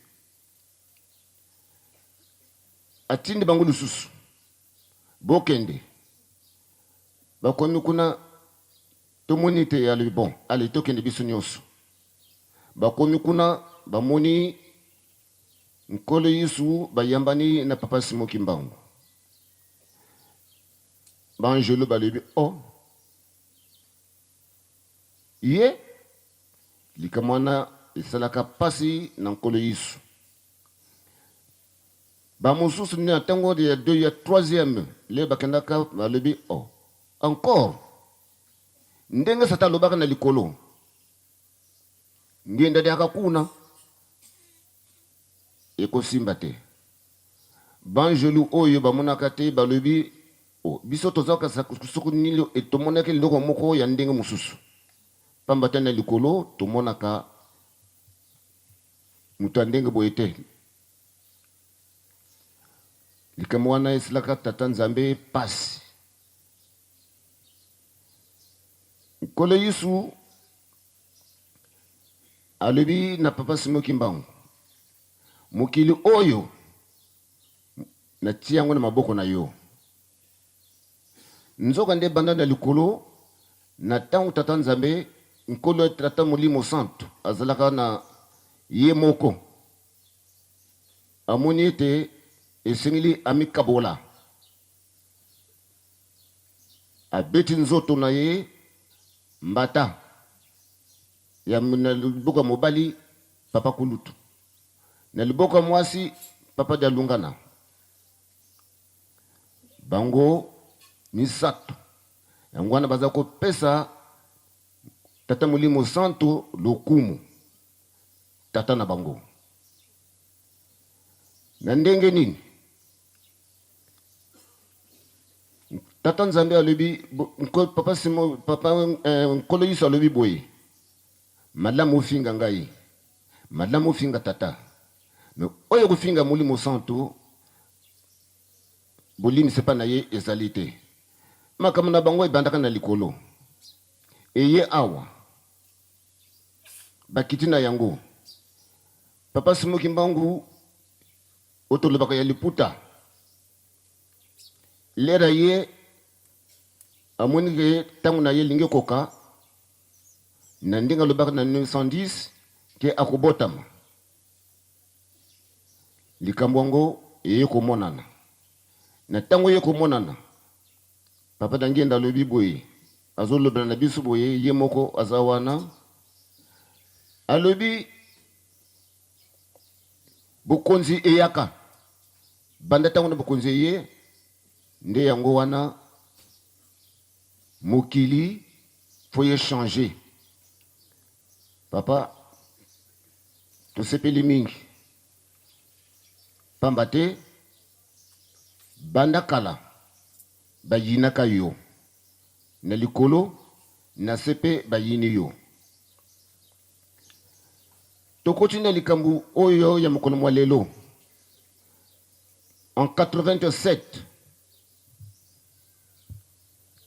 atindi bango lisusu bokende bakomi kuna tomoni te ali bon ali tokende biso nyonso bakomi kuna bamoni nkolo Yesu bayambani na papa Simoki Mbangu banjelu balebi ye likamwana esalaka pasi na nkolo Yesu bamosusu ni atango ya deux ya troisième le bakendaka balebi encore ndenge Satan alobaka na likolo ngenda de akakuna ekosimba te banjelu oyo bamonaka te balobi biso tozaka suku nini etomonaki liloko moko ya ndenge mosusu pamba te na likolo tomonaka mutu ya ndenge boye te likambo wana esilaka tata nzambe pasi nkolo Yesu alobi na papa Simoki Mbangu mokili oyo natia yango na maboko na yo nzoka nde banda na likolo na ntango tata nzambe nkolo tata molimo santo azalaka na ye moko amoni ete esengeli amikabola abeti nzoto na ye mbata ya na liboko mobali papa kulutu na liboko mwasi papa dialungana bango misato yango wana baza kopesa tata molimo santo lokumu tata na bango na ndenge nini tata nzambe alobi papa Simo papa nkolo Yesu alobi boye malamu ofinga ngai malamu ofinga tata me oyo kofinga molimo santo bolimi sepa na ye ezali te makambo na bango ebandaka na likolo eye awa bakiti na yango papa Simoki Mbangu otolobaka ya liputa lera ye amoni ke tango na ye lingi koka na ndenge alobaka na 1910 ke akobotama likambo yango eye komonana na tango ye komonana papa dangenda alobi boye azolobela na biso boye ye moko aza wana alobi bokonzi eyaka banda tango na bokonzi ye nde yango wana mokili faut échanger. Papa, tosepeli mingi pamba te banda kala bayinaka yo na likolo na sepe bayini yo. Tokoti na likambu oyo ya mokolo mwa lelo. En 87,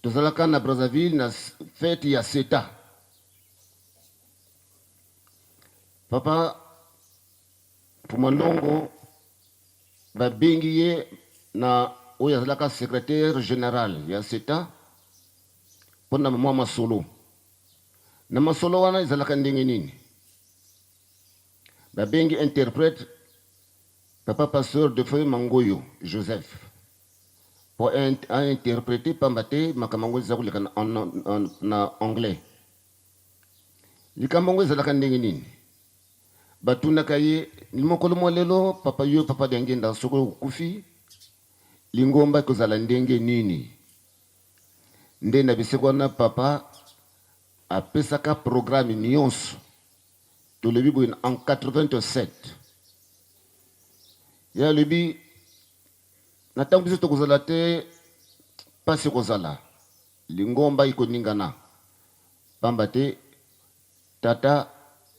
tozalaka na Brazzaville na fête ya Seta. Papa Pumalongo babengi ye na oyo azalaka secrétaire général ya Seta mpona mwa masolo. Na masolo wana ezalaka ndenge nini? Babengi interprète Papa Pasteur de Feu Mangoyo Joseph pour interpréter pambate makamango zakuleka na anglais. Likamango ezalaka ndenge nini? Batunaka ye limokolo mwa lelo papa yo papa dengenda soko kufi lingomba kozala ndenge nini? Nde na bisekwana papa apesaka programme nyonso tolebi boye en 87. Ya lebi na tango biso tokozala te pasi kozala lingomba ikoningana pamba te tata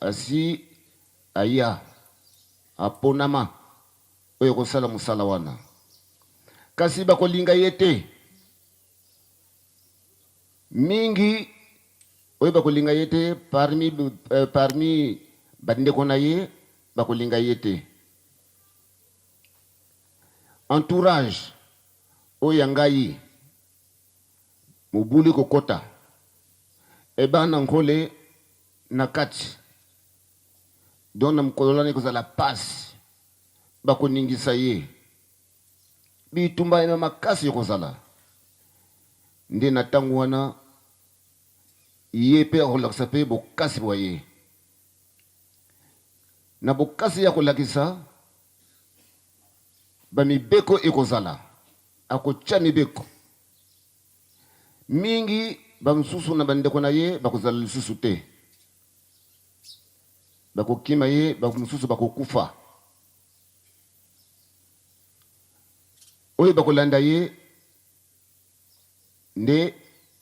asi aya aponama oyo kosala mosala wana kasi bakolinga ye te mingi oyo bakolinga ye te parmi bandeko na ye bakolinga ye te. Entourage oyo ngai mobuli kokota ebana nkole na kati dona mkololani kozala pasi bakoningisa ye bitumba ena makasi kozala nde na tango wana ye pe akolakisa pe bokasi bwa ye na bokasi ya kolakisa bamibeko ekozala akotya mibeko mingi bamususu na bandeko na ye bakozala lisusu te bakokima ye bamususu bakokufa oyo bakolanda ye nde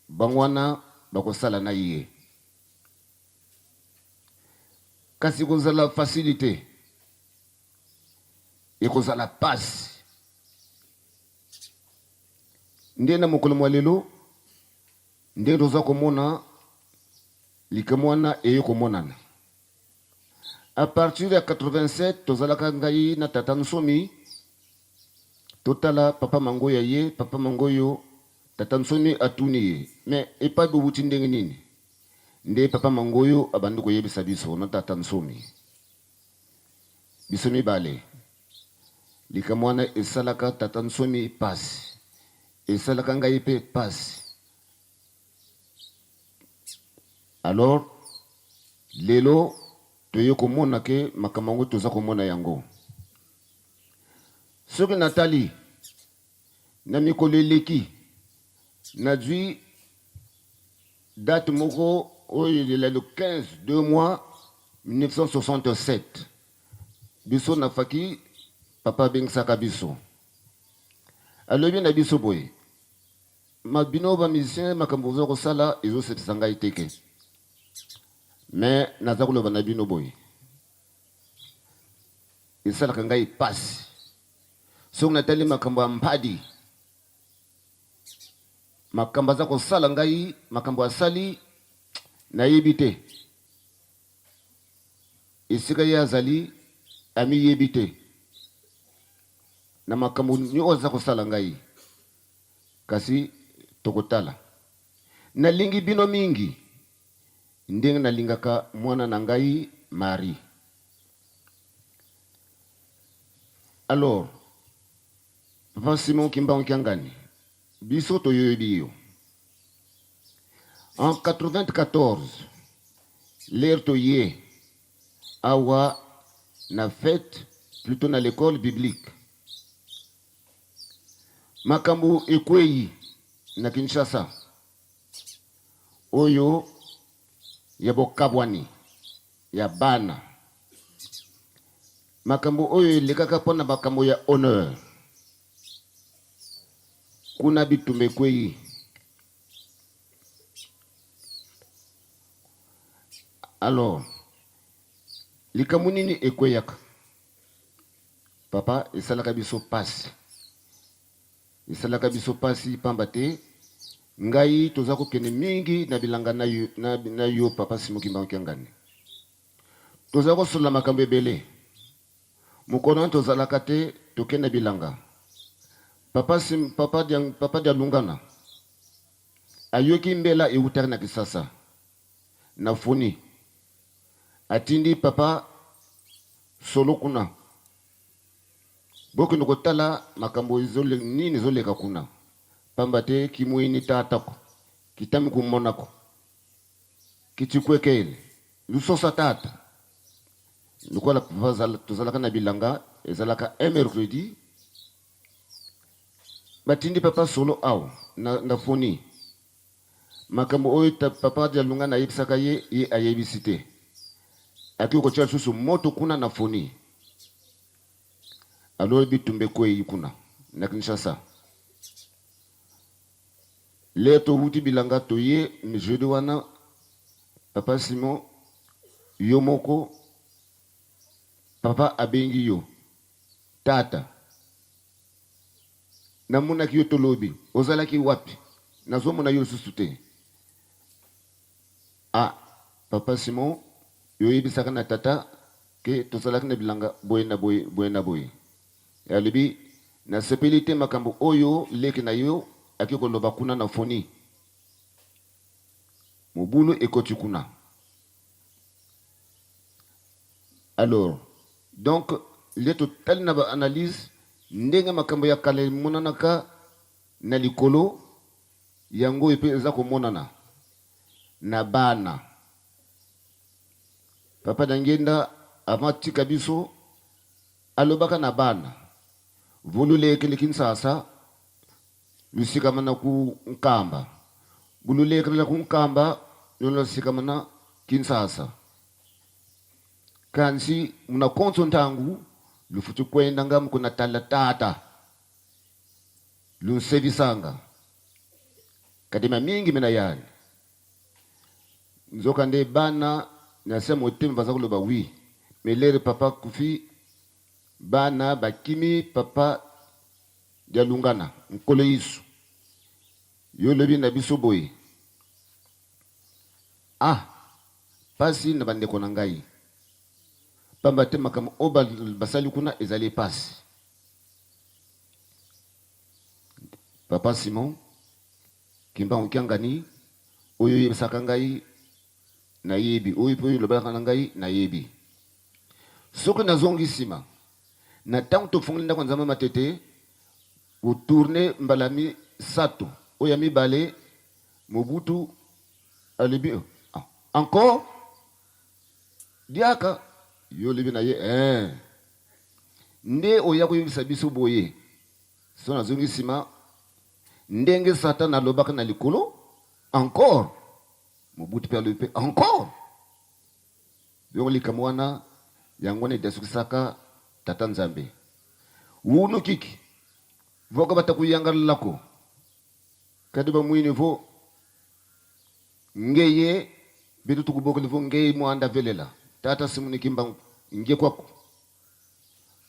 bangwana bakosala na ye kasi kozala facilité ekozala pasi nde na mokolo mwa lelo nde toza komona likambo wana eyo komonana. À partir ya 87 tozalaka ngai na tata nsomi totala papa mangoyo ye papa mangoyo tata nsomi atuni ye mais epai bobuti ndenge nini nde papa mangoyo abandi koyebisa biso na tata nsomi biso mibale likambo wana esalaka tata nsomi pasi esalaka ngai pe pasi. Alors lelo toye komona ke makamango toza komona yango soki natali na mikolo eleki nazwi date moko oyo le 15 2 mois 1967 biso nafaki papa bengisaka biso alobi na biso boye mabino ba musicien makambo oza kosala ezosepesa ngai teke mais naza koloba na bino boye esalaka ngai pasi soki natali makambo ya mpadi makambo aza kosala ngai makambo asali nayebi te esika ye azali amiyebi te na makambo nyonso aza kosala ngai kasi tokotala nalingi bino mingi ndenge nalingaka mwana na ngai Marie. Alors papa Simon Kimbangu Kiangani biso toyebi yo en 94 l'air toye awa na fête plutôt na l'école biblique makambo ekwei na Kinshasa oyo ya bokabwani ya bana makambo oyo elekaka mpona makambo ya honneur kuna bitumba ekwei alors likambo nini ekweyaka papa esalaka biso pasi pamba te ngai toza kokende mingi na bilanga na yo papa Simon Kimbangu Kiangani toza kosola makambo ebele mokolo tozalaka te tokende bilanga papa dia Lungana ayoki mbela eutaki na Kisasa na foni atindi papa solo kuna bokende kotala makambo nini ezoleka kuna pamba te kimwini tatako kitami kumonako kitikwekele lusosa tata lukola papa tozalaka na bilanga ezalaka un mercredi batindi papa solo aw na foni makambo oyo papa dia Lungana ayebisaka ye ayebisi te aki kotia susu moto kuna na foni alors bitumbe kwei kuna na Kinshasa leto huti bilanga toye jeudi wana papa Simon yomoko papa abengi yo tata namonaki yo tolobi ozalaki wapi nazomona yo susu te papa Simon yo yebisaka na tata ke tozalaki na bilanga boye na boye yalobi na sepeli te makambo oyo leki na yo aki koloba kuna na foni mobulu ekoti kuna alors donc leto tali na ba analyse ndenge makambo ya kale monanaka na likolo yango epe eza komonana na bana papa dangenda amatika biso alobaka na bana volulekele Kinshasa lusikamana ku Nkamba bululekele ku Nkamba lusikamana Kinshasa kansi muna konso ntangu lufutu kwenda ngam kuna tata lunsevisanga kadima mingi mina yani nzoka nde bana nasema otemba baza kuloba wi melere papa kufi bana bakimi papa dia Lungana nkolo yisu yo lobi na biso boye pasi na bandeko na ngai pamba te makambo oba basali kuna ezali pasi papa Simon Kimbangu Kiangani oyo yebisaka ngai na yebi oyo po lobaka na ngai na yebi soki nazongi sima na tango tofungoli ndako nzambe matete otourne mbalami sato oyo mibale Mobutu alibi encore diaka yo libi na ye nde oya koyebisa biso boye so nazongi sima ndenge Satan alobaka na likolo encore Mobutu pe alobi encore yo likambo wana yango ne desukisaka tata nzambe wuno kiki voka batakuyanga lako kadi ba mwini vo ngeye bitu tukuboko livo ngeye mwanda velela tata Simon Kimbangu nge kwako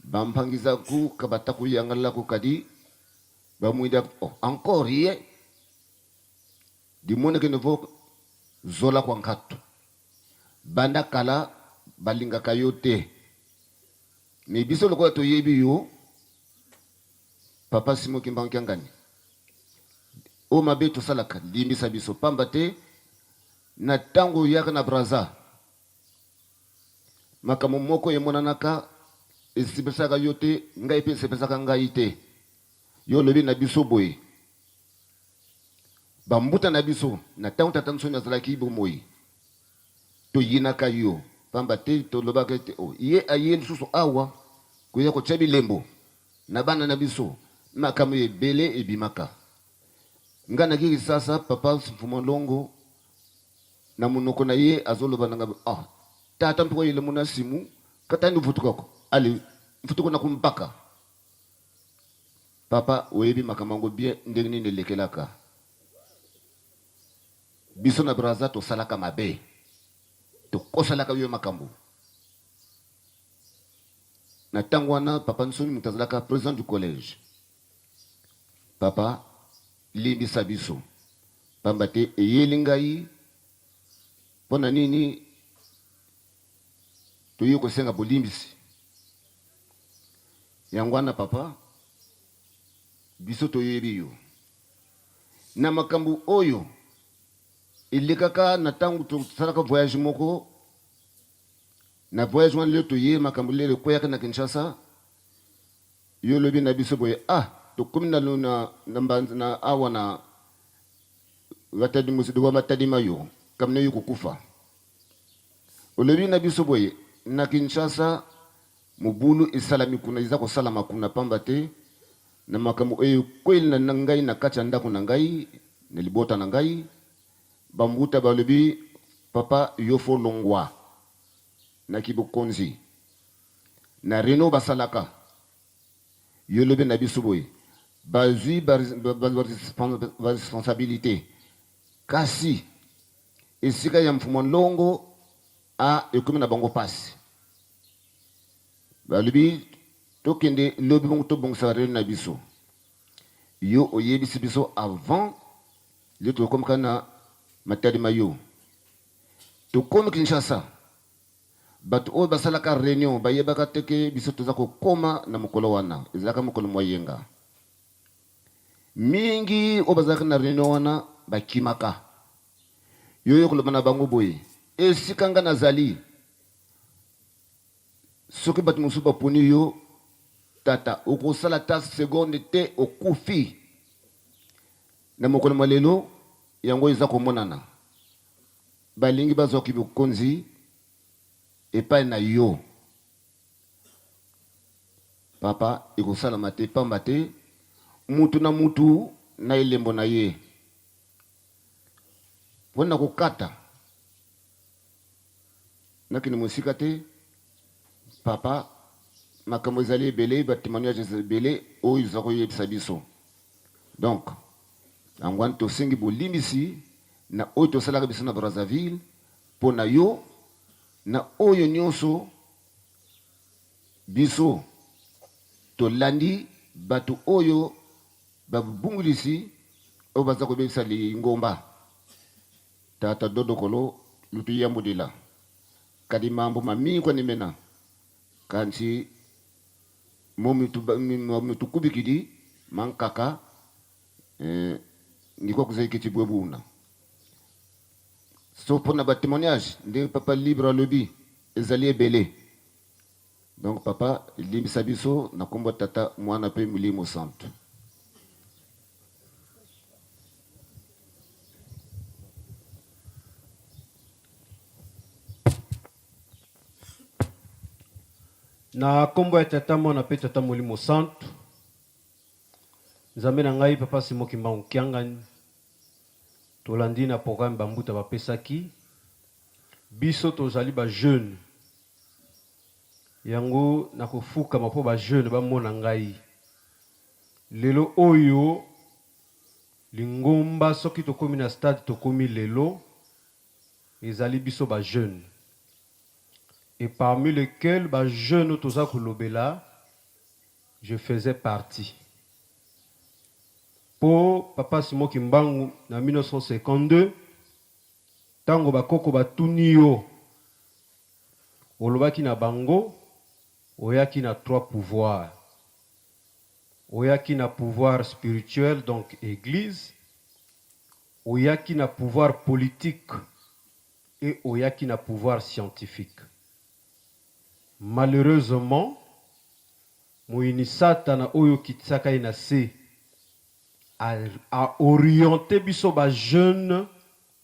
bampangiza ku kabatakuyanga lako kadi ba mwida encore ye dimone ke nevo zola kwa nkatu banda kala balinga kayote me biso lokola toyebi yo papa Simon Kimbangu Kiangani o mabe tosalaka limbisa biso pamba te na tango yaka na braza makambo moko emonanaka esipesaka yo te ngai mpe esipesaka ngai te yo lobi na biso boye bambuta na biso na tango tata nsoni azalaki bomoi toyinaka yo pamba te tolobaka te ye aye lisusu awa koya kotia bilembo na bana na biso makambo ebele ebimaka nga nakiki sasa papa mfumo longo na munoko na ye azoloba nanga tata mpiko yele muna simu katani mfutukako ali mfutuko na kumpaka papa oyebi makamango bien ndenge nini elekelaka biso na braza tosalaka mabe tokosalaka yo makambo na ntango wana papa nsoni moto azalaka président du collège papa limbisa biso pamba te eyeli ngai mpo na nini toyei kosenga bolimbisi yango wana papa biso toyebi yo na makambo oyo elekaka na ntango tosalaka voyage moko na voyage wana lelo toye makambo lelo ekweyaka na Kinshasa yo lobi na biso boye tokomi na awa na watadima yo kamina yo kokufa olobi na biso boye na Kinshasa mobulu esalami kuna eza kosalama kuna pamba te na makambo oyo ekweli na ngai na kati ya ndako na ngai na libota na ngai bambuta balobi papa yo fo longwa na kibokonzi na reno basalaka yo lobi na biso boye bazwi responsabilité kasi esika ya mfumo longo ekomi na bango pasi balobi tokende lobi bongo tobongisaka reno na biso yo oyebisi biso avant le tokomaka na matadima yo tokomi Kinshasa bato oyo basalaka réunion bayebaka teke biso toza kokoma na mokolo wana ezalaka mokolo moyenga mingi oyo bazalaka na réunion wana bakimaka yo koloba na bango boye esika nga nazali soki bato mosusu baponi yo tata okosala ta seconde te okufi na mokolo mwa lelo yango eza komonana balingi bazwaki bokonzi epai na yo papa ekosalama te pamba te mutu na mutu na elembo na ye mpo na kokata nakini mosika te papa makambo ezali ebele batémoignage ebele oyo eza koyebisa biso donc yango wana tosengi bolimbisi na oyo tosalaka biso na Brazzaville mpo na yo na oyo nyonso biso tolandi bato oyo babungulisi oyo baza kobebisa lingomba tata dodokolo lutu yambudila kadi mambo mamii kwa nimena kansi momitu kubikidi mankaka ngiko kuzaikiti bwebuna so pona ba témoignage ndenge papa libre alobi ezali ebele donc papa limbisa biso na kombo tata mwana pe mulimo santo na kombo ya tata mwana pe tata molimo santo nzambe na ngai papa Simon Kimbangu Kiangani tolandi na programme bambuta bapesaki biso tozali ba jeune yango na kofukama mpo ba jeune bamona ngai lelo oyo lingomba soki tokomi na stade tokomi lelo ezali biso ba jeune et parmi lesquels ba jeune toza kolobela je faisais partie. Pour papa Simon Kimbangu en 1952, tango bakoko batuni yo olobaki na bango oyaki na 3 pouvoirs. Oyaki na pouvoir spirituel donc église, oyaki na pouvoir politique et oyaki na pouvoir scientifique. Malheureusement, Moïni Satana oyo kitsaka inase a orienté biso ba jeune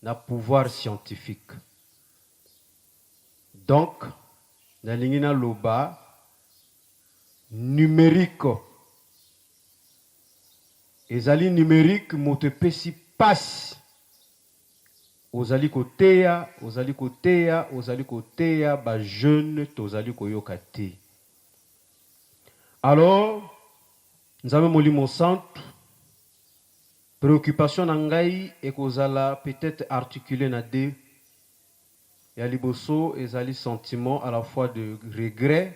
na pouvoir scientifique. Donc, na lingina loba numérique ezali numérique moto pesi passe ozali koteya ba jeune tozali koyoka te. Alors nzambe molimo santo préoccupation na ngai ekozala peut-être articulé na deux. Ya liboso ezali sentiment à la fois de regret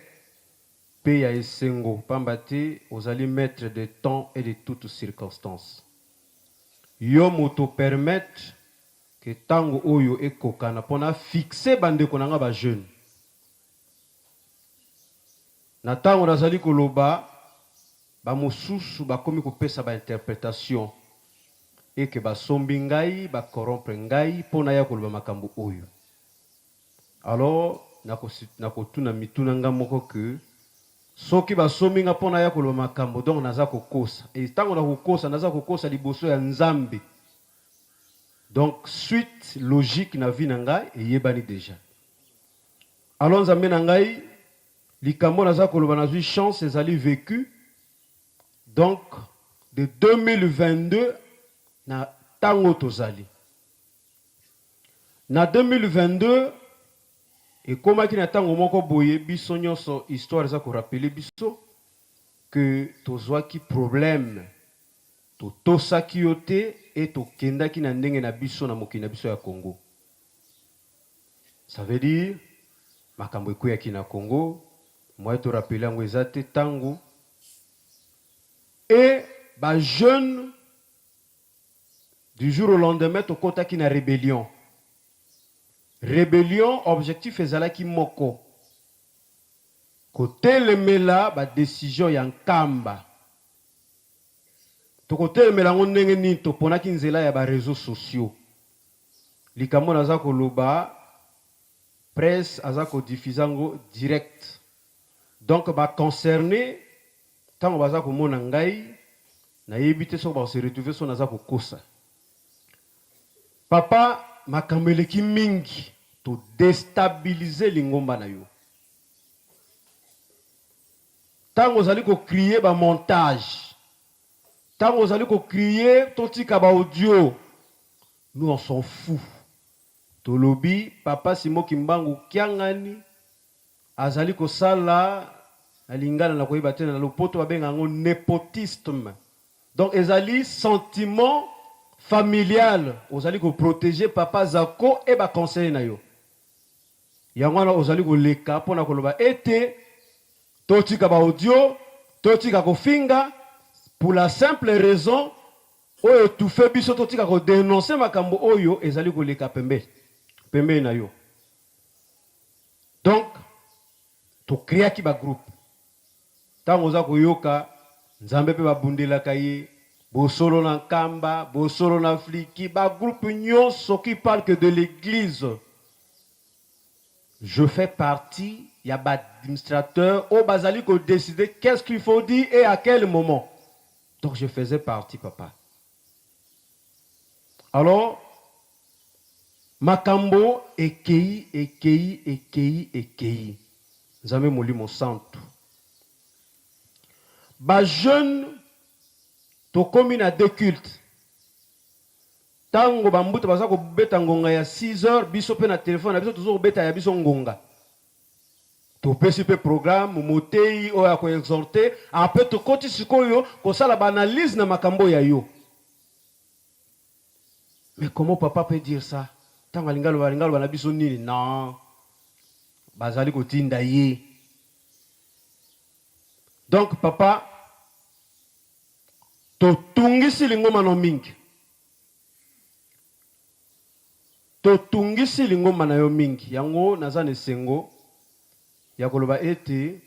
pe ya esengo pambate ozali maître de temps et de toutes circonstances. Yo moto permettre que tango oyo ekokana pona fixer bandeko nanga ba jeune. Na tango nazali koloba ba mosusu bakomi kopesa ba interprétation et que ba sombi ngai ba corrompre ngai pona ya koloba makambo oyo. Alors nakotuna mituna nga moko que soki ba sombi nga pona ya koloba makambo donc naza kokosa et tango na kokosa naza kokosa liboso ya Nzambe. Donc suite logique na vie na ngai eyebani déjà. Alors Nzambe na ngai likambo naza koloba nazwi chance ezali vécu. Donc de 2022 na tango tozali. Na 2022 et comme qui na tango moko boye biso nyonso histoire za ko rappeler biso que tozwa ki problème to tosaki yote et to kenda ki na ndenge na biso na mokili na biso ya Congo. Ça veut dire makambo ekuya ki na Congo moi to rappeler ngo ezate tango et ba jeune du jour au lendemain to kota ki na rébellion. Rébellion, objectif ezalaki moko. Côté le mela, ba décision yankamba. To côté le mela ndenge ni to ponaki nzela ya ba réseaux sociaux. Likambo naza koloba presse azako diffusango direct. Donc ba concerné tango baza ko mona ngai na yebite so ba se retrouver so naza ko kosa. Papa makambo mingi to déstabiliser lingomba na yo. Tango ozali ko crier ba montage. Tango ozali ko crier totika ba audio. Nous on s'en fout. To lobi papa Simo Kimbangu kiangani azali ko sala alingana na koyeba tena na lopoto babenga ngo népotisme. Donc ezali sentiment familial, ozali ko protéger papa Zako et ba conseiller na yo. Yangwana ozali ko leka pona koloba ete totika ba audio, totika ko finga pour la simple raison oyo tu fais biso totika ko dénoncer makambo oyo ezali ko leka pembe na yo. Donc to créer ki ba groupe. Tango za ko yoka Nzambe pe ba bundela kaye Bosolo na Kamba, Bosolo na Fliki, ba groupe nyonso qui parle que de l'église. Je fais partie, il y a ba administrateur, au bazali ko décider qu'est-ce qu'il faut dire et à quel moment. Donc je faisais partie, papa. Alors, makambo ekei. Nzambe molimo santo. Ba jeune to komi na deux cultes. Tango bambuta baza ko beta ngonga ya 6 heures biso pe na téléphone na biso tozo beta ya biso ngonga. To pesi pe programme motei o ya ko exhorter après to koti sikoyo ko sala ba analyse na makambo ya yo. Mais comment papa peut dire ça? Tango lingalo bana biso nini? Non. Bazali ko tinda ye. Donc papa to tungisi lingoma no mingi. To tungisi lingoma na yo mingi. Yango nazane sengo ya koloba ete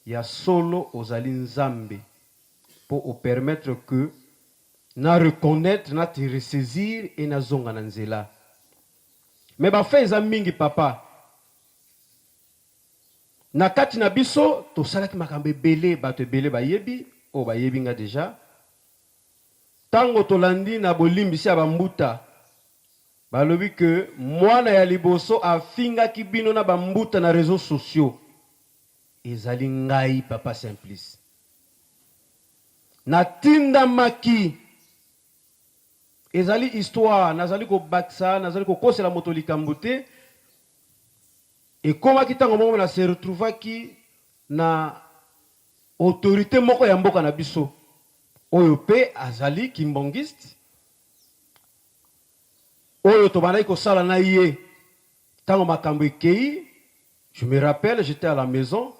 ya solo ozali Nzambe pour permettre que na reconnaître na te ressaisir et na zonga na nzela. Mais ba fait za mingi papa. Na kati na biso to salaki makambe belé ba te belé ba yebi o ba yebi nga déjà. Tango tolandi na bolimbisi ya bambuta balobi que mwana ya liboso afinga kibino na bambuta na réseaux sociaux ezali ngai papa Simplice. natinda maki ezali histoire nazali ko baksa nazali ko kosela moto likambo te ekomaki ntango moko na se retrouvaki na autorité moko ya mboka na biso oyo pe azali kimbongiste oyo tobandaki kosala na ye ntango makambo ekei. Je me rappelle, j'étais à la maison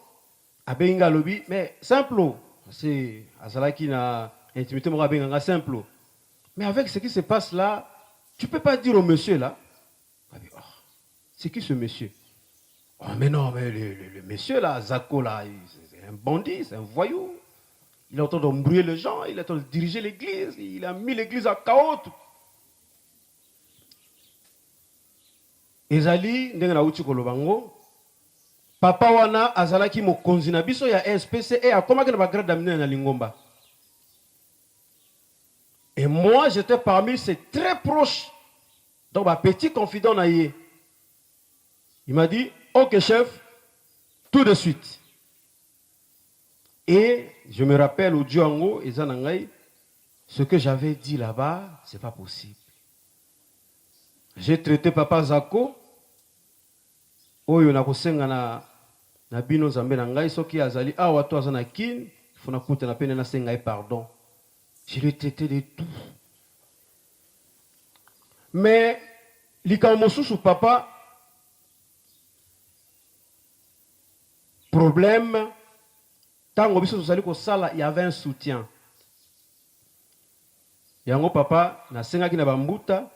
abenga lobi mais simple c'est azalaki na intimité moko abenganga simple. Mais avec ce qui se passe là, tu ne peux pas dire au monsieur là, oh, c'est qui ce monsieur? Oh, mais non, mais le monsieur là, Zako là, c'est un bandit, c'est un voyou. Il est en train d'embrouiller les gens, il est en train de diriger l'église, il a mis l'église à chaos. Ezali, ndenge na uti kolobango, papa wana azalaki mokonzi na biso ya SPC et akomaki na bagrade d'amener na Lingomba. Et moi, j'étais parmi ces très proches. Donc, ma petit confident naïe. Il m'a dit, ok chef, tout de suite. Et je me rappelle au Django et Zanangaï, ce que j'avais dit là-bas, c'est pas possible. J'ai traité papa Zako. Oyo na kosenga na bino zambe na ngai soki azali awa to azana kin, fona kuta na pene na senga pardon. Je l'ai traité de tout. Mais, l'ikamosusu papa, problème, tant que il y avait un soutien. Yango papa, na senga ki na bambuta,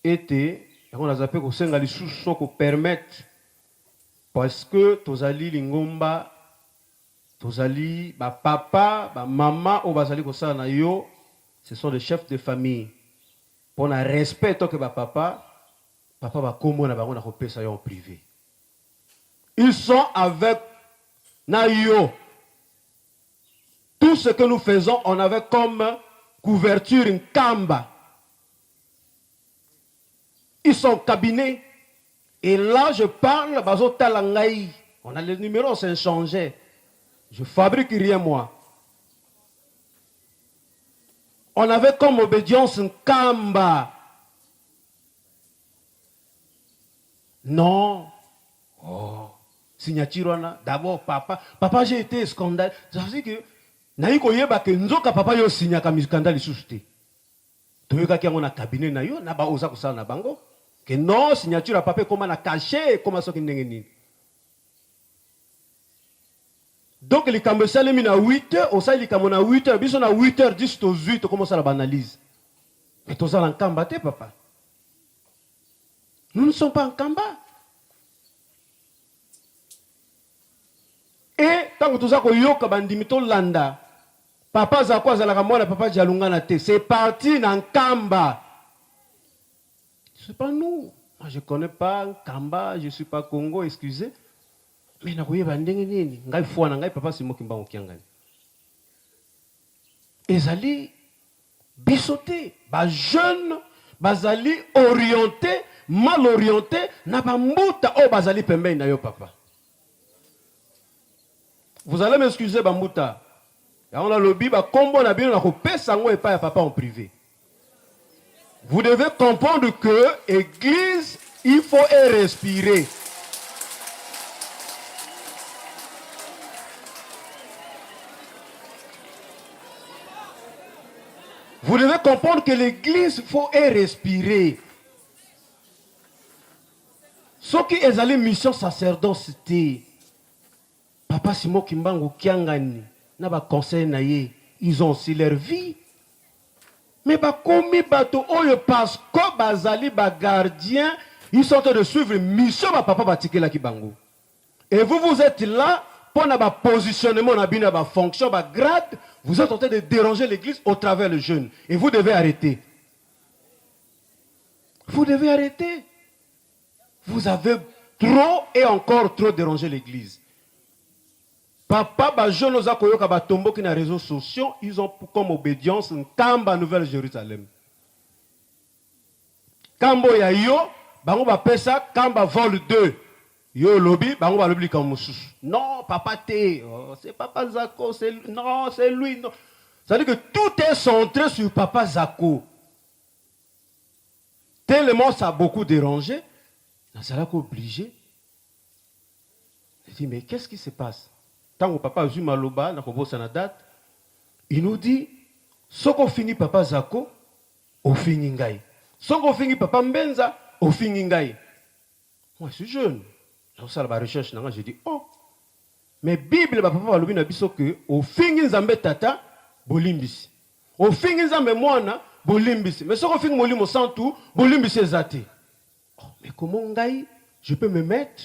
était, yango na zape ko senga li suso ko permettre, parce que tozali lingomba, tozali, ba papa, ba maman, ou bazali kosala na yo, ce sont des chefs de famille. Pour un respect que ba papa va comment na bango na kopesa yo en privé. Ils sont avec na yo. Tout ce que nous faisons, on avait comme couverture une kamba. Ils sont au cabinet. Et là, je parle, bazo talangai. On a les numéros, c'est changé. Je fabrique rien, moi. On avait comme obédience un kamba. Non. Oh. Signature, d'abord, papa. Papa, j'ai été scandale. Ça veut dire que, naïko yeba que nzoka papa yo signa comme scandale sous-té. Toyoka ki on a cabinet na yo, na ba oza ko sala na bango. Que non, signature à papa comment na caché, comment ça ki ndengeni. Donc, les cambrisseurs, les à 8h, au sein, les cambrisseurs, à 8h, ils sont à 8h10, aux 8, on commence à la banalise. Mais tous ça en combattre, papa. Nous ne sommes pas en combat. Et, tant que tout ça, yoka bandimito landa, papa Zakwa Zalakamona, papa Djalungana te, c'est parti dans Kamba. C'est pas nous. Moi, je ne connais pas Kamba, je ne suis pas Congo, excusez. Mais nakoye bandenge nini ngai fwana ngai papa simo kimbango kiangani ezali bisoté ba jeune bazali orienté mal orienté na bambuta o bazali pembeni na yo papa. Vous allez m'excuser bambuta ya on a lobby ba kombo na bino na kopesa ngo epa ya papa en privé. Vous devez comprendre que église il faut respirer. Vous devez comprendre que l'église, il faut respirer. Ce qui est allé mission sacerdoce, c'était Papa Simon Kimbango Kiangani, n'a pas conseil naïe, ils ont aussi leur vie. Mais bah comme bateau oyo parce que bazali ba gardien, ils sont en train de suivre mission ba papa batike la Kibango. Et vous êtes là pour na ba positionnement na bina ba fonction ba grade. Vous êtes en train de déranger l'église au travers le jeûne. Et vous devez arrêter. Vous devez arrêter. Vous avez trop et encore trop dérangé l'église. Papa, ba jeune oza koyoka ba tombo qui na réseaux sociaux, ils ont comme obédience un Kamba Nouvelle-Jérusalem. Kambo ya yo, bango ba pesa Kamba vol 2. Yo lobby, bango ba lobby comme mususu. Non, papa té, oh, c'est papa Zako, c'est non, c'est lui non. C'est-à-dire que tout est centré sur Papa Zako. Tellement ça a beaucoup dérangé, Nazalaki obligé. Il dit, mais qu'est-ce qui se passe? Tant que Papa Zuma Maloba, na date, il nous dit, ce qu'on finit Papa Zako, au fini ngai. Ce qu'on finit Papa Mbenza, au fini ngai. Moi, je suis jeune. J'ai fait la recherche, j'ai dit, oh, mais Bible, Papa Malobi n'a biso que, au fini Nzambe Tata, bolimbisi. Au fini Nzambe Mwana, bolimbisi. Mais ce qu'on finit Molimo Santou, bolimbisi ezate. Oh, mais comment ngai, je peux me mettre,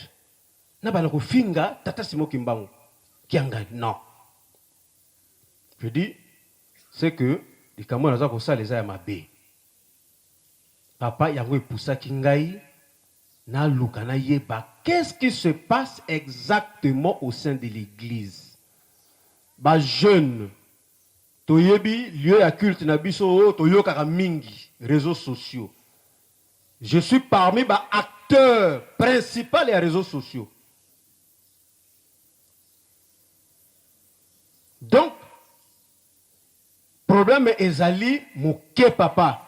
na banako finga, Tata Simo Kimbangu. Kianga, non. Je dis, c'est que, les Camerounais, pour ça, les a mabé. Papa, yango epoussa kingai, na luka na yeba. Qu'est-ce qui se passe exactement au sein de l'église? Ba jeune, toyebi, lieu à culte na biso, toyoka mingi, réseaux sociaux. Je suis parmi ba acteurs principaux des réseaux sociaux. Donc, problème ezali moke papa.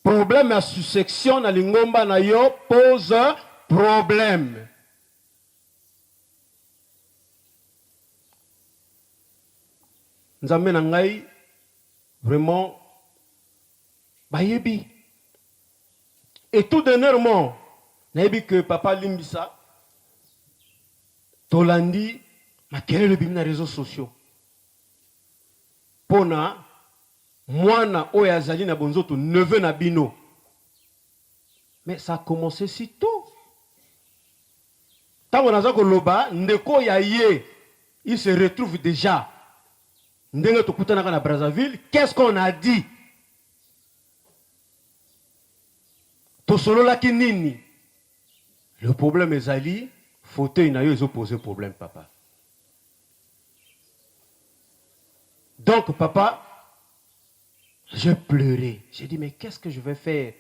Problème à succession na lingomba na yo pose problème. Nzambe na ngai vraiment bayebi. Et tout dernièrement, nayebi que papa Limbisa Tolandi ma quel le bim na réseaux sociaux. Pona Mwana oyazali na bonzoto neveu na bino. Mais ça a commencé si tôt. Tant on a dit que loba ndeko ya ye, il se retrouve déjà. Ndenge to kutana na Brazzaville, qu'est-ce qu'on a dit? To solo la kinini. Le problème est ali, fauteuil na yo ils ont posé problème papa. Donc papa, j'ai pleuré. J'ai dit, mais qu'est-ce que je vais faire?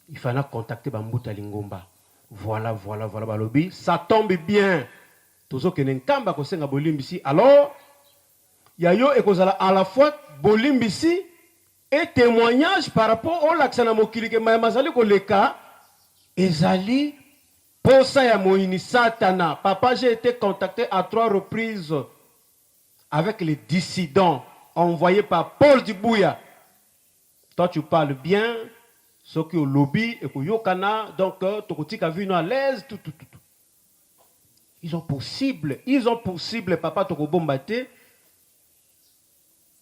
Il fallait contacter Bambuta Lingomba. Voilà, Balobi. Ça tombe bien. Tozo Kenenkamba Kosenga Bolimbisi. Alors, Yayo et Kozala à la fois Bolimbisi et témoignage par rapport au Laksana Mokili que Mayamazali Koleka. Ezali, Posa ya Moini Satana. Papa, j'ai été contacté à 3 reprises avec les dissidents envoyé par Paul Dibouya. Toi, tu parles bien, ce qui est au lobby, et que Yokana, donc, Tokotik a vu à l'aise, tout. Ils ont possible, papa Toko Bombate,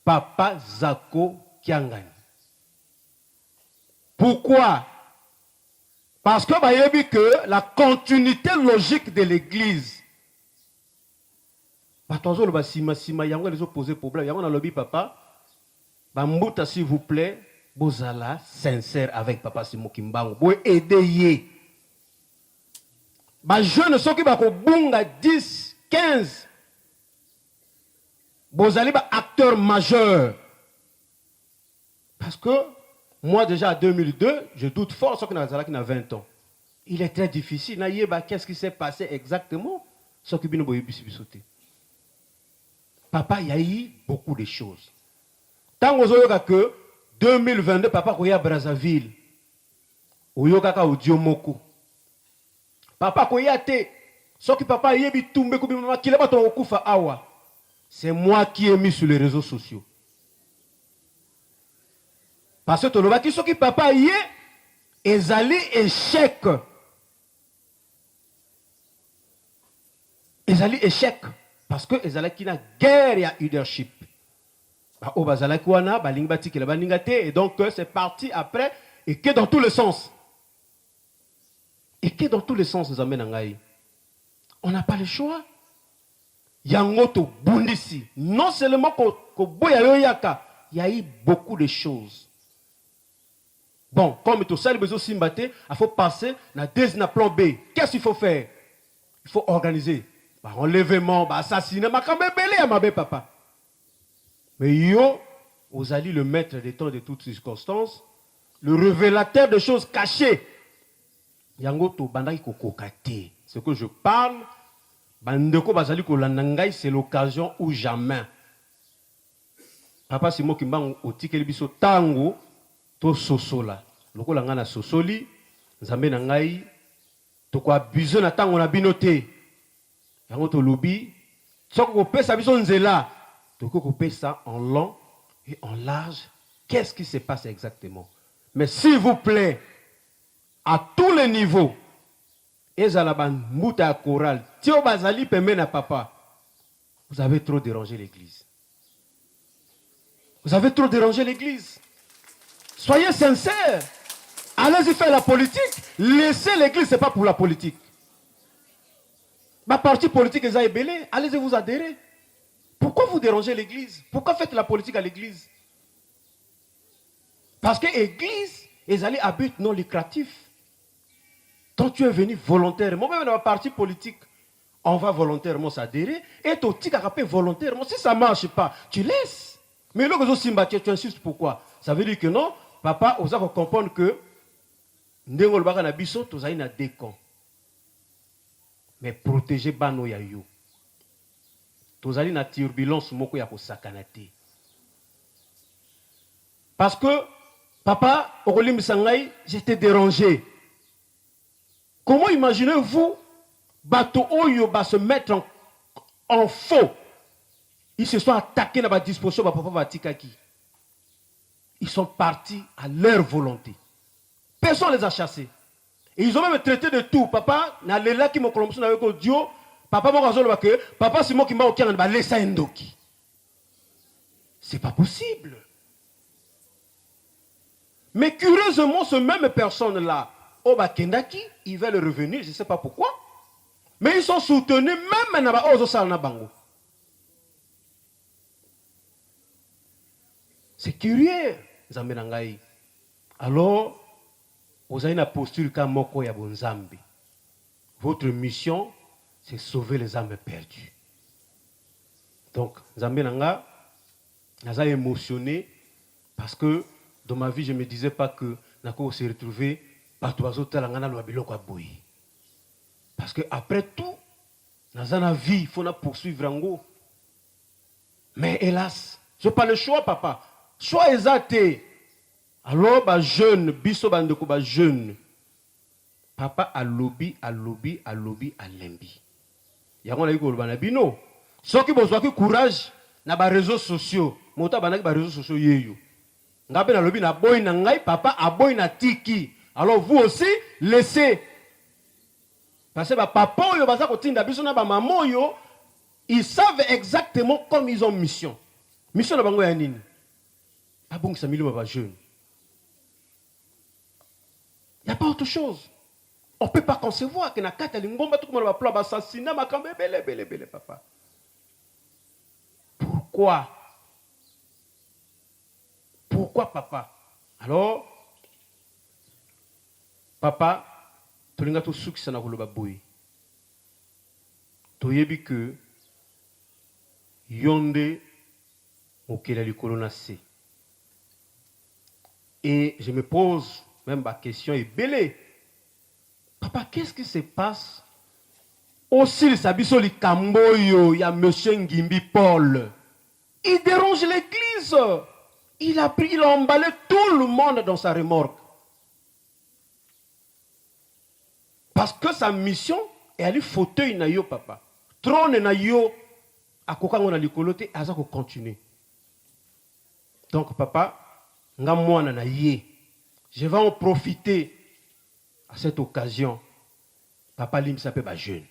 papa Zako Kiangani. Pourquoi? Parce que, bah, que la continuité logique de l'église, attention, le sima, yango les opposés problème. Yango na lobby papa. Bambuta s'il vous plaît, bozala sincère avec papa Simo Kimbangu. Bo aider yé. Ba jeune ceux qui ba ko bunga 10, 15. Bozali ba acteur majeur. Parce que moi déjà en 2002, je doute fort ce que Nazala qui a 20 ans. Il est très difficile. Na yeba qu'est-ce qui s'est passé exactement? Ce qui bino boye bisoté. Papa, il y a eu beaucoup de choses. Tant que 2022, papa, il y a Brazzaville. Il y a Odiomoko. Papa, il y a te. Ce que papa, il y a Bitumbe, c'est moi qui ai mis sur les réseaux sociaux. Parce que ce que papa, il y a, ezali échec. Ezali échec. Parce que ezalaki na guerre ya leadership. Ba bazalaki wana balingba tikela baningate et donc c'est parti après et que dans tous les sens. Et que dans tous les sens nous amène ngai. On n'a pas le choix. Yango to bundisi. Non seulement ko boya yoyaka, il y a eu beaucoup de choses. Bon, comme tout ça les besoins simbate, il faut passer na deuxième plan B. Qu'est-ce qu'il faut faire? Il faut organiser. Enlèvement, assassinat, papa. Mais yo, vous allez le maître des temps de toutes circonstances, le révélateur de choses cachées. Yango to bandaki kokokate. Ce que je parle, bandeko bazali kolanda ngai, c'est l'occasion ou jamais. Papa Simon Kimbangu otikeli biso tango to sosola. Lokola nga na sosoli, nzambe na ngai to ko abuse na tango na binote. Yango to lobi, soko ko pesa biso nzela, to ko pesa en long et en large. Qu'est-ce qui se passe exactement? Mais s'il vous plaît, à tous les niveaux, ezalaban mouta chorale, tio bazali pembe na papa, vous avez trop dérangé l'église. Vous avez trop dérangé l'église. Soyez sincères. Allez-y faire la politique. Laissez l'église, ce n'est pas pour la politique. Ma parti politique est ébellé. Allez-y vous adhérer. Pourquoi vous dérangez l'église? Pourquoi faites la politique à l'église? Parce que l'église est allée à but non lucratif. Donc tu es venu volontairement. Même dans la parti politique, on va volontairement s'adhérer. Et ton petit carapé volontairement. Si ça ne marche pas, tu laisses. Mais là, tu insistes pourquoi? Ça veut dire que non, papa, on va comprendre que nous avons des camps. Mais protéger bano ya yo. Tous allez na turbulence moko ya ko sakanate. Parce que papa, Okolim Sangai, j'étais dérangé. Comment imaginez-vous bateau oyo va se mettre en faux? Ils se sont attaqués dans la disposition de papa Vatikaki. Ils sont partis à leur volonté. Personne ne les a chassés. Et ils ont même traité de tout. Papa, na lela qui m'a colombé avec Dieu. Papa m'a dit que papa c'est moi qui m'a okian ba laisser endoki. C'est pas possible. Mais curieusement, ce même personne là, Oba Kendaki, ils veulent revenir, je ne sais pas pourquoi. Mais ils sont soutenus même dans Ozo Salna Bango. C'est curieux, Zambé. Alors, vous avez une posture comme Moko ya Bonzambi. Votre mission, c'est sauver les âmes perdues. Donc, Zambé Nanga, j'ai émotionné parce que dans ma vie, je ne me disais pas que Nako s'est retrouvé par trois autres Talangana Loabiloko Aboyi. Parce que après tout, dans la vie, il faut poursuivre Rango. Mais hélas, je n'ai pas le choix, papa. Choix exact. Alors, bah jeune, biso bandeko bah jeune. Papa a lobby, a lembi. Yango na yiko lobana bino. Soki bozwa ki courage na ba réseaux sociaux. Mota banaki ba réseaux sociaux yeyo. Ngabe na lobby na boy na ngai, papa a boy na tiki. Alors vous aussi, laissez. Parce que papa yo baza kotinda biso na ba maman yo, ils savent exactement comme ils ont mission. Mission na bango ya nini? Ah bon, ça milio ba jeune. Il n'y a pas autre chose. On ne peut pas concevoir que na kata lingomba tout le monde va plan assassinat makambe bele papa. Pourquoi? Pourquoi papa? Alors papa, tu l'as tout succès na koloba boy. Tu yebi que yonde okela likolo na se. Et je me pose même ma question est belle. Papa, qu'est-ce qui se passe? Aussi, le sabiso li kamboyo, il y a monsieur Ngimbi Paul. Il dérange l'église. Il a emballé tout le monde dans sa remorque. Parce que sa mission est aller fauteuil na yo, papa. Trône na yo, à kokango na likolote, aza ko continuer. Donc, papa, nga mwana na ye. Je vais en profiter à cette occasion. Papa Lim s'appelle ba jeune.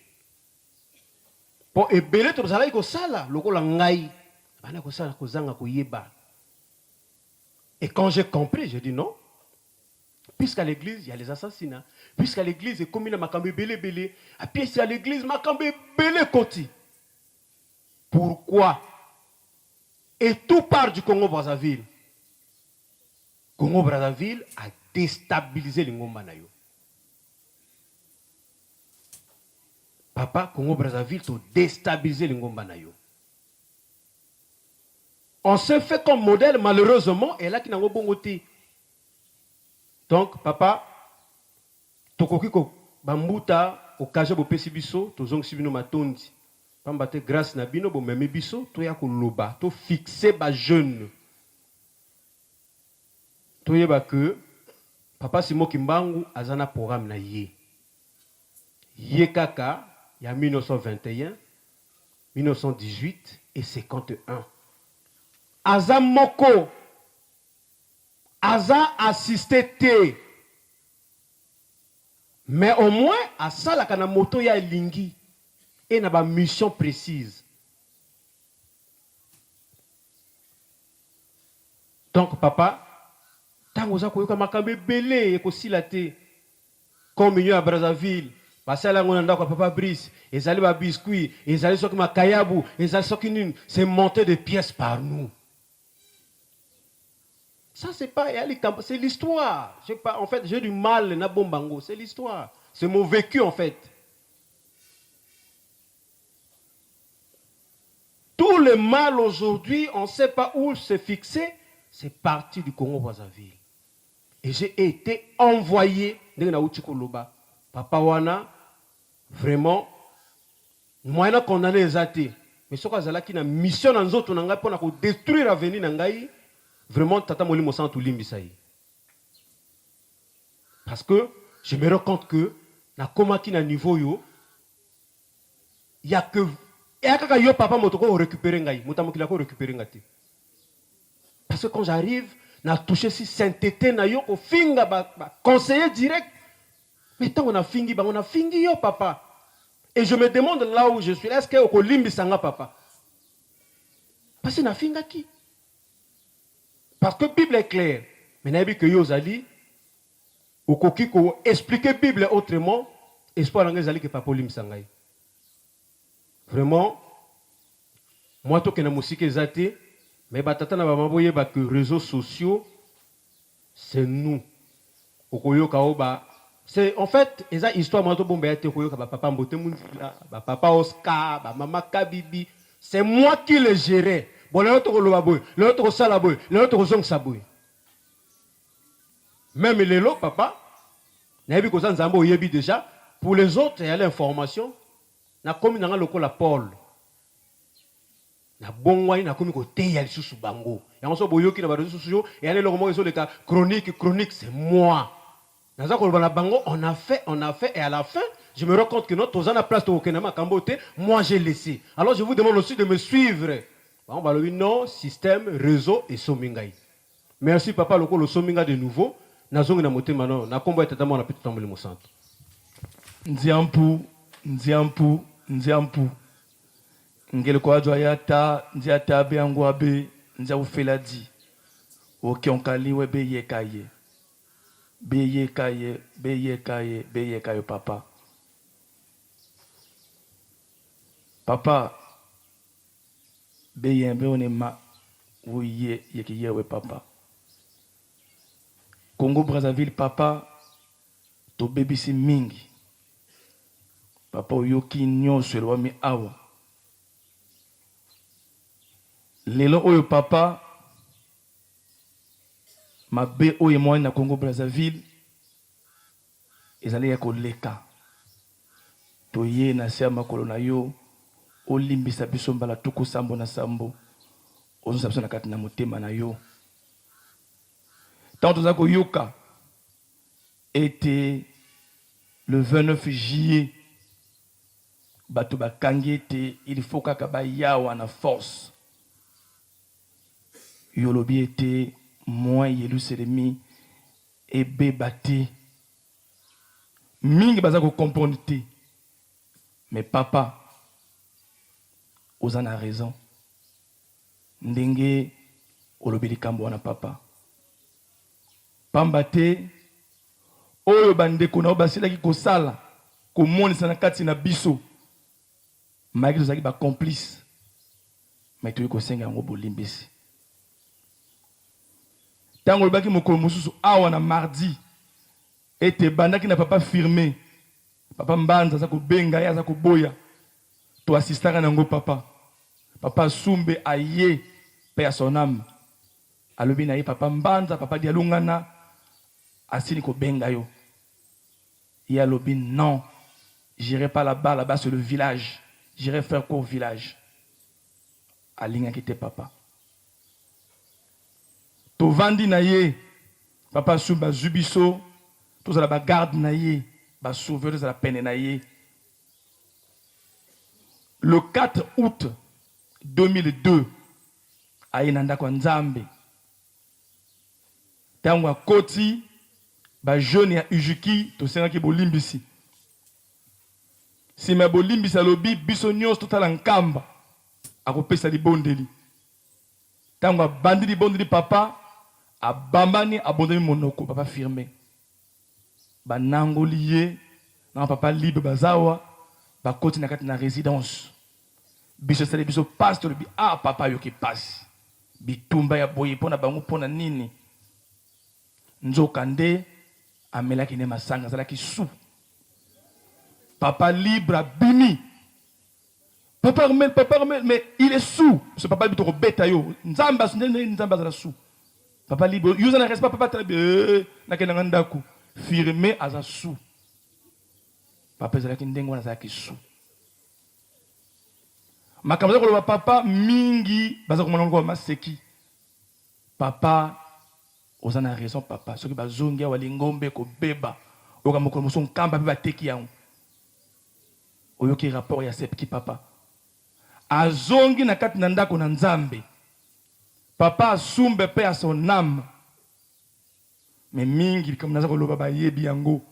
Pour ébélé to zala ko sala, lokola ngai. Bana ko sala ko zanga ko yeba. Et quand j'ai compris, j'ai dit non. Puisqu'à l'église, il y a les assassinats. Puisqu'à l'église, c'est comme il a makambe belé. À pied, c'est à l'église, makambe belé koti. Pourquoi? Et tout part du Congo-Brazzaville. Congo-Brazzaville a déstabilisé l'Ingomba na yo. Papa, Congo-Brazzaville a déstabilisé l'Ingomba na yo. On s'est fait comme modèle, malheureusement, et là qui n'a pas bon côté. Donc, papa, tokoki ko bambuta okaje bo pesibiso, tozong sibino matondi. Pamba te grâce na bino bo meme biso to ya ko loba to fixer ba jeune. To yeba que papa Simon Kimbangu azana programme na ye. Ye kaka ya 1921, 1918 et 51. Aza moko aza assisté te. Mais au moins à ça la kana moto ya lingi et na ba mission précise. Donc papa tango za koyoka makambe belé ko silate comme à Brazzaville basala ngona ndako papa Brice ezali ba biscuit ezali soki makayabu ezali soki nini c'est monté de pièces par nous. Ça, c'est pas, c'est l'histoire. En fait, j'ai du mal, na bombango. C'est l'histoire. C'est mon vécu, en fait. Tout le mal aujourd'hui, on ne sait pas où se fixer. C'est parti du Congo-Brazzaville. Et j'ai été envoyé. Papa Wana, vraiment, moi, je condamné les athées. Mais ce qu'on a qui une mission dans les autres, pour détruire l'avenir Nangaï. Vraiment, tata moli mosan tout limbisaï. Parce que je me rends compte que na komaki na niveau yo, il y a que kaka yo papa motoko récupérer ngai, motamokila ko récupérer ngati. Parce que quand j'arrive, na touché si sainteté na yo ko finga ba conseiller direct. Mais tant on a fingi yo papa. Et je me demande là où je suis, est-ce que ko limbisanga papa? Parce que na finga qui? Parce que la Bible est claire. Mais il y a que Yozali, ou koki ko expliquer la Bible autrement, espoir d'engagé que papa lim sangay. Vraiment, moi to que na musique ezate, mais batata na bamaboye ba que réseaux sociaux, c'est nous. Okoyo kaoba, c'est en fait eza histoire moi to bomba yate koyo ka papa mbote munzila, ba papa Oscar, ba mama Kabibi, c'est moi qui le gérais. Bon, l'autre salaboy, l'autre zong saboy. Même les lots, papa, n'abi ko zanzambo yebi déjà. Pour les autres, il y a l'information. Na komi na loko la Paul. Na bongwai na komi ko te ya lisusu bango. Ya onso boyoki na ba lisusu et aller le moment sur les cas chronique, c'est moi. Na za ko na bango, on a fait et à la fin, je me rends compte que notre ozana place to kenama kambote, moi j'ai laissé. Alors je vous demande aussi de me suivre. On va le non, système, réseau et somingai. Merci papa le sominga de nouveau. Nazongi na motema no na kombo etata mo na petit tamboli mo santo. Nziampu ngele kwa jwa yata nziata be angwabe nzia ufeladi oke onkaliwe be yekaye papa Beyembe onema ouye yekiyewe papa. Congo Brazzaville papa to bebisi mingi. Papa oyoki nyonso elwami awa. Lelo oyo papa mabe oyo moi na Congo Brazzaville ezali ya koleka. To ye na se makolo na yo olimbisa biso mbala tuku sambo na sambo ozo biso na kati na motema na yo tant toza ko yoka était le 29 juillet bato bakangi ete il faut kaka bayawa na force yolobi ete moi Yerusalemi ebeba te mingi baza ko comprendre te mais papa Ozana a raison. Ndenge olobeli kambo na papa. Pambate oyo bandeko na obasilaki kosala komonisa na kati na biso. Maki tozaki ba complice. Mais toyo kosenga ngo bolimbisi. Tango olobaki mokolo mosusu awa na mardi ete bandaki na papa firmé. Papa Mbanza za kobenga ya za koboya. To assistara nango papa. Papa Sumbe aye paix à son âme. Alobi na ye papa Mbanza papa dialungana asini ko benga yo. Et alobi non, j'irai pas là-bas, là-bas c'est le village. j'irai faire quoi au village? Alinga qui était papa. To vandi na ye, papa sou ba zubiso, to za ba garde na ye, ba sauver za la peine na ye. Le 4 août 2002, aye nanda kwa Nzambe. Tangwa koti, ba jeune ya Ujuki, to senga ki bolimbisi. Si me bolimbisi alobi, biso nyos totala nkamba, akopesa li bondeli. Tangwa bandi li bondeli papa, abambani abondeli monoko, papa firmé. Ba nango liye, nan papa libre bazawa, ba koti na kati na résidence. Biso sale biso passe to bi ah papa yo ki passe. Bitumba ya boye pona bango pona nini. Nzokande amela ki ne masanga zala ki sou. Papa libre bini. Papa remel, mais il est sous. Ce papa bito beta yo. Nzamba zala sous. Papa libre, yo na reste pas papa très na kenanga ndaku. Firmé aza sous. Papa zala ki ndengo na zala ki sous. Makamza ko papa mingi baza ko monongo maseki. Papa ozana raison papa soki bazongia wali ngombe ko beba oka moko muson kamba beba teki yango. Oyoki rapport ya sepki papa. Azongi na kati na ndako na Nzambe. Papa asumbe pe à son âme. Mais mingi comme naza ko loba ba yebi yango.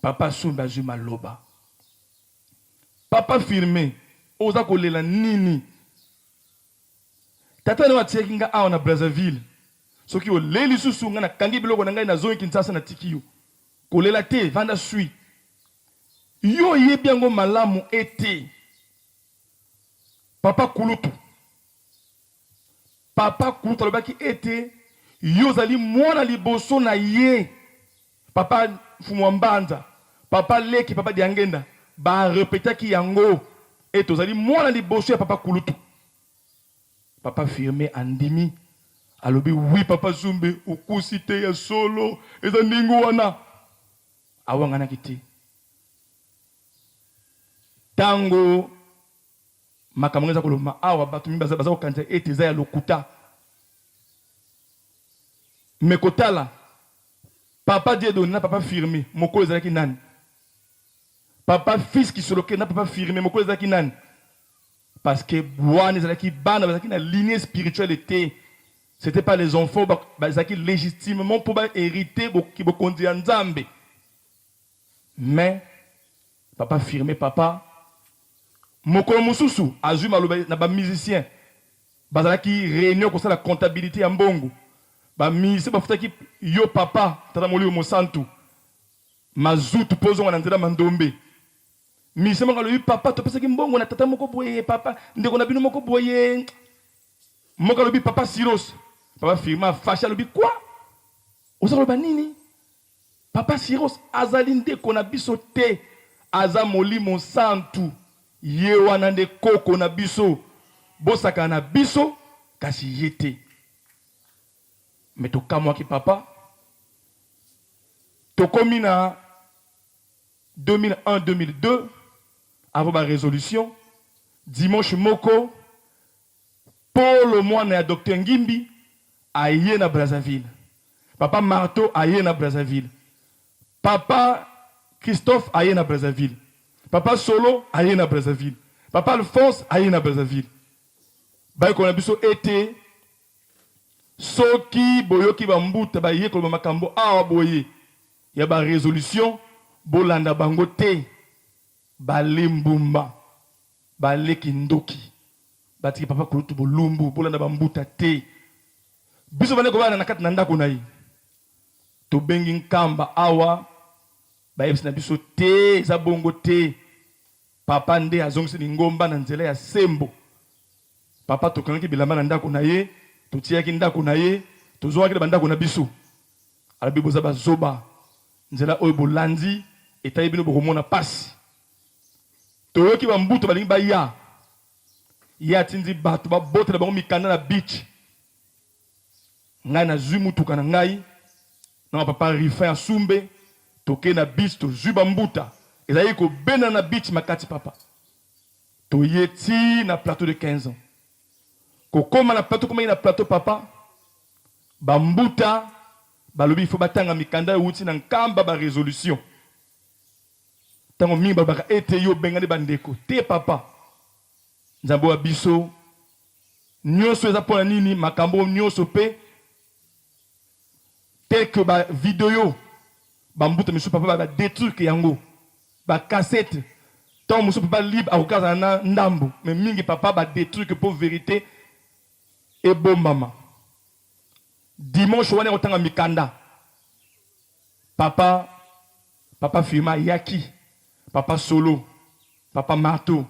Papa asumbe azuma loba. Papa firmé, oza kolela nini. Tata na watiaki nga awa na Brazzaville. Soki o leli susu nga na kangi biloko na ngai na zone Kinshasa na tikiyo. Kolela te vanda sui. Yo yebi yango malamu ete. Papa kulutu. Papa kulutu alobaki ete yo zali mwana liboso na ye. Papa Fumwambanza. Papa Leki, papa Diangenda. Ba répéta ki yango et tozali mwana liboso ya papa kulutu. Papa firmé andimi alobi oui papa Zumbe okusite ya solo eza ndingo wana awangana kiti. Tango makamongeza koloma awa batu mimba baza kokanja ete za ya lokuta. Mekotala papa Dieudonné na papa firmé moko ezalaki nani? Papa fils qui se loquait n'a pas firmé mon collègue Zakinan. Parce que Bouane Zaki Ban Zaki na lignée spiritualité. C'était pas les enfants Zaki légitimement pour hériter qui bo conduire Nzambe. Mais papa firmé papa Mokolo Mususu azuma na ba musicien. Bazaki réunion comme ça la comptabilité en bongo. Ba musicien ba futaki yo papa tata molio mosantu. Mazutu pozo wana nzela mandombe. Misema ngalo papa to pesa ki mbongo na tata moko boye papa ndeko na bino moko boye moko lobi papa Siros papa firma facha lobi quoi osalo ba nini papa Siros azali ndeko na biso te aza molimo santu ye wana nde koko na biso bosaka na biso kasi yete meto kamwa ki papa tokomi na 2001-2002 avant ma résolution, dimanche moko, Paul Moine et Dr Ngimbi aye na Brazzaville. Papa Marteau aye na Brazzaville. Papa Christophe aye na Brazzaville. Papa Solo aye na Brazzaville. Papa Alphonse aye na Brazzaville. Baye kona biso été soki boyoki bambuta baye ko makambo awa boye. Ya ba résolution bolanda bango te. Balembumba baleki ndoki batiki papa kulutu bolumbu bolanda bambuta te biso bane ko bana na kati na ndako na yi to bengi nkamba awa bayebisi na biso te za bongo te papa nde azongisi ngomba na nzela ya sembo papa to kanaki bilamba na ndako na ye to tiaki ndako na ye to zoaki na bandako na biso alabi boza bazoba nzela oyo bolandi etayi bino bokomona pasi toyoki bambuto balingi baya ya tinzi bato babotela bango mikanda na beach ngai na zwi mutuka na ngai na papa Rifin Asumbe toke na beach to zwi bambuta ezali kobenda na beach makati papa toyeti na plateau de 15 ans kokoma na plateau komaki na plateau papa bambuta balobi ifo batanga mikanda euti na nkamba barésolution ntango mingi balobaka ete yo bengani bandeko te papa nzambe wa biso nyonso eza mpona nini makambo nyonso mpe tel que bavideo bambuta misu papa badétruire yango bacassette ntango mosu papa libre akokazana na ndambo me mingi papa badétruire mpo vérité ebombama dimanche wana kotanga mikanda papa firma yaki papa Solo papa Marteau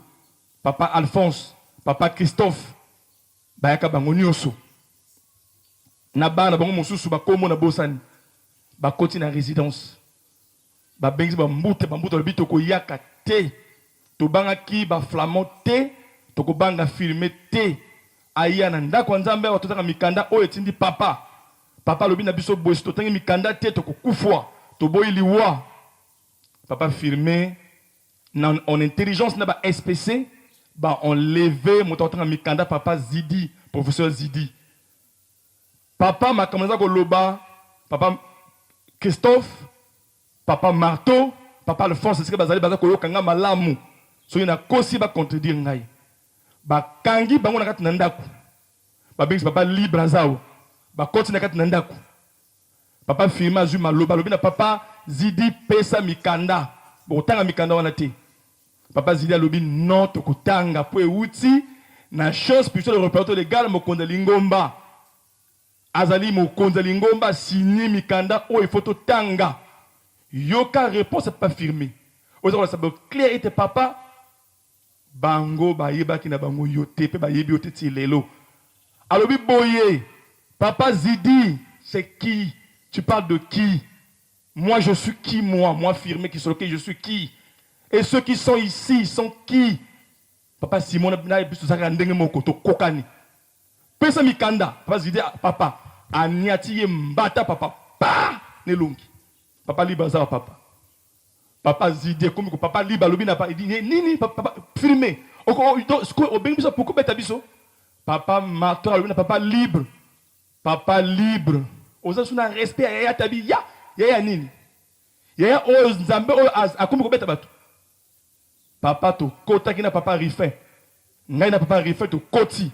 papa Alphonse papa Christophe bayaka bango nyonso na bana bango mosusu bakomo na bosani bakoti na résidence babengisi bambuta lobi tokoyaka te tobangaki baflamand te tokobanga filme te aya na ndako ya nzambe awa totanga mikanda oyo etindi papa lobi na biso bosi totangi mikanda te tokokufwa toboyi liwa papa filme en intelligence na ba SPC on levé moto totanga mikanda papa Zidi professeur Zidi papa makamza ko loba papa Christophe papa Marteau papa Alphonse c'est que bazali bazako yokanga malamu so ina kosi ba contredire ngai bakangi bango na kati na ndako babengisi papa libre azao bakoti na kati na ndako papa firma azwi maloba lobi na papa Zidi pesa mikanda botanga mikanda wana te papa Zidi alobi non tokotanga po euti na chose spirituelle représentant légal mokonza lingomba azali mokonza lingomba signé mikanda o il faut totanga yoka réponse pas firmée oza ça be clair était papa bango bayebaki na bango yote pe bayebi yote ti lelo alobi boye papa Zidi c'est qui tu parles de qui moi je suis qui moi firmé qui sur lequel je suis qui et ceux qui sont ici sont qui papa Simon na biso zaka ndenge moko to kokani pesa mikanda papa Zidi papa aniati mbata papa pa nelungi papa libaza papa Zidi comme papa liba lobi na pa nini papa filmé o bengi biso pourquoi beta biso papa mato lobi na papa libre oza suna respect ya tabi ya nini ya o nzambe o akomi ko beta bato papa to kota kina papa Rifin ngai na papa Rifin to koti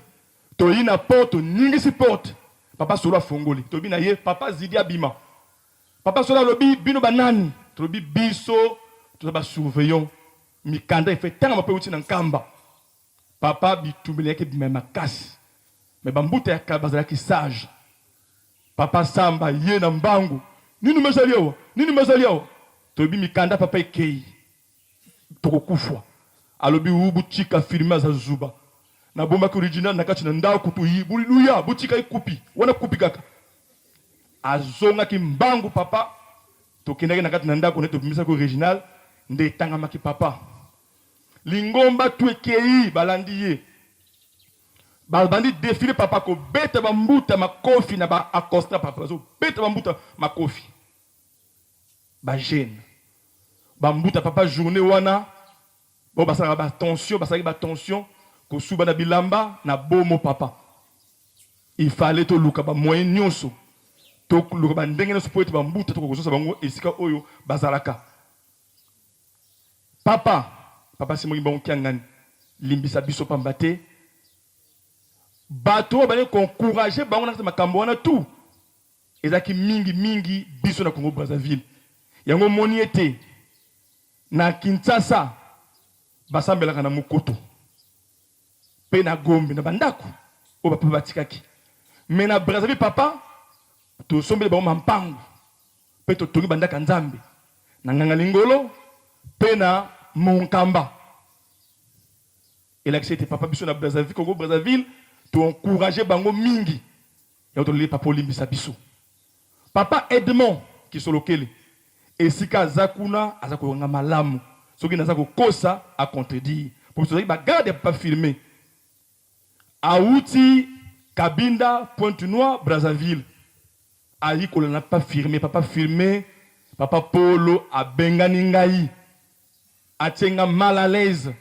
to ina porte ningisi porte papa Solo afongoli to bina ye papa Zidi abima papa Solo lobi bino banani to lobi biso to ba surveillant mikanda e fait tanga mape uti na nkamba papa bitumbele yake bima makasi me bambuta ya kabazala ki sage papa Samba ye na mbangu nini mazaliao to bi mikanda papa ekei tokokufwa alobi ubu chika filme za zuba na bomba ki original nakati na ndako to yibuliluya buchika ikupi wana kupi kaka azonga ki mbangu papa tokendaki nakati na ndako neto bimisa ko original nde tanga maki papa lingomba tu ekei balandi ye bandi défilé papa ko beta bambuta makofi na ba acosta papa zo beta bambuta makofi ba jeune bambuta papa journée wana bo basala ba tension ko suba na bilamba na bomo papa il fallait to luka ba moyen nyonso to luka ba ndenge na support bambuta to ko so bango esika oyo bazalaka papa Simon Bango kiangani limbisa biso pambate bato bane encourager bango na makambo wana tout ezaki mingi biso na Congo Brazzaville yango moni ete na Kinshasa basambelaka na Mokoto pe na Gombe na bandako o papa batikaki mais na Brazzaville papa to sombele ba mampango pe to tongi bandaka nzambe na nganga lingolo pe na Monkamba et là c'était papa biso na Brazzaville Congo Brazzaville to encourager bango mingi ya to le papa limbisa biso papa Edmond qui solokele esika zakuna azako nga malamu soki nazako kosa a contredire pour cela ba garde pas filmer Aouti Kabinda Pointe-Noire Brazzaville ali ko n'a pas filmé papa Polo a bengani ngai atenga mal à l'aise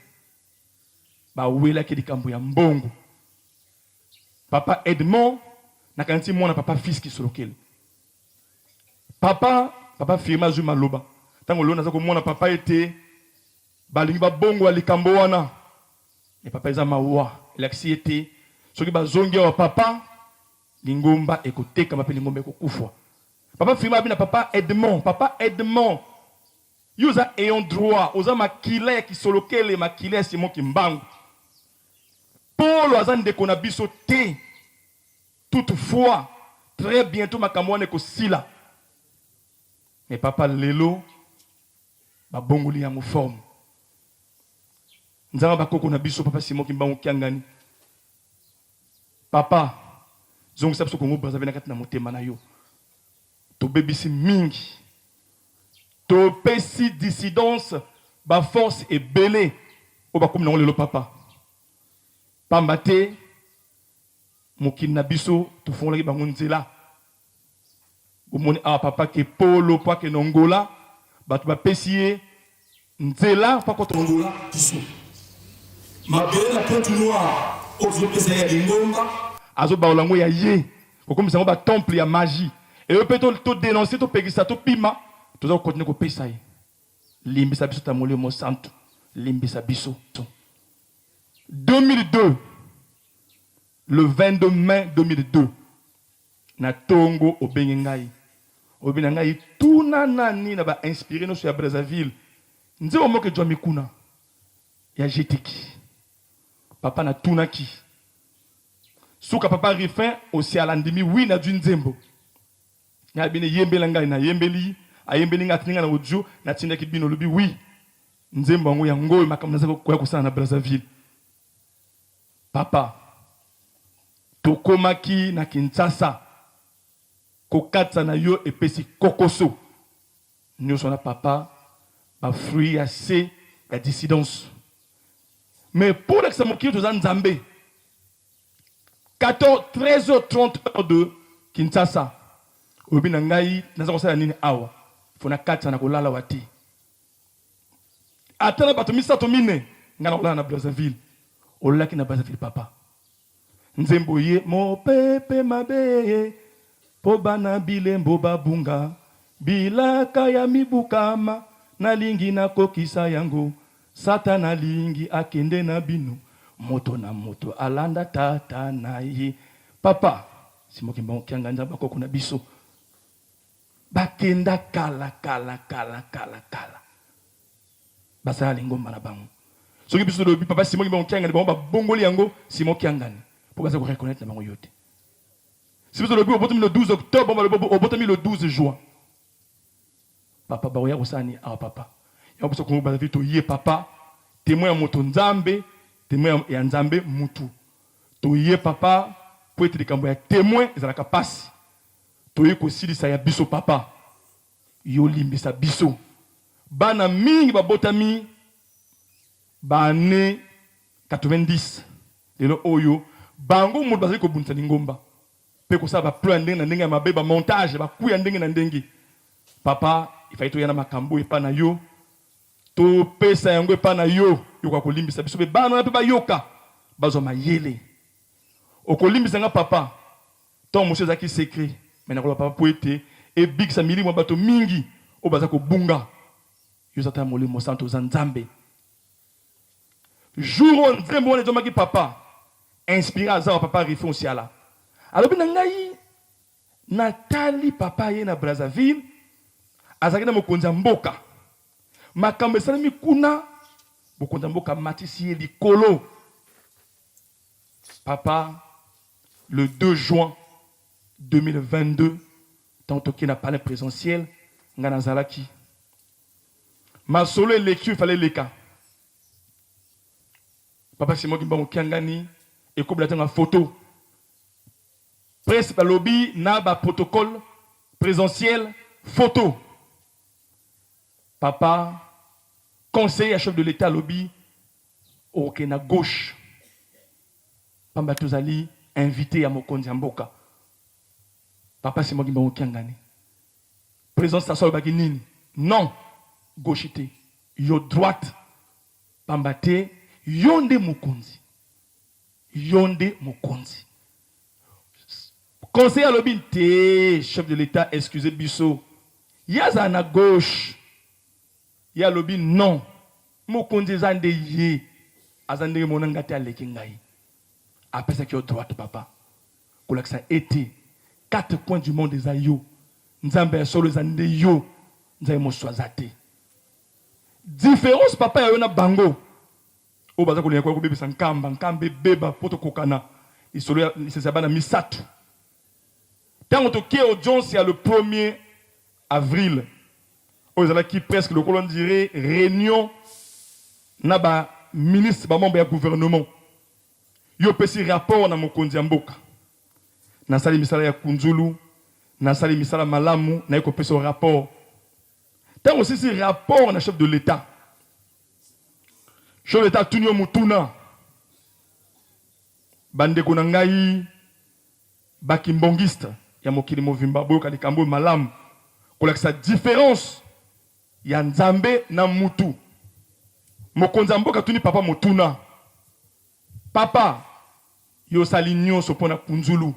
bawelaki likambo ya mbongo. Papa Edmond nakanti mwana papa fils kisolokele. Papa firma zu maloba. Tango lona zako mwana papa était balingi ba bongo likambo wana. Et papa eza mawa, elakisi était soki bazongi wa papa lingomba ekoteka mape lingomba ekokufwa. Papa firma bina papa Edmond. Yuza ayant droit, oza makila ya kisolokele makila ya Simon Kimbangu. Paul azan de konabiso te. Toutefois, très bientôt makamwane ko sila. Mais papa lelo ba bongoli yango forme. Nzamba bakoko na biso papa Simon Kimbangu kiangani. Papa zongo sapso Congo Brazzaville na kati na motema na yo. To bebisi mingi. To pesi dissidence ba force et belé o ba komi na lelo papa. Pambate mokili na biso tofongolaki bango nzela. Omoni awa papa ke polo pa ke nongola bato bapesi ye nzela pa ko tongola biso. Mabele na pointe noire ozopesa ya lingomba azobaola ngo ya ye kokomisa ngo ba temple ya magie et eux peut to dénoncer to pegisa to pima toza continuer ko pesa ye limbisa biso ta molimo santo limbisa biso. 2002 le 22 mai 2002 na tongo obengi ngai obina ngai tuna nani na ba inspiré no sur Brazzaville nze omoke jwa mikuna ya jetiki papa na tunaki suka papa rifin aussi alandimi wi na dunzembo ya bine yembela ngai na yembeli ayembeli ngati ninga na audio na tindaki bino lobi wi nzembo ngo ya ngoy makamna zako kwa kusana na Brazzaville. Papa tokomaki na Kinshasa kokatsa na yo epesi kokoso nyonso na papa ba fruit ya se ya dissidence. Mais pour l'examoki to Nzambe 13h30 de Kinshasa obina ngai naza kosala nini awa fona katsa na kolala wati atala bato misato mine ngana kolala na Brazzaville olaki na Brazzaville papa nzembo ye mo pepe mabe po bana bilembo babunga bilaka ya mibukama nalingi na kokisa yango satana lingi akende na bino moto na moto alanda tata na ye papa Simon Kimbangu kianganja bakoko na biso bakenda kala basala lingomba na bango soki biso lobi papa Simon Kimbangu kiangani bango ba bongoli yango Simon kiangani pour baza ko reconnaître na bango yote. Si biso lobi obotomi le 12 octobre obotomi le 12 juin papa ba ya kosani ah papa ya biso ko ba vito ye papa témoin ya moto nzambe témoin ya nzambe mutu to ye papa pour être likambo ya témoin ezalaka pasi to ye ko silisa ya biso papa yo limbisa biso bana mingi babotami ba année 90 lelo oyo bango mo bazali ko bunisa lingomba pe ko sa ba plan ndenge na ndenge ya mabe ba montage ba kuya ndenge na ndenge papa ifai to yana makambo epa na yo to pesa yango epa na yo yoka kolimbisa biso be bana pe ba yoka bazo mayele okolimbisa nga papa ton monsieur zaki secret mais na ko papa poete e big sa milimo bato mingi o baza ko bunga yo zata molimo santo za nzambe jour on nzembo on ezomaki papa inspiré à papa rifon siala alors bina ngai natali papa ye na Brazzaville azaki na mokonza mboka makambo esalemi kuna mokonza mboka matisi ye likolo papa le 2 juin 2022 tant toki na palais présentiel nga nazalaki masolo eleki il fallait leka papa Simon Kimbangu kiangani et comme la photo presse par lobby na ba protocole présentiel photo papa conseiller chef de l'état lobby au Kenya gauche pamba tozali invité à mokonzi mboka papa Simon Kimbangu kiangani présence ça so ba nini non gauchité yo droite pamba te yo nde mokonzi, yo nde mokonzi. Conseil alobi te chef de l'État excusez biso yaza na gauche ya lobi non mokonzi zande ye azande monanga te aleki ngai apesa ki au droite papa kolakisa été 4 coins du monde eza yo nzambe solo zande yo nzambe moswaza te différence papa ya yo na bango o baza kolinga ko bebisa nkambe beba poto kokana isolo ya sesabana misatu. Tant que audience il y a le 1er avril, aux qui presque le colon dirait réunion naba ministre ba membre du gouvernement. Yo pesi rapport na mokonzi mboka. Na sali misala ya kunzulu, na sali misala malamu, na yeko pesi rapport. Tant aussi si rapport na chef de l'État. Chef de l'État tunyo mutuna. Bande konangai bakimbongiste. Ya mokili movimba boyo kalikambo malamu kolakisa différence ya nzambe na mutu mokonza mboka tuni papa motuna papa yo sali nyonso pona kunzulu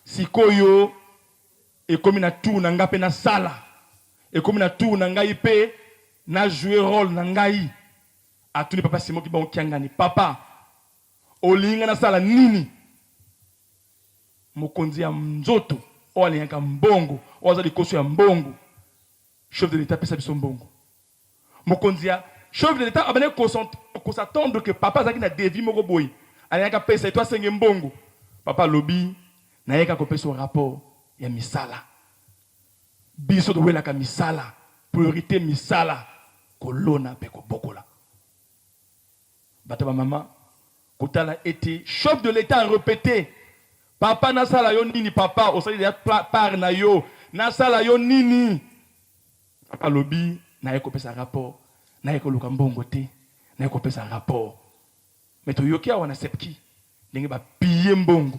sikoyo ekomi na tour na ngape na sala ekomi na tour na ngai pe na jouer rôle na ngai atuni papa simo ki bon kiangani papa olinga na sala nini mokonzi ya mzoto wale yaka mbongo wazali koso ya mbongo chef de l'État pesa biso mbongo mokonzi ya chef de l'État abane ko s'attendre que papa zaki na devi moko boy aliyaka pesa toi senge mbongo papa lobi na yeka ko pesa rapport ya misala biso do wela ka misala priorité misala kolona pe ko bokola bataba mama kotala été chef de l'État a répété papa nasala yo nini papa osali ya par na yo nasala yo nini papa lobi na yeko pesa rapport na yeko luka mbongo te na yeko pesa rapport mais to yoki awana sepki ndenge ba piller mbongo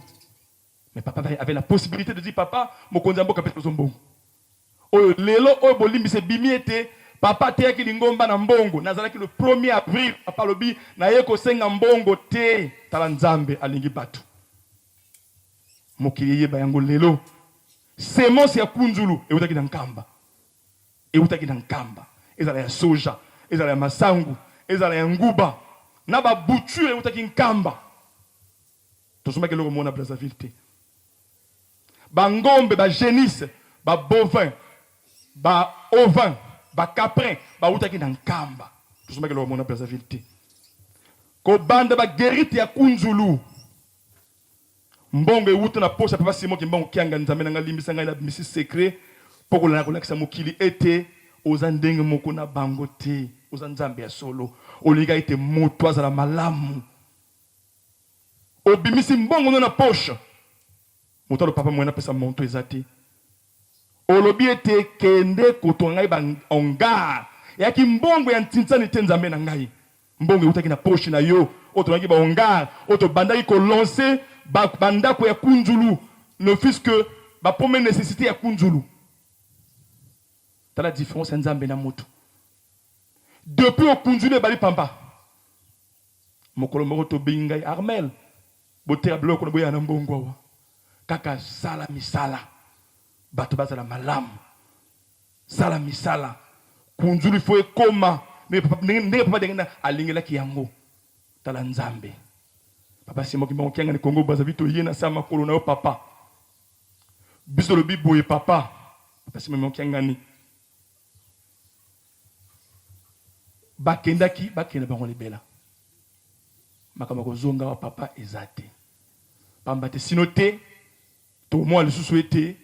mais papa avait la possibilité de dire papa mokonzi mboka pesa mbongo oyo lelo oyo bolimbi se bimi ete papa te yaki lingomba na mbongo nazalaki le 1er avril papa lobi na yeko senga mbongo te tala nzambe alingi batu mokili yeba yango lelo semence ya kunzulu eutaki na nkamba ezala ya soja ezala ya masangu ezala ya nguba na ba bouture eutaki nkamba tosomaki loko mona Brazzaville te ba ngombe ba génisse ba bovin ba ovin ba caprin ba utaki na nkamba tosomaki loko mona Brazzaville te ko bande ba guérite ya kunzulu mbongo ewuta na posa papa simo ki mbongo kianga nzambe na ngalimbisa ngai na misi secret poko la kolakisa mokili ete oza ndenge moko na bango te oza nzambe ya solo olinga ete moto azala malamu obimisi mbongo no na poche moto alo papa mwena pesa monto ezate olobi ete kende koto ngai ba ongar yaki mbongo ya ntintsani te nzambe na ngai mbongo ewutaki na poche na yo oto ngai ba ongar oto bandaki ko lancer bandako ya kunzulu ne fût-ce que ba première nécessité ya kunzulu tala différence nzambe na moto depuis au kunzulu bali pamba mokolo moko to bingai armel botera bloko na boya na mbongo wa kaka sala misala bato bazala malamu sala misala kunzulu faut ekoma ne papa dengena alingela ki yango tala nzambe papa simo ki mbongo kianga ni Congo Brazzaville to yena sama kolo na yo papa biso le biboye papa papa simo mbongo kianga ni bakenda bango libela makama ko zonga wa papa ezate pamba te sinote to moi le souhaité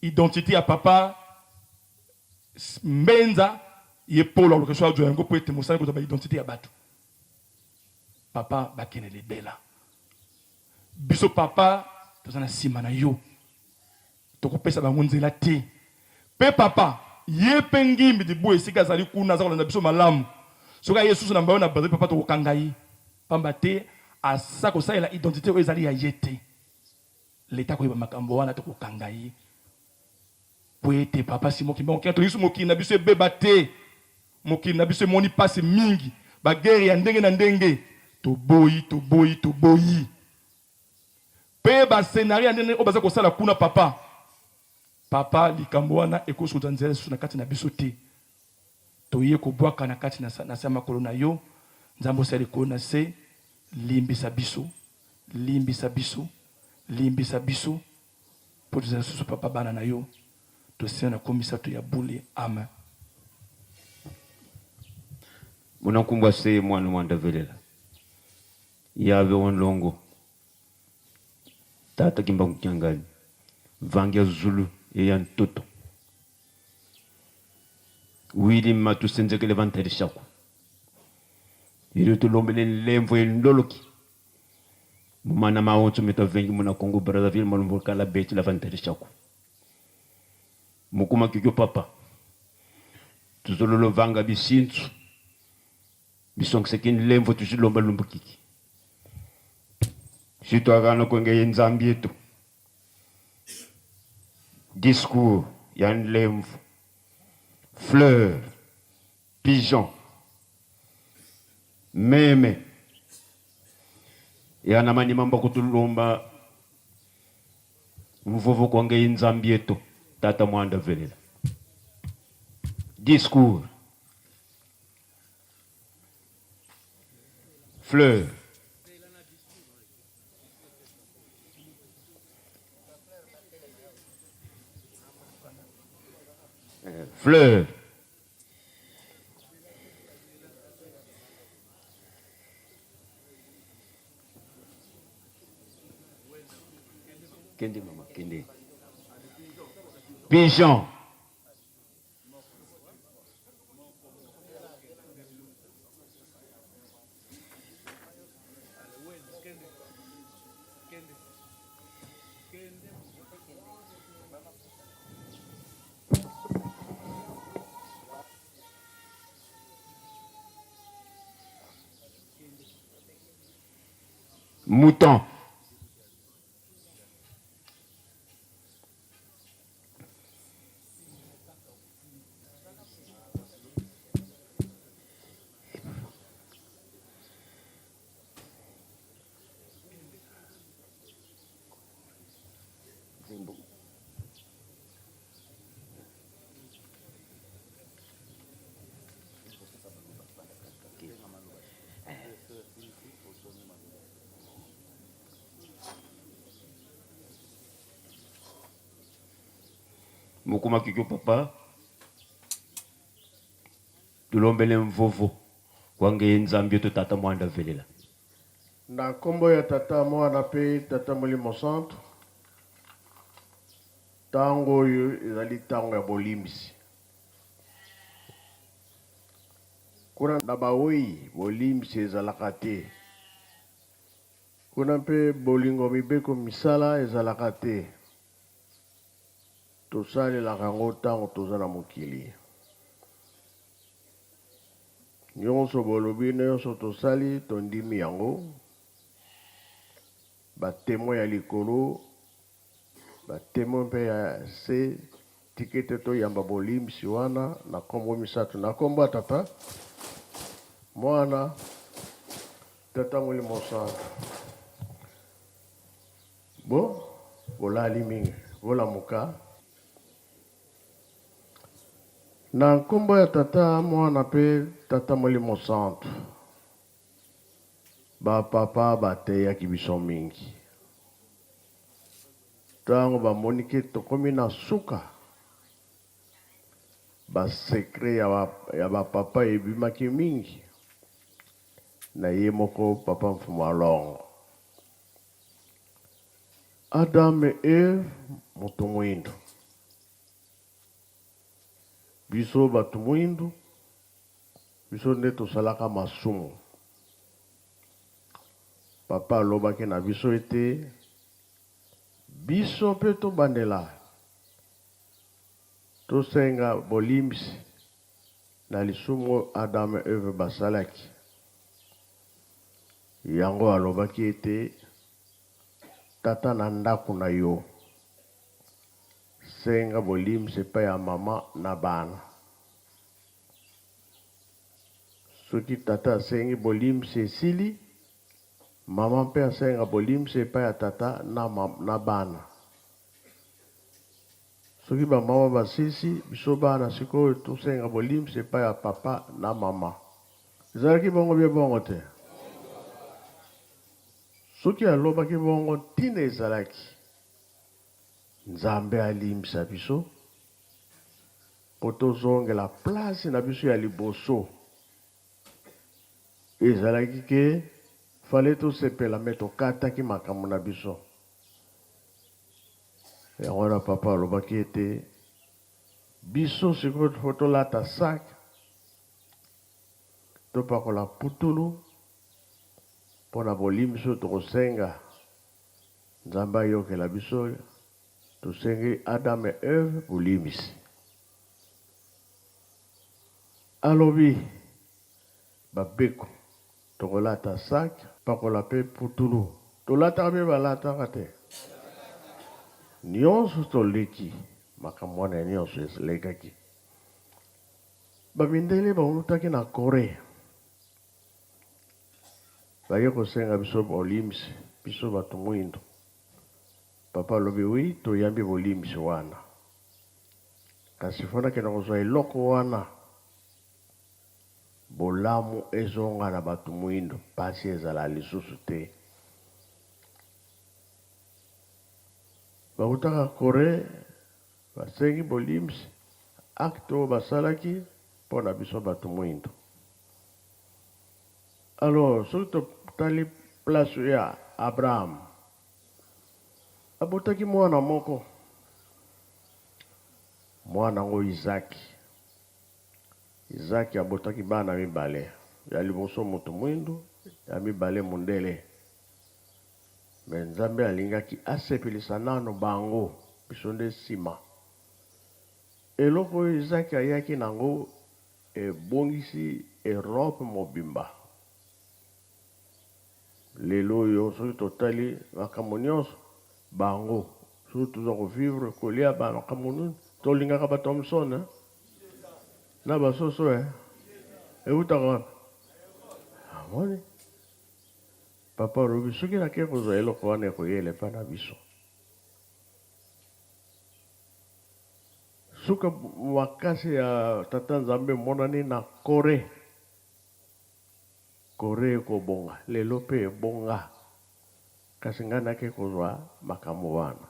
identité à papa mbenza ye polo lo que soit jo yango poete mosala ko ba identité ya bato papa bakene libela biso papa tozana sima na yo to ko pesa bango nzela te pe papa ye pengi mbi dibu esika zali kuna za kolanda biso malamu soka yesu na mbayo na bazo papa to kokanga yi pamba te asa ko saela identité o ezali ya yete l'état ko yeba makambo wana to kokanga yi poete papa simo ki mbongo to yisu moki na biso beba te moki na biso moni passe mingi bagere ya ndenge na ndenge toboyi toboyi toboyi mpe bascénario ya ndenge oyo baza kosala kuna papa likambo wana ekosukuza nzela lisusu na kati na biso te toye kobwaka na kati na se makolo na yo nzambe osala likolo na se limbisa biso limbisa biso mpo tozala susu papa bana na yo tosia na komisa to ya bule amen. Munakumbwa se mwana wandavelela yabe wanlongo tata kimbangu kyangani vangya zulu ya ntoto wili matu senzekele vantari shaku ili tulombele lemvo ndoloki mumana maonso meta vengi muna Congo Brazzaville malumbo kala beti la vantari shaku mukuma kikyo papa tuzololo vanga bisintu bisongsekeni lemvo tuzilomba lumbu kiki situ agano kwenge yenzambi yetu discours yan lemvo fleur pigeon meme yana mani mambo kutulomba mvovo kwenge yenzambi yetu tata mwanda velela discours fleur fleur kende mama kende pigeon mouton mukuma kikyo papa tulombele mvovo kwange nzambi to tata mwanda velela na kombo ya tata mwana pe tata molimo santo tango oyo ezali tango ya bolimbisi kuna na baoyi bolimbisi ezalaka te kuna mpe bolingo mibeko misala ezalaka te tosalelaka yango ntango toza na mokili nyonso bolobi nyonso tosali tondimi yango batemo ya likolo batemo mpe ya se tikete toyamba bolimbisi wana na kombo misato na kombo ya tata mwana tata molimo santo bo bolali mingi bolamuka na nkombo ya tata mwana pe tata molimo santo bapapa bateyaki biso mingi ntango bamoni ke tokomi na suka basekre ya bapapa ebimaki mingi na ye moko papa mfumu alongo Adam et Eve moto mwindo biso bato mwindu biso nde tosalaka masumu papa alobaki na biso ete biso mpe tobandela tosenga bolimbisi na lisumu Adam et Eve basalaki yango alobaki ete tata na ndako na yo senga bolimbisi epai ya mama na bana soki tata asengi bolimsi esili mama mpe asenga bolimsi epai ya tata na bana soki bamama basisi biso bana sikoyo tosenga bolimsi epai ya papa na mama ezalaki bongo bie bongo te soki alobaki bongo ntina ezalaki nzambe alimisa biso po tozongela place na biso ya liboso ezalaki ke fale tosepela me tokataki makambo na biso yango wana papa alobaki ete biso sikoyo fo tolata sak topakola putulu mpo na bolimisi tokosenga nzambe ayokela biso tosengi Adam et Eve bolimisi alobi babeko tokolata sak pakola mpe putulu tolataka mpe balataka te nyonso toleki makambo wana nyonso elekaki bamindele baunutaki na Kore baye kosenga biso bolimisi biso bato mwindo papa alobi wi toyambi bolimisi wana kasi fonakenda kozwa eloko wana bolamu ezonga na bato mwindo pasi ezala lisusu te bautaka Kore basengi bolimisi acte oyo basalaki mpo na biso bato mwindo alors soki totali place ya Abraham abotaki mwana moko mwana ngo Izaki abotaki bana mibale ya liboso moto mwindo ya mibale mundele me nzambe alingaki asepelisa nano bango biso nde nsima eloko oyo Izaki ayaki nango ebongisi Europe mobimba lelo oyo soki totali makambo nyonso bango soki toza kovivre kolia bamakambo nini tolingaka bathomson na basoso eutaka wana amoni papa olobi soki nake kozwa eloko wana ekoyela epai na biso suka makasi ya tata nzambe monani na Kore ekobonga lelo mpe ebonga kasi ngai nake kozwa makambo wana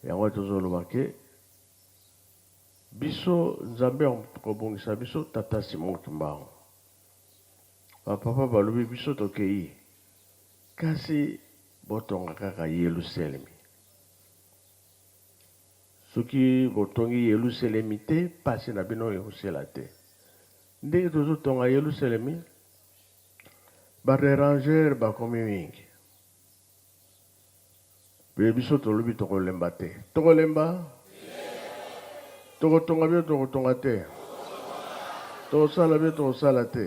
yango tozoloba ke biso nzambe kobongisa biso tata Simoki Mbango bapapa balobi biso tokei kasi botonga kaka Yelusalemi soki botongi Yelusalemi te pasi na bino ekosela te ndenge tozotonga Yelusalemi bareranger bakomi mingi pe biso tolobi tokolemba te tokolemba tokotonga bie tokotonga te tokosala bie tokosala te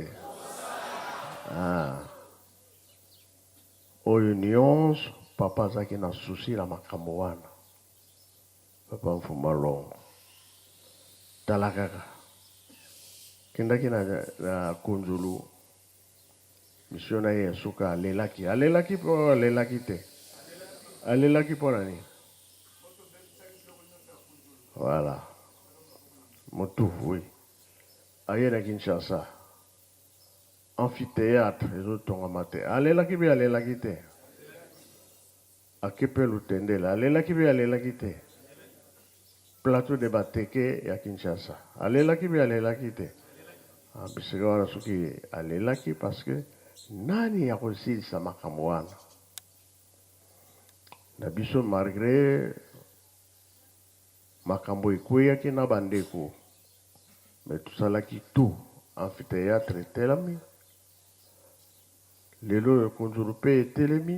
oyo nyonso papa azalaki na susi na makambo wana papa Mfuma Longo tala kaka kendaki na Kunzulu misio na ye suka alelaki mpo alelaki te alelaki mpo nani voilà motu oui aye na Kinshasa amphithéâtre ezotongama te alelaki mpe alelaki te akepe Lutendele alelaki mpe alelaki te plateau de bateke ya Kinshasa alelaki mpe alelaki te bisika wana soki alelaki parce que nani ya kosilisa makambo wana na biso malgré makambo ekweyaki na bandeko me tosalaki tout amphithéâtre etelemi lelo ekonzulu mpe etelemi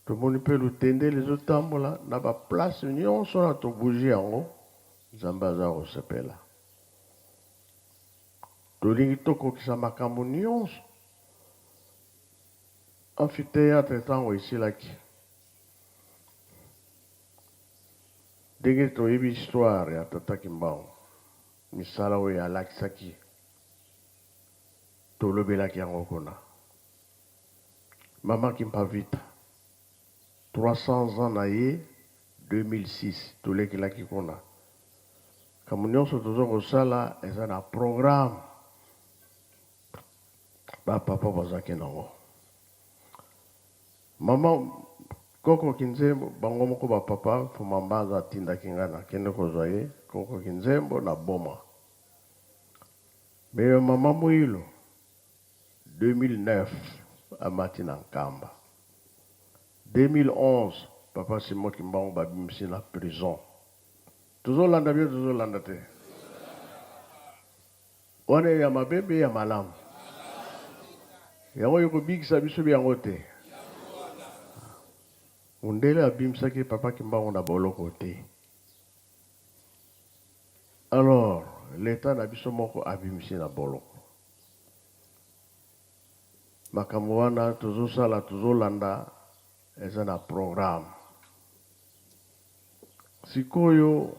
tomoni mpe Lutendele ezotambola na baplace nyonso na tobuji yango nzambe aza kosepela tolingi tokokisa makambo nyonso amphithéâtre ntango esilaki ndenge toyebi histoire ya tata Kimbangu misala oyo alakisaki tolobelaki yango kuna. Mama Kimpavita 300 ans na ye 2006 tolekelaki kuna. Kamu nyonso tozo kosala eza na programme bapapa bazaki nango. Mama koko kinzembo bango moko bapapa fo mambaza atindaki nga na kende kozwa ye koko kinzembo na boma. Mais mama Moïlo 2009 amati na Nkamba. 2011 papa Simon Kimbangu babimisi na prison. Tozolanda bien tozolanda te. Wane ya mabebe ya malamu. Yango yoko bigisa biso yango te. Undele abimisaki papa Kimbangu na boloko te. Alors, l'état na biso moko abimisi na boloko. Makambo wana tozosala tozolanda eza na programme. Sikoyo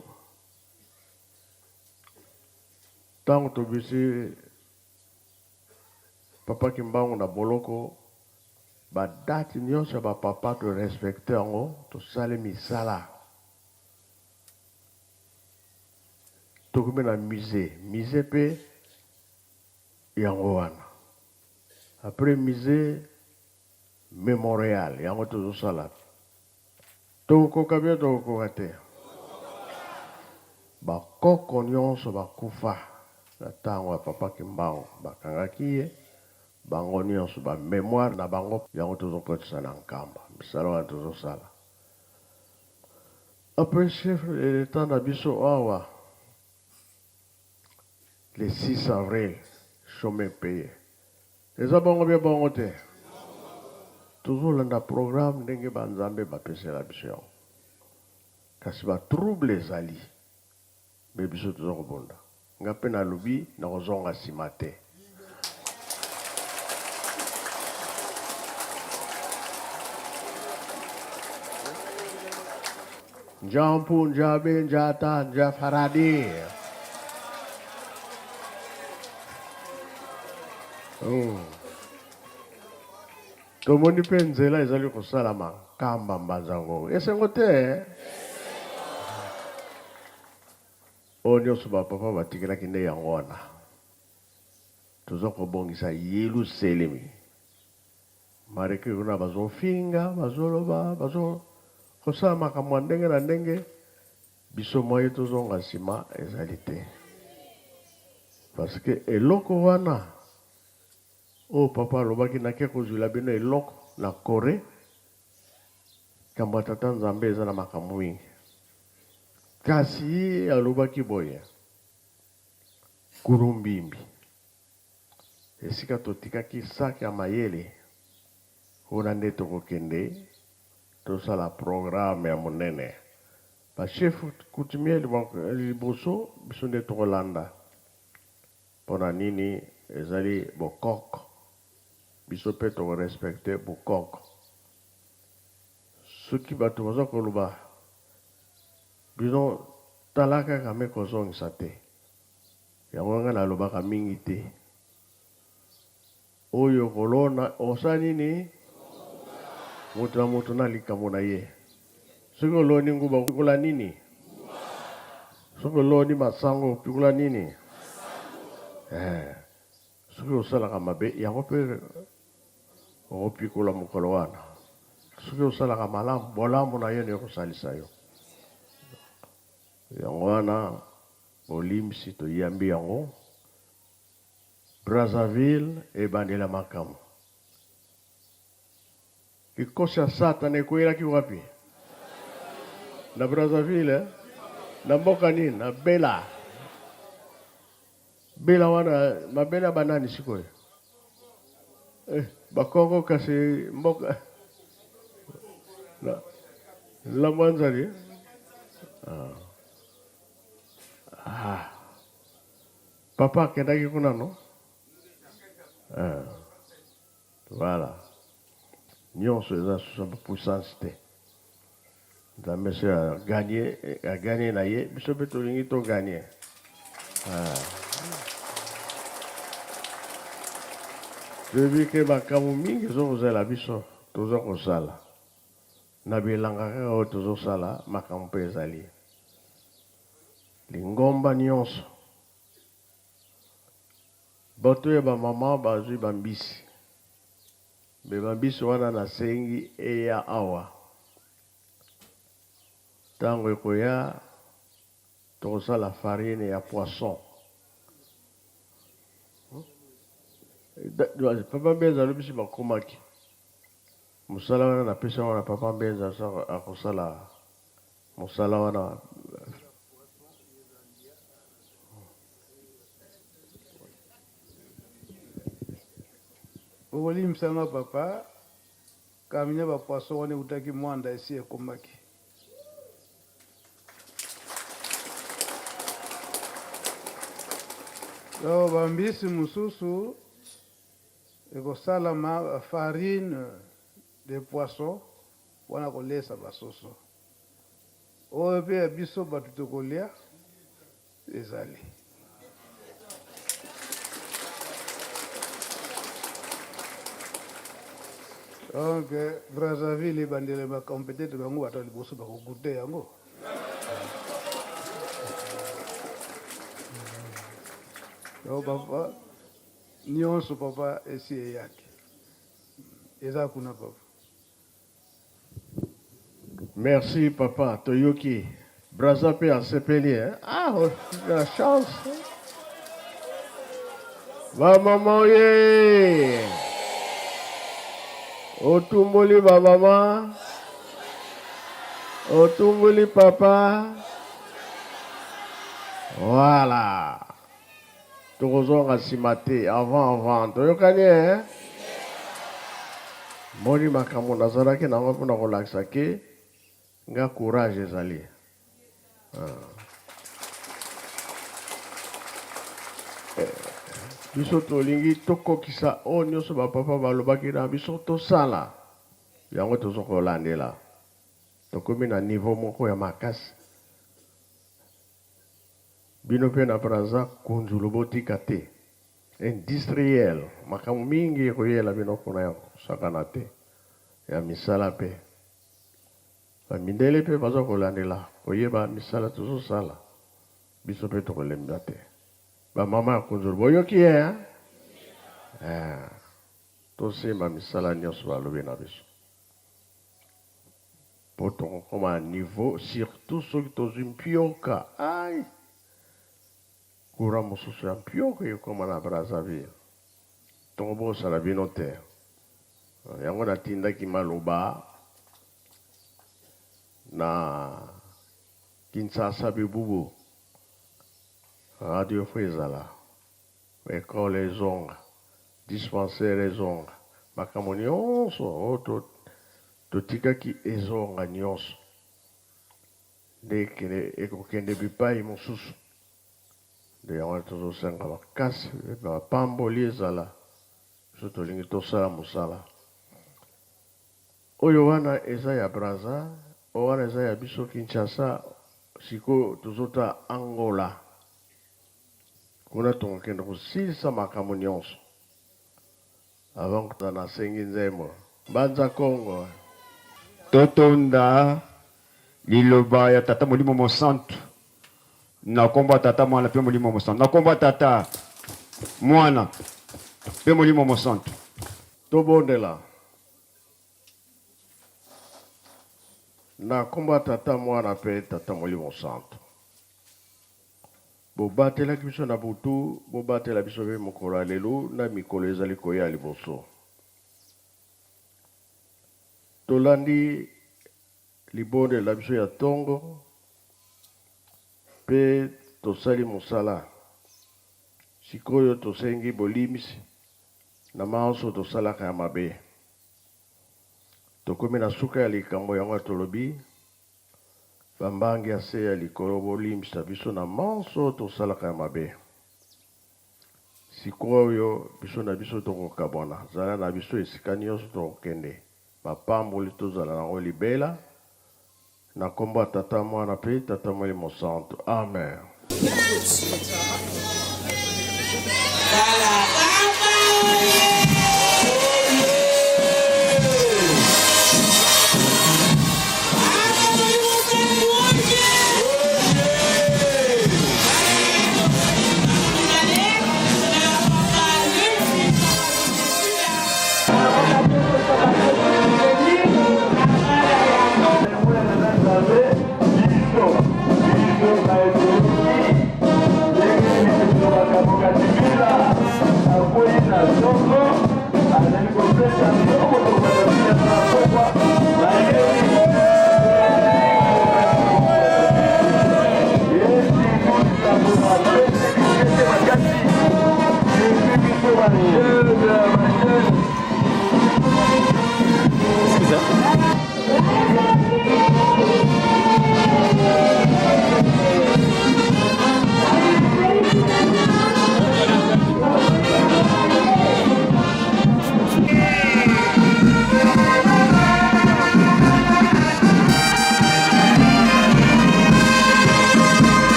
tango tobisi papa Kimbangu na boloko ba date nyonso ba papa to respecte yango to sale misala. Tokome na musée pe yango wana. Après musée mémorial yango tozosala. Tokoka bien tokoka te. Bakoko nyonso bakufa na tango ya papa Kimbangu bakangaki ye bango nyonso ba mémoire na bango yango tozokotisa na Nkamba misala wana tozosala. Après chef de l'état na biso awa le 6 avril chemin payé. Eza bango bien bango te. Tozolanda programme ndenge banzambe bapesela biso yango. Kasi ba trouble ezali. Mais biso tozokobonda. Nga pe na lobi na kozonga nsima te. Njampu, njabe, njata, njafaradi. Tomoni pe nzela ezali kosala makamba mbazango. Esengo te. O nyonso bapapa batikelaki nde yango wana. Tozo kobongisa yelu selemi. Mareke kuna bazofinga, bazoloba, kosala makambo ndenge na ndenge. Biso moye tozonga nsima ezali te. Parce que eloko wana o papa alobaki nake kozwila bino eloko na Corée. Kambo tata Nzambe eza na makambo mingi. Kasi alobaki boye. Kurumbimbi. Esika totikaki saki ya mayele. Kuna nde tokokende. Tosala programme ya monene. Ba chef coutumier liboso biso nde tokolanda. Pona nini ezali bokoko. Biso pe toko respecte bokoko. Soki bato baza koloba bino talaka kame kozongisa te. Yango nga nalobaka mingi te. Oyo kolona osa nini mutu na mutu na likambo na ye. Soki oloni nguba pikula nini? Soki oloni masango pikula nini? Soki osalaka mabe yango pe opikula mokolo wana. Soki osalaka malamu bolamu na ye nde kosalisa yo. Yango wana olimsi toyambi yango Brazzaville ebandela makambo. Kikosi ya Satan ekwelaki wapi? Na Brazzaville na mboka nini? Na Bela. Bela wana mabela banani sikoyo. Bakongo kasi mboka la mwanzari. Papa kendaki kuna no? Voilà. Nyonso eza sous puissance te. Nzambe se a gagné na ye, biso pe tolingi to gagné. toyebi ke makambo mingi ezokozala biso toza kosala na bilanga kaka oyo tozosala makambo mpe ezali lingomba nyonso bato ya bamama bazwi bambisi me bambisi wana nasengi eya awa ntango ekoya tokosala farine ya poisson. Papa Mbenza alobisi bakomaki mosala wana napesa wana papa Mbenza akosala mosala wana okolimisa papa kaminya bapoisson wana eutaki mwanda esi ekomaki so bambisi mosusu ekosalama farine de poisson wana kolesa basoso oyo mpe ya biso bato tokolia ezali donc Brazzaville ebandele bacompetete bango bato ya liboso bakogute yango so papa nyonso papa esi eyaki eza kuna papa. Merci papa toyoki Brazza mpe asepeli ah la chance bamama ye otumboli bamama otumboli papa voilà tokozonga nsima te avant toyokani moni makambo nazalaki nango mpona kolakisa ke nga courage ezali biso tolingi tokokisa oyo nyonso bapapa balobaki na biso tosala yango tozokolandela tokomi na niveau moko ya makasi bino mpe na Brazza kunzulu botika te industriel makambo mingi ekoyela bino mpona ya kosakana te ya misala mpe bamindele mpe baza kolandela koyeba misala tozosala biso mpe tokolemba te bamama ya kunzulu boyoki ye tosimba misala nyonso balobi na biso mpo tokokoma ya niveau surtout soki tozwi mpioka ai kura mosusu ya mpioka ekoma na Brazzaville tokobosala bino te yango natindaki maloba na Kinshasa bibubu radio fo ezala ekole ezonga dispensaire ezonga makambo nyonso oyo totikaki ezonga nyonso nde ekokende bipai mosusu nde yango tozosenga makasi bapamboli ezala biso tolingi tosala mosala oyo wana eza ya Brazza oyo wana eza ya biso Kinshasa sikoyo tozota Angola kuna tokokende kosilisa makambo nyonso avant kuta nasengi nzembo mbanza Kongo totonda liloba ya tata molimo mosantu nakomba tata mwana mpe molimo mosantu nakomba tata mwana mpe molimo mosantu tobondela nakomba tata mwana mpe tata molimo santu bobatelaki biso na butu bobatela biso mpe mokolo ya lelo na mikolo ezali koya liboso tolandi libondela biso ya ntongo mpe tosali mosala sikoyo tosengi bolimisi na maso tosalaka ya mabe tokomi na suka ya likambo yango tolobi bambangi ya se ya likolo bolimisa biso na manso tosalaka ya mabe sikoyo biso na biso tokokabwana zala na biso esika nyonso tokokende bapamboli tozala nango libela na kombo ya tata mwana mpe tata molimo santu amen. Voilà.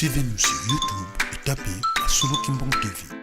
Suivez-nous sur YouTube et tapez Solo Kimbong TV.